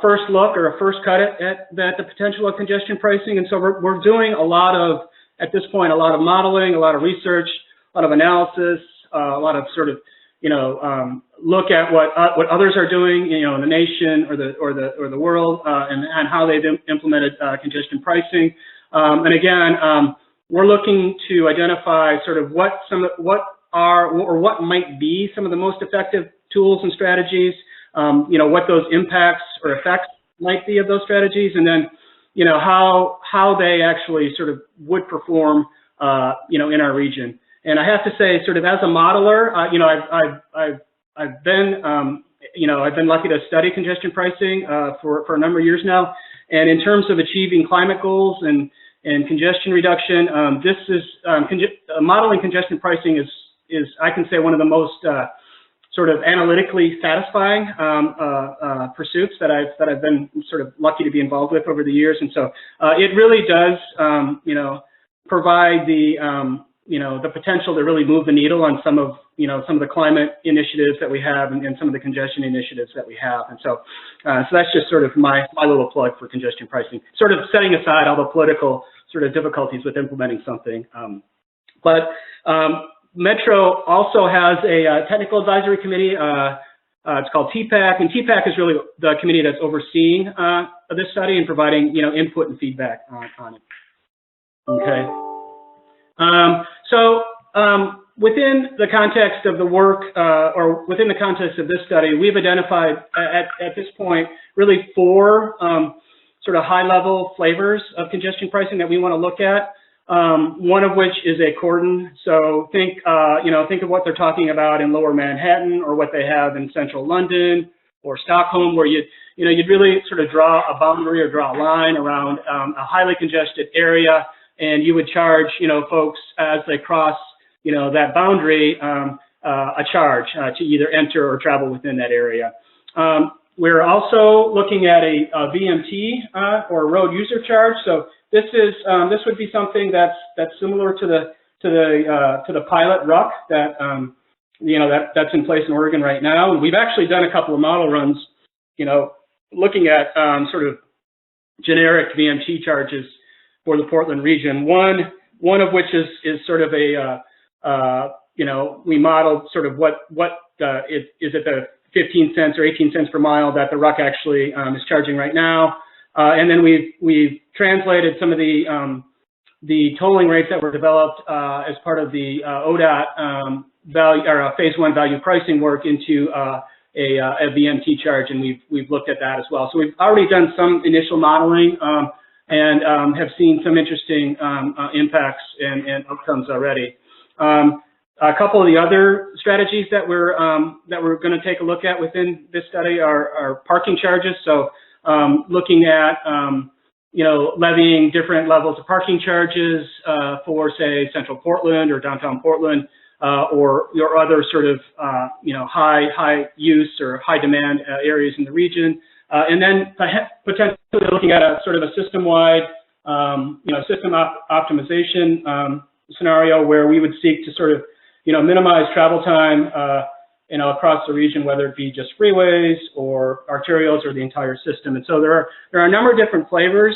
first look or a first cut at the potential of congestion pricing. And so we're doing at this point, a lot of modeling, a lot of research, a lot of analysis, a lot of sort of, look at what others are doing, in the nation or the world, and how they've implemented congestion pricing. And again, we're looking to identify sort of what might be some of the most effective tools and strategies, what those impacts or effects might be of those strategies, and then, how they actually sort of would perform, in our region. And I have to say, sort of as a modeler, I've been lucky to study congestion pricing for a number of years now. And in terms of achieving climate goals and congestion reduction, modeling congestion pricing is, I can say, one of the most sort of analytically satisfying pursuits that I've been sort of lucky to be involved with over the years. And so it really does, provide the potential to really move the needle on some of the climate initiatives that we have and some of the congestion initiatives that we have. And so that's just sort of my little plug for congestion pricing, sort of setting aside all the political sort of difficulties with implementing something. But Metro also has a technical advisory committee. It's called TPAC, and TPAC is really the committee that's overseeing this study and providing input and feedback on it. Okay. within the context of the work, or within the context of this study, we've identified at this point really 4 sort of high-level flavors of congestion pricing that we want to look at. One of which is a cordon. So think of what they're talking about in Lower Manhattan, or what they have in Central London or Stockholm, where you'd really sort of draw a boundary or draw a line around a highly congested area, and you would charge folks as they cross that boundary a charge to either enter or travel within that area. We're also looking at a VMT or road user charge. So this would be something that's similar to the pilot RUC that's in place in Oregon right now. And we've actually done a couple of model runs, looking at sort of generic VMT charges for the Portland region. One of which is sort of we modeled sort of what is it the 15 cents or 18 cents per mile that the RUC actually is charging right now. And then we've translated some of the tolling rates that were developed as part of the ODOT phase 1 value pricing work into a VMT charge, and we've looked at that as well. So we've already done some initial modeling and have seen some interesting impacts and outcomes already. A couple of the other strategies that we're going to take a look at within this study are parking charges. So looking at levying different levels of parking charges for, say, Central Portland or downtown Portland, or other sort of high use or high demand areas in the region, and then potentially looking at a sort of a system-wide system optimization scenario where we would seek to sort of minimize travel time across the region, whether it be just freeways or arterials or the entire system. And so there are a number of different flavors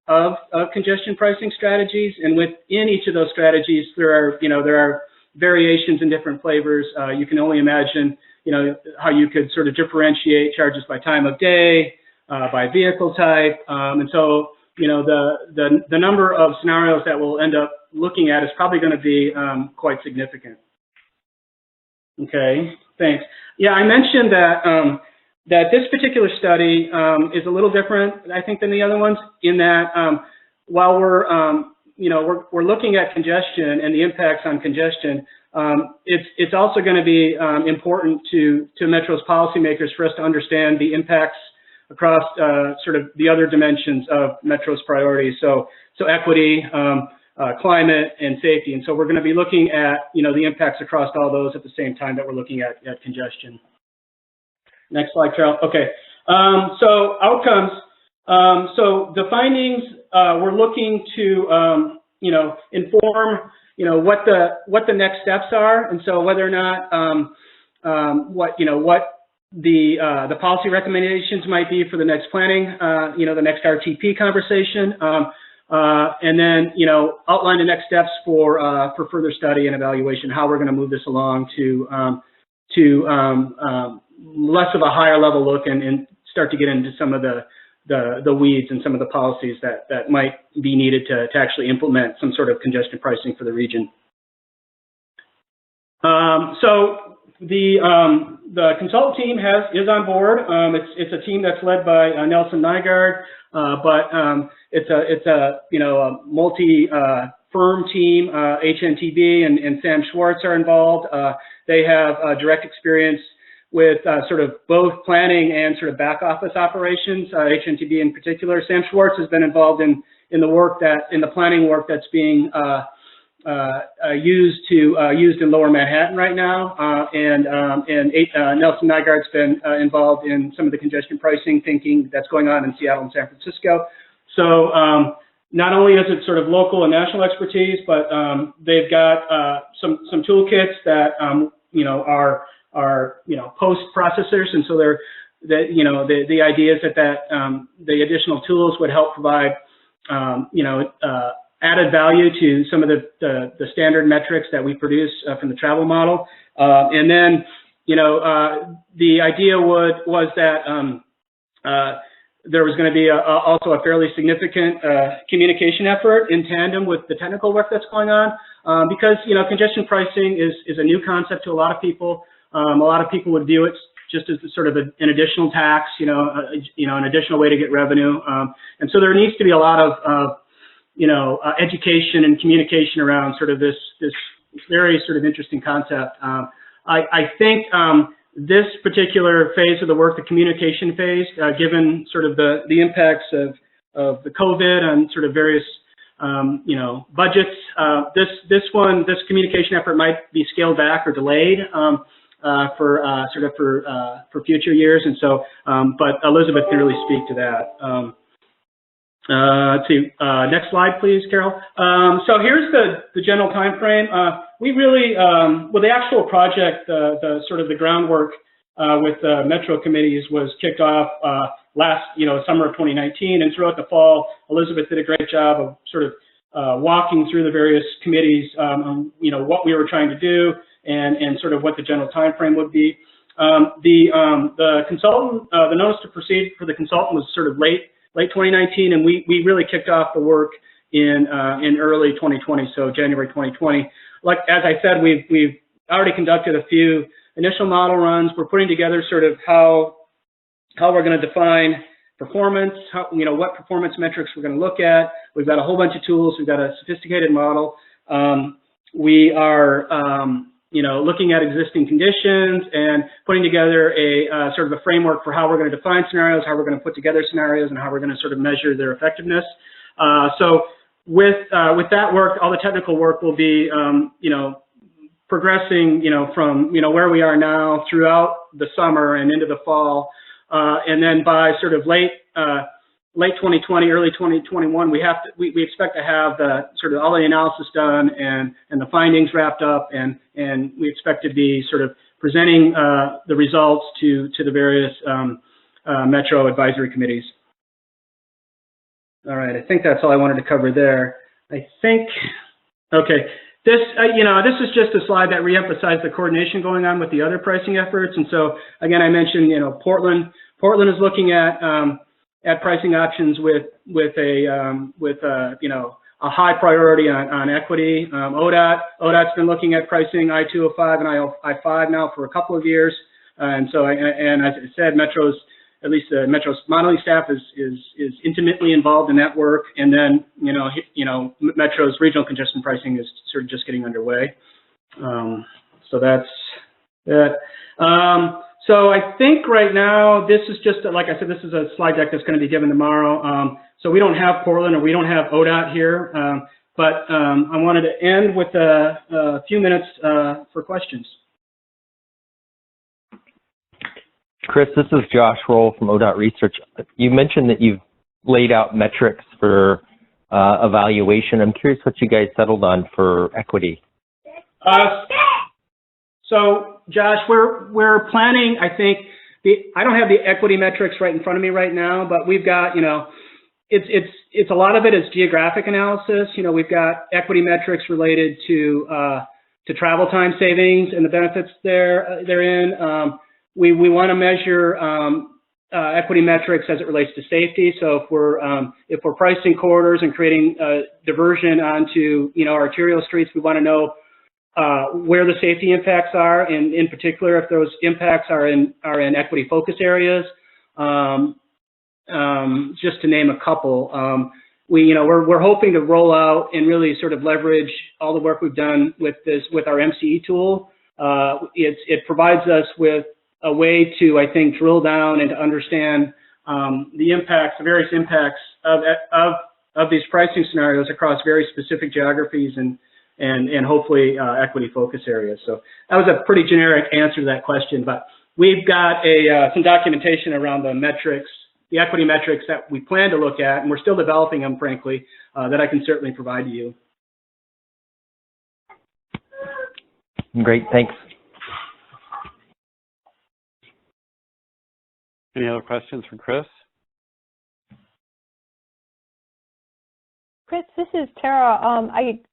of congestion pricing strategies, and within each of those strategies there are variations in different flavors. You can only imagine how you could sort of differentiate charges by time of day, by vehicle type, and so the number of scenarios that we'll end up looking at is probably going to be quite significant. Okay, thanks. Yeah, I mentioned that this particular study is a little different, I think, than the other ones, in that while we're looking at congestion and the impacts on congestion, it's also going to be important to Metro's policymakers for us to understand the impacts across sort of the other dimensions of Metro's priorities. So equity, climate, and safety. And so we're going to be looking at the impacts across all those at the same time that we're looking at congestion. Next slide, Carol. Okay. So outcomes. So the findings, we're looking to inform what the next steps are, and so whether or not what the policy recommendations might be for the next planning, the next RTP conversation, and then outline the next steps for further study and evaluation, how we're going to move this along to less of a higher level look and start to get into some of the weeds and some of the policies that might be needed to actually implement some sort of congestion pricing for the region. So the consultant team is on board. It's a team that's led by Nelson Nygaard, but it's a multi-firm team. HNTB and Sam Schwartz are involved. They have direct experience with sort of both planning and sort of back office operations. HNTB in particular. Sam Schwartz has been involved in the planning work that's being used in Lower Manhattan right now, and Nelson Nygaard's been involved in some of the congestion pricing thinking that's going on in Seattle and San Francisco. So not only is it sort of local and national expertise, but they've got some toolkits that are post processors, and so the idea is that the additional tools would help provide added value to some of the standard metrics that we produce from the travel model. And then, the idea was that there was going to be also a fairly significant communication effort in tandem with the technical work that's going on, because congestion pricing is a new concept to a lot of people. A lot of people would view it just as sort of an additional tax, an additional way to get revenue, and so there needs to be a lot of education and communication around sort of this very sort of interesting concept. I think this particular phase of the work, the communication phase, given sort of the impacts of the COVID on sort of various budgets, this communication effort might be scaled back or delayed for future years, and so but Elizabeth can really speak to that. Let's see. Next slide, please, Carol. So here's the general time frame. We really, well, the actual project, the sort of the groundwork with the Metro committees was kicked off last, summer of 2019, and throughout the fall, Elizabeth did a great job of sort of walking through the various committees, what we were trying to do, and sort of what the general time frame would be. The consultant, the notice to proceed for the consultant was sort of late 2019, and we really kicked off the work in early 2020, so January 2020. Like as I said, we've already conducted a few initial model runs. We're putting together sort of how we're going to define performance, what performance metrics we're going to look at. We've got a whole bunch of tools. We've got a sophisticated model. We are looking at existing conditions and putting together a sort of a framework for how we're going to define scenarios, how we're going to put together scenarios, and how we're going to sort of measure their effectiveness. So with that work, all the technical work will be, progressing, from, where we are now throughout the summer and into the fall. And then by sort of late 2020, early 2021, we expect to have the sort of all the analysis done and the findings wrapped up, and we expect to be sort of presenting the results to the various Metro advisory committees. All right, I think that's all I wanted to cover there. Okay, this this is just a slide that reemphasized the coordination going on with the other pricing efforts, and so again, I mentioned Portland is looking at pricing options with a high priority on equity. ODOT's been looking at pricing I-205 and I-5 now for a couple of years, and so and as I said, Metro's modeling staff is intimately involved in that work, and then Metro's regional congestion pricing is sort of just getting underway. So that's that. So I think right now, this is just, like I said, this is a slide deck that's going to be given tomorrow. So we don't have Portland or we don't have ODOT here, but I wanted to end with a few minutes for questions. Chris, this is Josh Roll from ODOT Research. You mentioned that you've laid out metrics for evaluation. I'm curious what you guys settled on for equity. So, Josh, we're planning, I think, I don't have the equity metrics right in front of me right now, but we've got, it's a lot of it is geographic analysis. We've got equity metrics related to travel time savings and the benefits therein. We want to measure equity metrics as it relates to safety. So if we're pricing corridors and creating diversion onto arterial streets, we want to know where the safety impacts are, and in particular, if those impacts are in equity focus areas. Just to name a couple, we're hoping to roll out and really sort of leverage all the work we've done with our MCE tool. It provides us with a way to, I think, drill down and to understand the various impacts of these pricing scenarios across very specific geographies and hopefully equity focus areas. So that was a pretty generic answer to that question, but we've got some documentation around the metrics, the equity metrics that we plan to look at, and we're still developing them, frankly, that I can certainly provide to you. Great, thanks. Any other questions for Chris? Chris, this is Tara.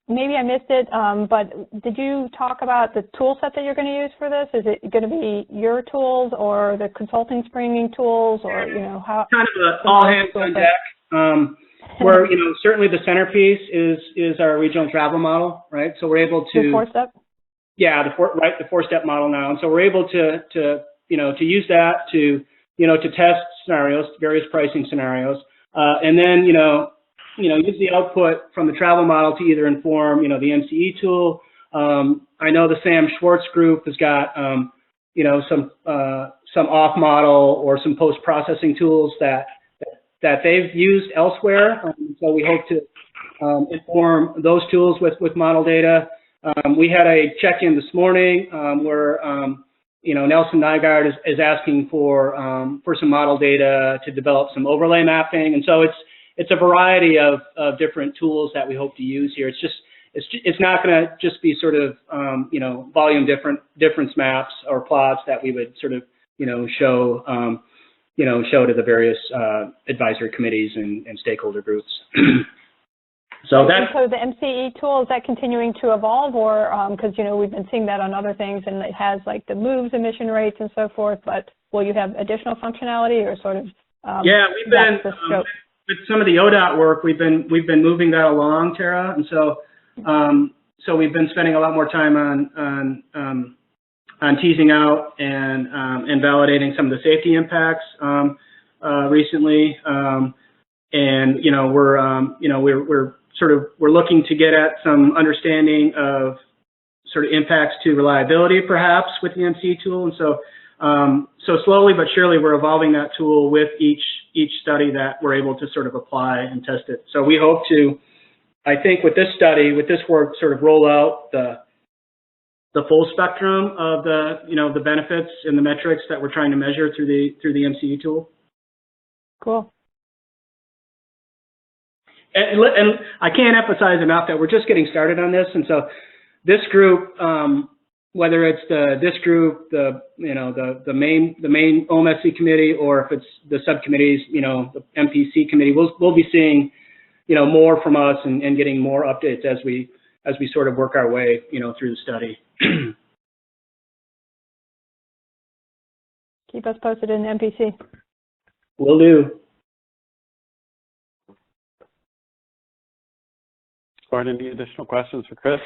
Maybe I missed it, but did you talk about the tool set that you're going to use for this? Is it going to be your tools or the consulting springing tools, or how? Kind of a all hands on deck. Where certainly the centerpiece is our regional travel model, right? So we're able to the 4-step. Yeah, the 4-step model now, and so we're able to use that to test scenarios, various pricing scenarios, and then use the output from the travel model to either inform the MCE tool. I know the Sam Schwartz group has got some off model or some post processing tools that they've used elsewhere. So we hope to inform those tools with model data. We had a check-in this morning where Nelson Nygaard is asking for some model data to develop some overlay mapping, and so it's a variety of different tools that we hope to use here. It's not going to just be sort of volume difference maps or plots that we would sort of show to the various advisory committees and stakeholder groups. So the MCE tool, is that continuing to evolve, or because we've been seeing that on other things, and it has like the moves emission rates and so forth, but will you have additional functionality or sort of we've been with some of the ODOT work, we've been moving that along, Tara, and so we've been spending a lot more time on teasing out and validating some of the safety impacts recently, and we're looking to get at some understanding of sort of impacts to reliability, perhaps, with the MCE tool, and so slowly but surely we're evolving that tool with each study that we're able to sort of apply and test it. So we hope to, I think, with this study, with this work, sort of roll out the full spectrum of the benefits and the metrics that we're trying to measure through the MCE tool. Cool. And I can't emphasize enough that we're just getting started on this, and so this group, whether it's this group, the main OMSC committee, or if it's the subcommittees, the MPC committee, we'll be seeing more from us and getting more updates as we sort of work our way through the study. Keep us posted in MPC. Will do. Gordon, any additional questions for Chris?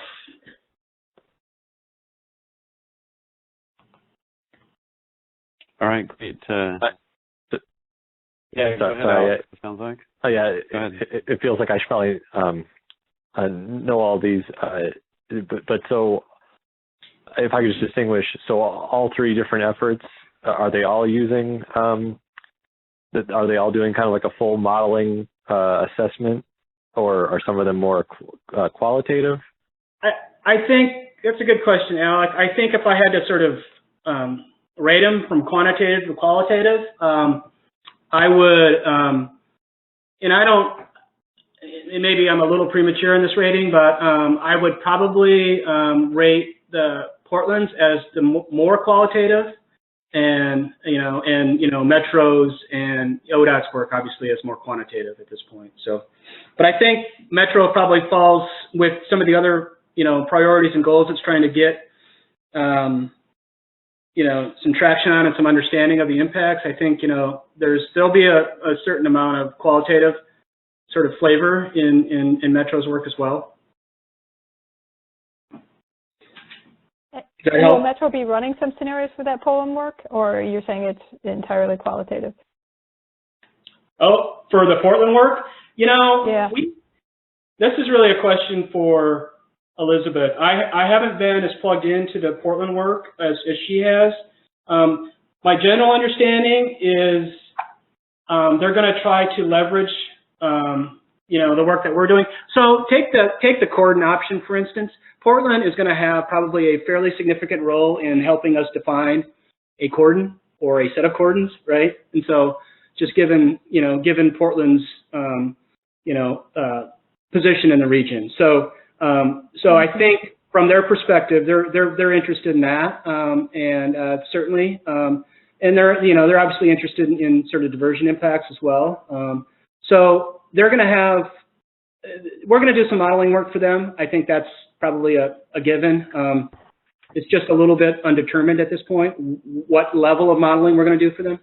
All right, great. Yeah, go ahead, Alex, it sounds like. Oh, yeah, Go ahead. it feels like I should probably know all these, but so if I could just distinguish, so all three different efforts, are they all using, are they all doing kind of like a full modeling assessment, or are some of them more qualitative? I think that's a good question, Alec. I think if I had to sort of rate them from quantitative to qualitative, I would, and I don't, maybe I'm a little premature in this rating, but I would probably rate the Portland's as the more qualitative, and Metro's and ODOT's work obviously is more quantitative at this point. So, but I think Metro probably falls with some of the other priorities and goals it's trying to get some traction on and some understanding of the impacts. I think there'll be a certain amount of qualitative sort of flavor in Metro's work as well. Will Metro be running some scenarios for that Poland work, or you're saying it's entirely qualitative? Oh, for the Portland work? Yeah. This is really a question for Elizabeth. I haven't been as plugged into the Portland work as she has. My general understanding is they're going to try to leverage the work that we're doing. So take the cordon option, for instance. Portland is going to have probably a fairly significant role in helping us define a cordon or a set of cordons, right? And so just given Portland's position in the region. So I think from their perspective, they're interested in that, and certainly, and they're obviously interested in sort of diversion impacts as well. So they're going to have we're going to do some modeling work for them. I think that's probably a given. It's just a little bit undetermined at this point what level of modeling we're going to do for them.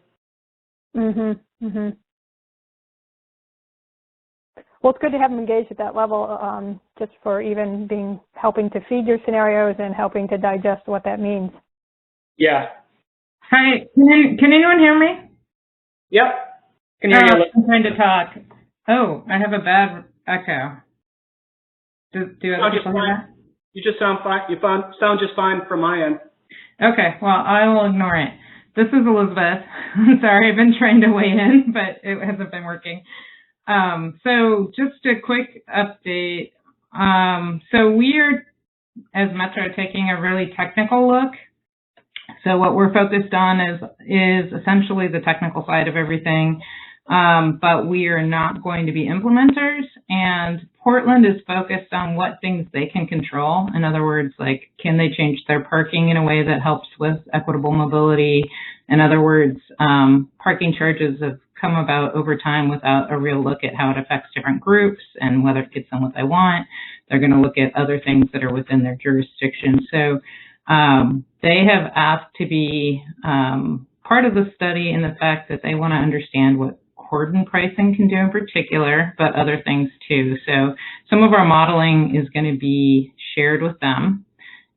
Well, it's good to have them engaged at that level, just for even helping to feed your scenarios and helping to digest what that means. Yeah. Hi, can anyone hear me? Yep. Can hear you. I'm trying to talk. Oh, I have a bad echo. Do other people hear that? You just sound fine. You sound just fine from my end. Okay, well, I will ignore it. This is Elizabeth. I'm sorry, I've been trying to weigh in, but it hasn't been working. So just a quick update. So we are, as Metro, taking a really technical look. So what we're focused on is essentially the technical side of everything, but we are not going to be implementers. And Portland is focused on what things they can control. In other words, like, can they change their parking in a way that helps with equitable mobility? In other words, parking charges have come about over time without a real look at how it affects different groups and whether it gets them what they want. They're going to look at other things that are within their jurisdiction. So they have asked to be part of the study in the fact that they want to understand what cordon pricing can do in particular, but other things too. So some of our modeling is going to be shared with them.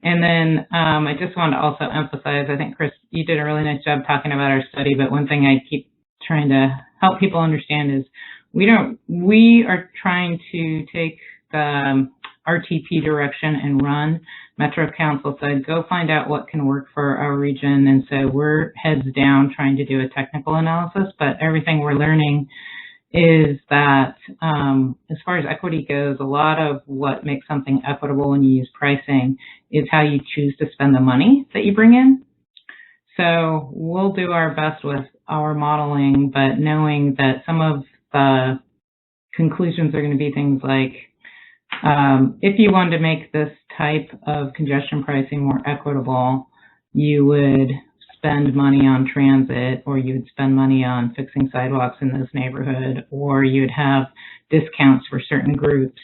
And then I just wanted to also emphasize, I think, Chris, you did a really nice job talking about our study, but one thing I keep trying to help people understand is we are trying to take the RTP direction and run. Metro Council said, go find out what can work for our region. And so we're heads down trying to do a technical analysis, but everything we're learning is that as far as equity goes, a lot of what makes something equitable when you use pricing is how you choose to spend the money that you bring in. So we'll do our best with our modeling, but knowing that some of the conclusions are going to be things like, if you wanted to make this type of congestion pricing more equitable, you would spend money on transit, or you would spend money on fixing sidewalks in this neighborhood, or you'd have discounts for certain groups.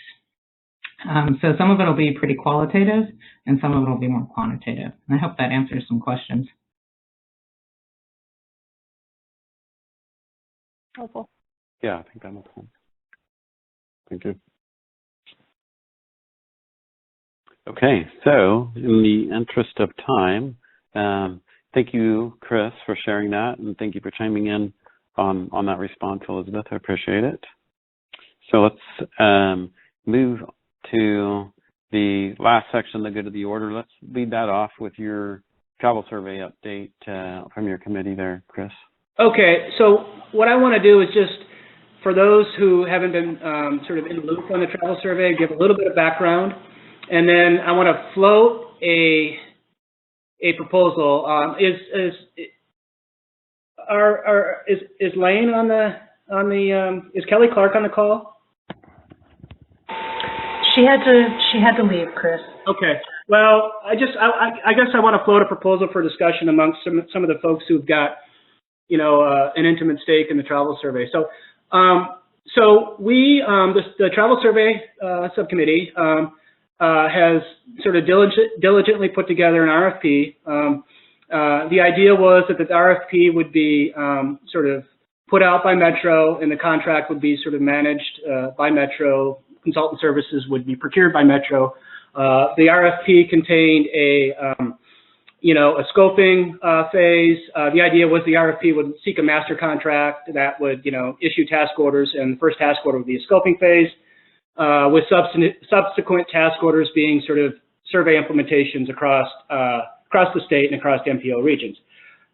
So some of it will be pretty qualitative, and some of it will be more quantitative. And I hope that answers some questions. Helpful. Yeah, I think that makes sense. Thank you. Okay, so in the interest of time, thank you, Chris, for sharing that, and thank you for chiming in on that response, Elizabeth. I appreciate it. So let's move to the last section, the good of the order. Let's lead that off with your travel survey update from your committee there, Chris. Okay, so what I want to do is just, for those who haven't been sort of in the loop on the travel survey, give a little bit of background. And then I want to float a proposal. Is Lane on the is Kelly Clark on the call? She had to leave, Chris. Okay. Well, I guess I want to float a proposal for discussion amongst some of the folks who've got, you know, an intimate stake in the travel survey. So we the travel survey subcommittee has sort of diligently put together an RFP. The idea was that the RFP would be sort of put out by Metro, and the contract would be sort of managed by Metro. Consultant services would be procured by Metro. The RFP contained a scoping phase. The idea was the RFP would seek a master contract that would, issue task orders, and the first task order would be a scoping phase. With subsequent task orders being sort of survey implementations across the state and across the MPO regions.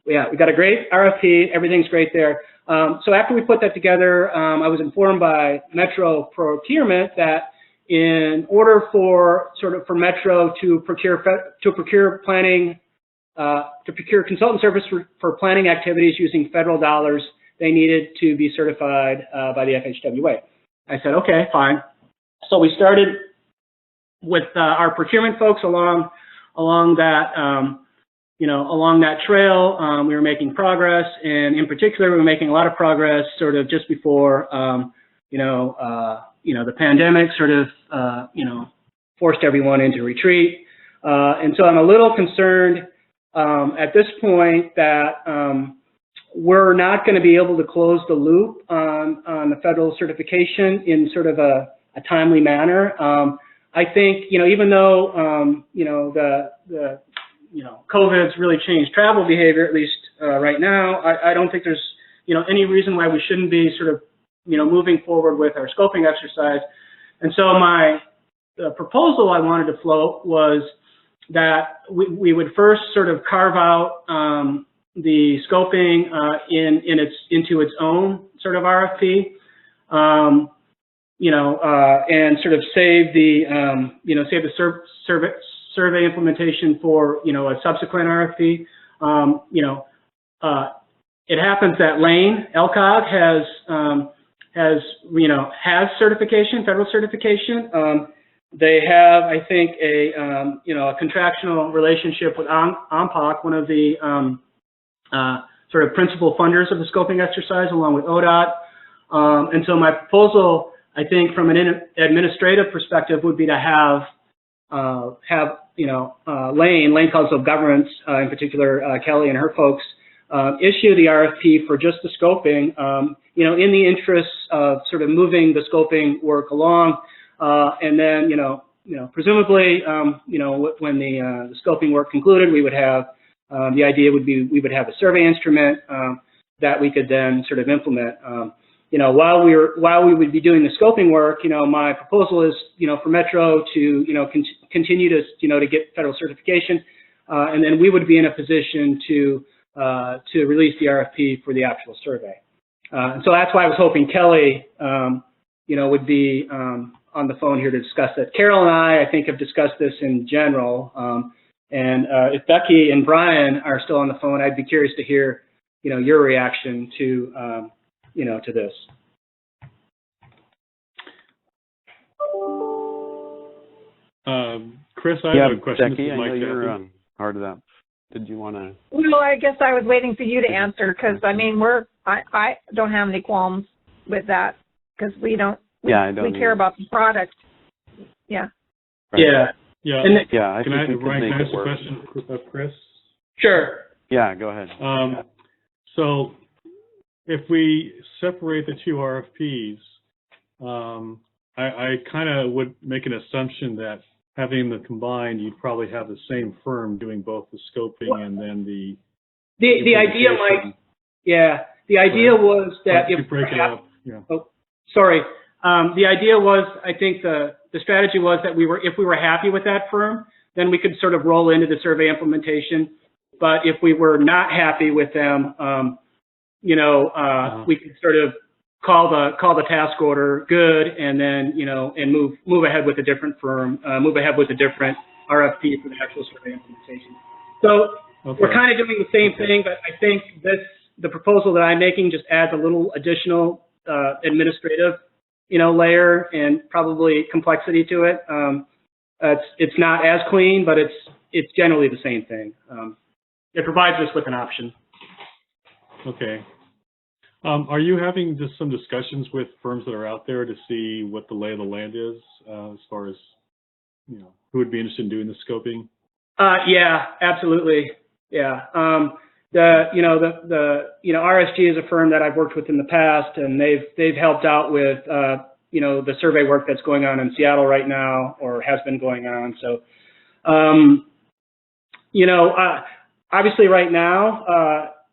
Yeah, we got a great RFP. Everything's great there. So after we put that together, I was informed by Metro Procurement that in order for Metro to procure consultant service for planning activities using federal dollars, they needed to be certified by the FHWA. I said, okay, fine. So we started with our procurement folks along that trail. We were making progress, and in particular, we were making a lot of progress sort of just before the pandemic sort of, forced everyone into retreat. And so I'm a little concerned at this point that we're not going to be able to close the loop on the federal certification in sort of a timely manner. I think, even though, COVID's really changed travel behavior, at least right now, I don't think there's, any reason why we shouldn't be sort of, moving forward with our scoping exercise. And so the proposal I wanted to float was that we would first sort of carve out the scoping into its own sort of RFP, and sort of save the survey implementation for a subsequent RFP. It happens that Lane LCOG has certification, federal certification. They have, I think, a contractual relationship with OMPOC, one of the sort of principal funders of the scoping exercise, along with ODOT. And so my proposal, I think, from an administrative perspective, would be to have Lane Council of Governments, in particular Kelly and her folks, issue the RFP for just the scoping, in the interests of sort of moving the scoping work along, and then, presumably, when the scoping work concluded, we would have, the idea would be we would have a survey instrument that we could then sort of implement. While we would be doing the scoping work, my proposal is, for Metro to, continue to get federal certification, and then we would be in a position to release the RFP for the actual survey. And so that's why I was hoping Kelly, would be on the phone here to discuss that. Carol and I think, have discussed this in general. And if Becky and Brian are still on the phone, I'd be curious to hear, your reaction to, to this. Chris, I have a question. Becky, I know you're part of that. Did you want to? Well, I guess I was waiting for you to answer, because I mean, I don't have any qualms with that, because we care about the product. Yeah. Right. Yeah. I can I ask a question of Chris? Sure. Yeah, go ahead. So if we separate the two RFPs, I kind of would make an assumption that having them combined, you'd probably have the same firm doing both the scoping and then the idea, Mike. Yeah, the idea was that if break it up. Yeah. Oh, sorry. The idea was, I think the strategy was that if we were happy with that firm, then we could sort of roll into the survey implementation. But if we were not happy with them, we could sort of call the task order good, and then and move ahead with a different firm, move ahead with a different RFP for the actual survey implementation. So we're kind of doing the same thing, but I think the proposal that I'm making just adds a little additional administrative layer and probably complexity to it. It's not as clean, but it's generally the same thing. It provides us with an option. Okay. Are you having just some discussions with firms that are out there to see what the lay of the land is, as far as who would be interested in doing the scoping? Yeah, absolutely. Yeah. RSG is a firm that I've worked with in the past, and they've helped out with the survey work that's going on in Seattle right now, or has been going on. So, obviously right now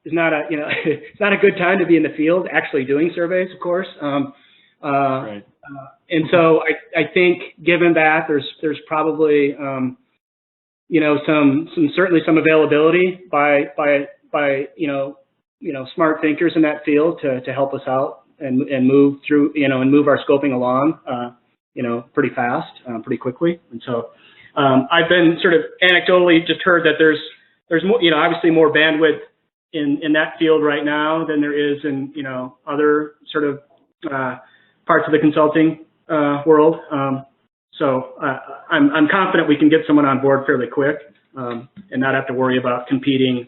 is not a it's not a good time to be in the field actually doing surveys, of course. Right. And so I think, given that, there's probably certainly some availability by smart thinkers in that field to help us out and move through and move our scoping along pretty fast, pretty quickly. And so I've been sort of anecdotally just heard that there's more, obviously more bandwidth in that field right now than there is in other sort of parts of the consulting world. So I'm confident we can get someone on board fairly quick, and not have to worry about competing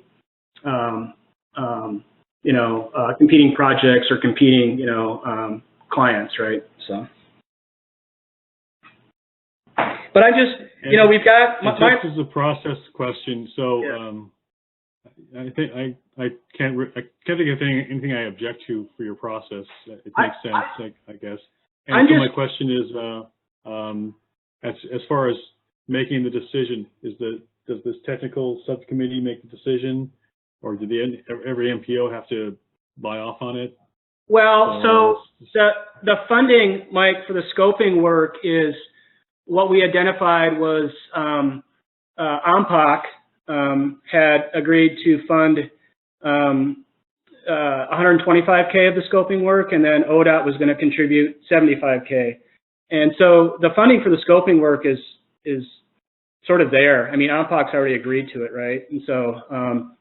competing projects or competing clients, right? So. But I just, you know, we've got This is a process question, so I think I can't think of anything I object to for your process. It makes sense, I guess. And so my question is, as far as making the decision, does this technical subcommittee make the decision, or do every MPO have to buy off on it? Well, so the funding, Mike, for the scoping work is what we identified was OMPOC had agreed to fund 125K of the scoping work, and then ODOT was going to contribute 75K. And so the funding for the scoping work is sort of there. I mean, OMPOC's already agreed to it, right? And so,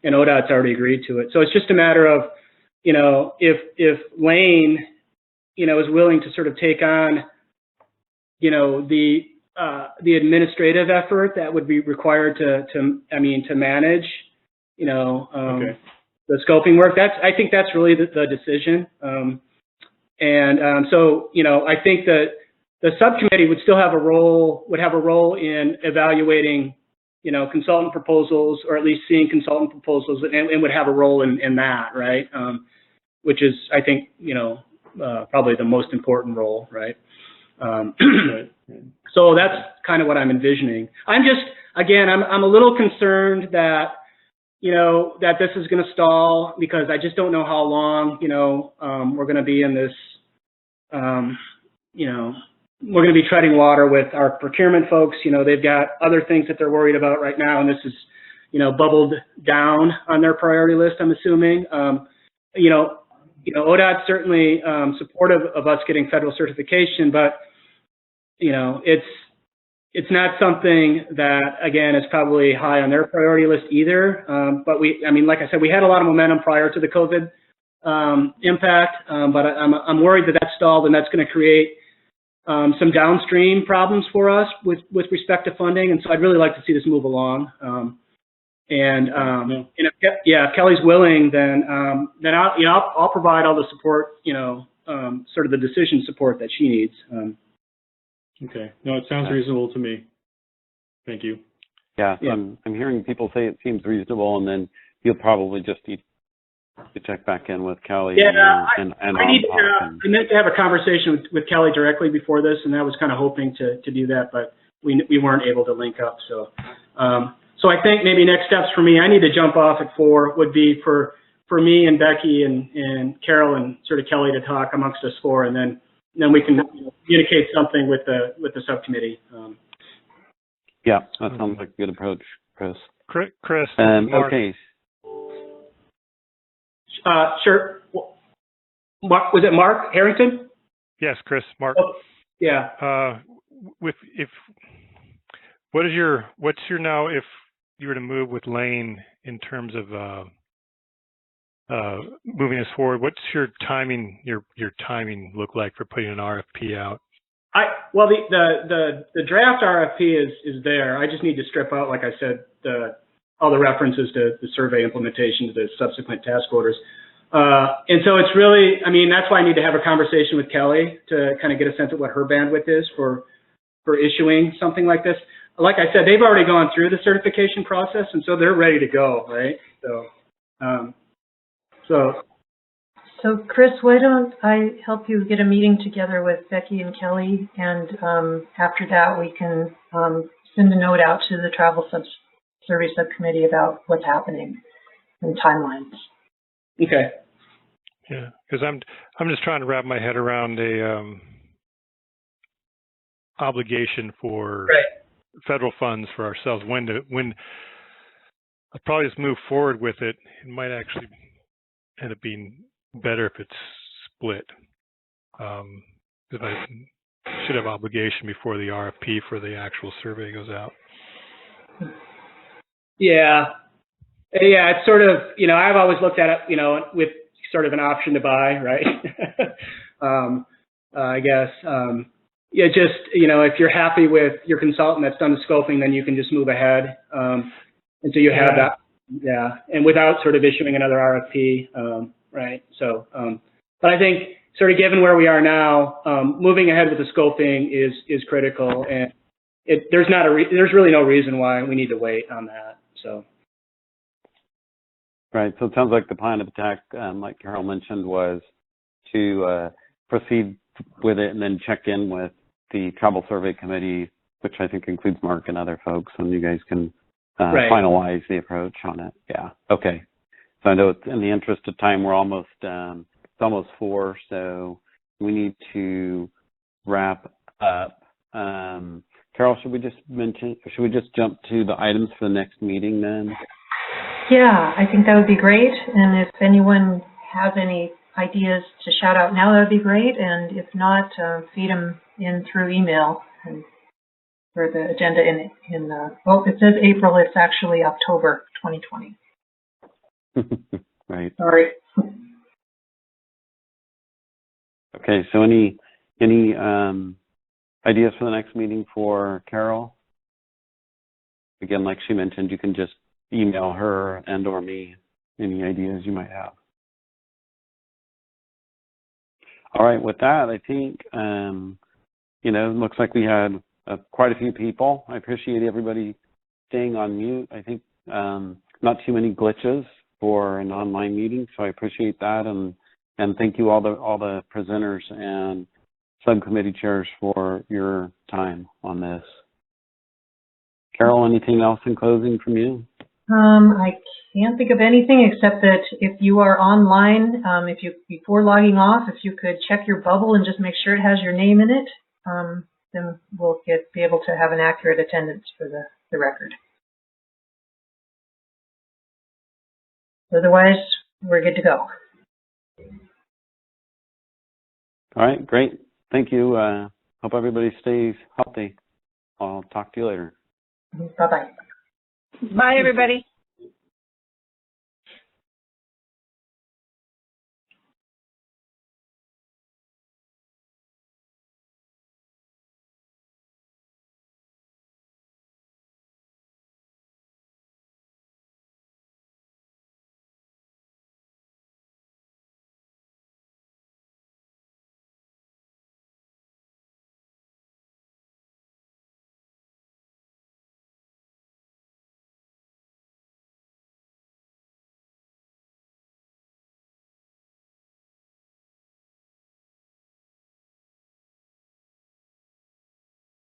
and ODOT's already agreed to it. So it's just a matter of, you know, if Lane, you know, is willing to sort of take on, you know, the administrative effort that would be required to manage, you know, the scoping work. I think that's really the decision. So, you know, I think that the subcommittee would still have a role in evaluating, you know, consultant proposals, or at least seeing consultant proposals, and would have a role in that, right? Which is, I think, you know, probably the most important role, right? So that's kind of what I'm envisioning. I'm just, again, I'm a little concerned that, you know, that this is going to stall, because I just don't know how long, you know, we're going to be in this, you know, we're going to be treading water with our procurement folks. You know, they've got other things that they're worried about right now, and this is, you know, bubbled down on their priority list, I'm assuming. You know, ODOT's certainly supportive of us getting federal certification, but, you know, it's not something that, again, is probably high on their priority list either. But I mean, like I said, we had a lot of momentum prior to the COVID impact, but I'm worried that stalled, and that's going to create some downstream problems for us with respect to funding. And so I'd really like to see this move along. And if Kelly's willing, then I'll provide all the support, you know, sort of the decision support that she needs. Okay. No, it sounds reasonable to me. Thank you. Yeah, so I'm hearing people say it seems reasonable, and then you'll probably just need to check back in with Kelly. I meant to have a conversation with Kelly directly before this, and I was kind of hoping to do that, but we weren't able to link up. So so I think maybe next steps for me, I need to jump off at 4, would be for me and Becky and Carol and sort of Kelly to talk amongst us 4, and then we can communicate something with the subcommittee. Yeah, that sounds like a good approach, Chris. Chris. Okay. Sure. Mark, was it Mark Harrington? Yes, Chris. Mark. Oh, yeah. What's your now, if you were to move with Lane in terms of moving us forward, what's your timing look like for putting an RFP out? Well, the draft RFP is there. I just need to strip out, like I said, all the references to the survey implementation, to the subsequent task orders. And so it's really, I mean, that's why I need to have a conversation with Kelly to kind of get a sense of what her bandwidth is for issuing something like this. Like I said, they've already gone through the certification process, and so they're ready to go, right? So Chris, why don't I help you get a meeting together with Becky and Kelly, and after that we can send a note out to the travel survey subcommittee about what's happening and timelines. Okay. Yeah, because I'm just trying to wrap my head around a obligation for federal funds for ourselves. When I'll probably just move forward with it. It might actually end up being better if it's split. Because I should have obligation before the RFP for the actual survey goes out. Yeah, it's sort of, you know, I've always looked at it, you know, with sort of an option to buy, right? I guess, just, you know, if you're happy with your consultant that's done the scoping, then you can just move ahead. And so you have that, and without sort of issuing another RFP, right? So, but I think sort of given where we are now, moving ahead with the scoping is critical. And there's really no reason why we need to wait on that. So. Right. So it sounds like the plan of attack, like Carol mentioned, was to proceed with it and then check in with the travel survey committee, which I think includes Mark and other folks, and you guys can finalize the approach on it. Yeah. Okay. So I know it's in the interest of time, we're almost it's almost 4, so we need to wrap up. Carol, should we just jump to the items for the next meeting then? Yeah, I think that would be great. And if anyone has any ideas to shout out now, that would be great. And if not, feed them in through email and for the agenda well, it says April, it's actually October 2020. Right. Sorry. Okay, so any ideas for the next meeting for Carol? Again, like she mentioned, you can just email her and or me any ideas you might have. All right, with that, I think, it looks like we had quite a few people. I appreciate everybody staying on mute. I think not too many glitches for an online meeting, so I appreciate that, and thank you all the presenters and subcommittee chairs for your time on this. Carol, anything else in closing from you? I can't think of anything except that if you are online, before logging off, if you could check your bubble and just make sure it has your name in it, then we'll be able to have an accurate attendance for the record. Otherwise, we're good to go. All right, great. Thank you. Hope everybody stays healthy. I'll talk to you later. Bye-bye. Bye, everybody.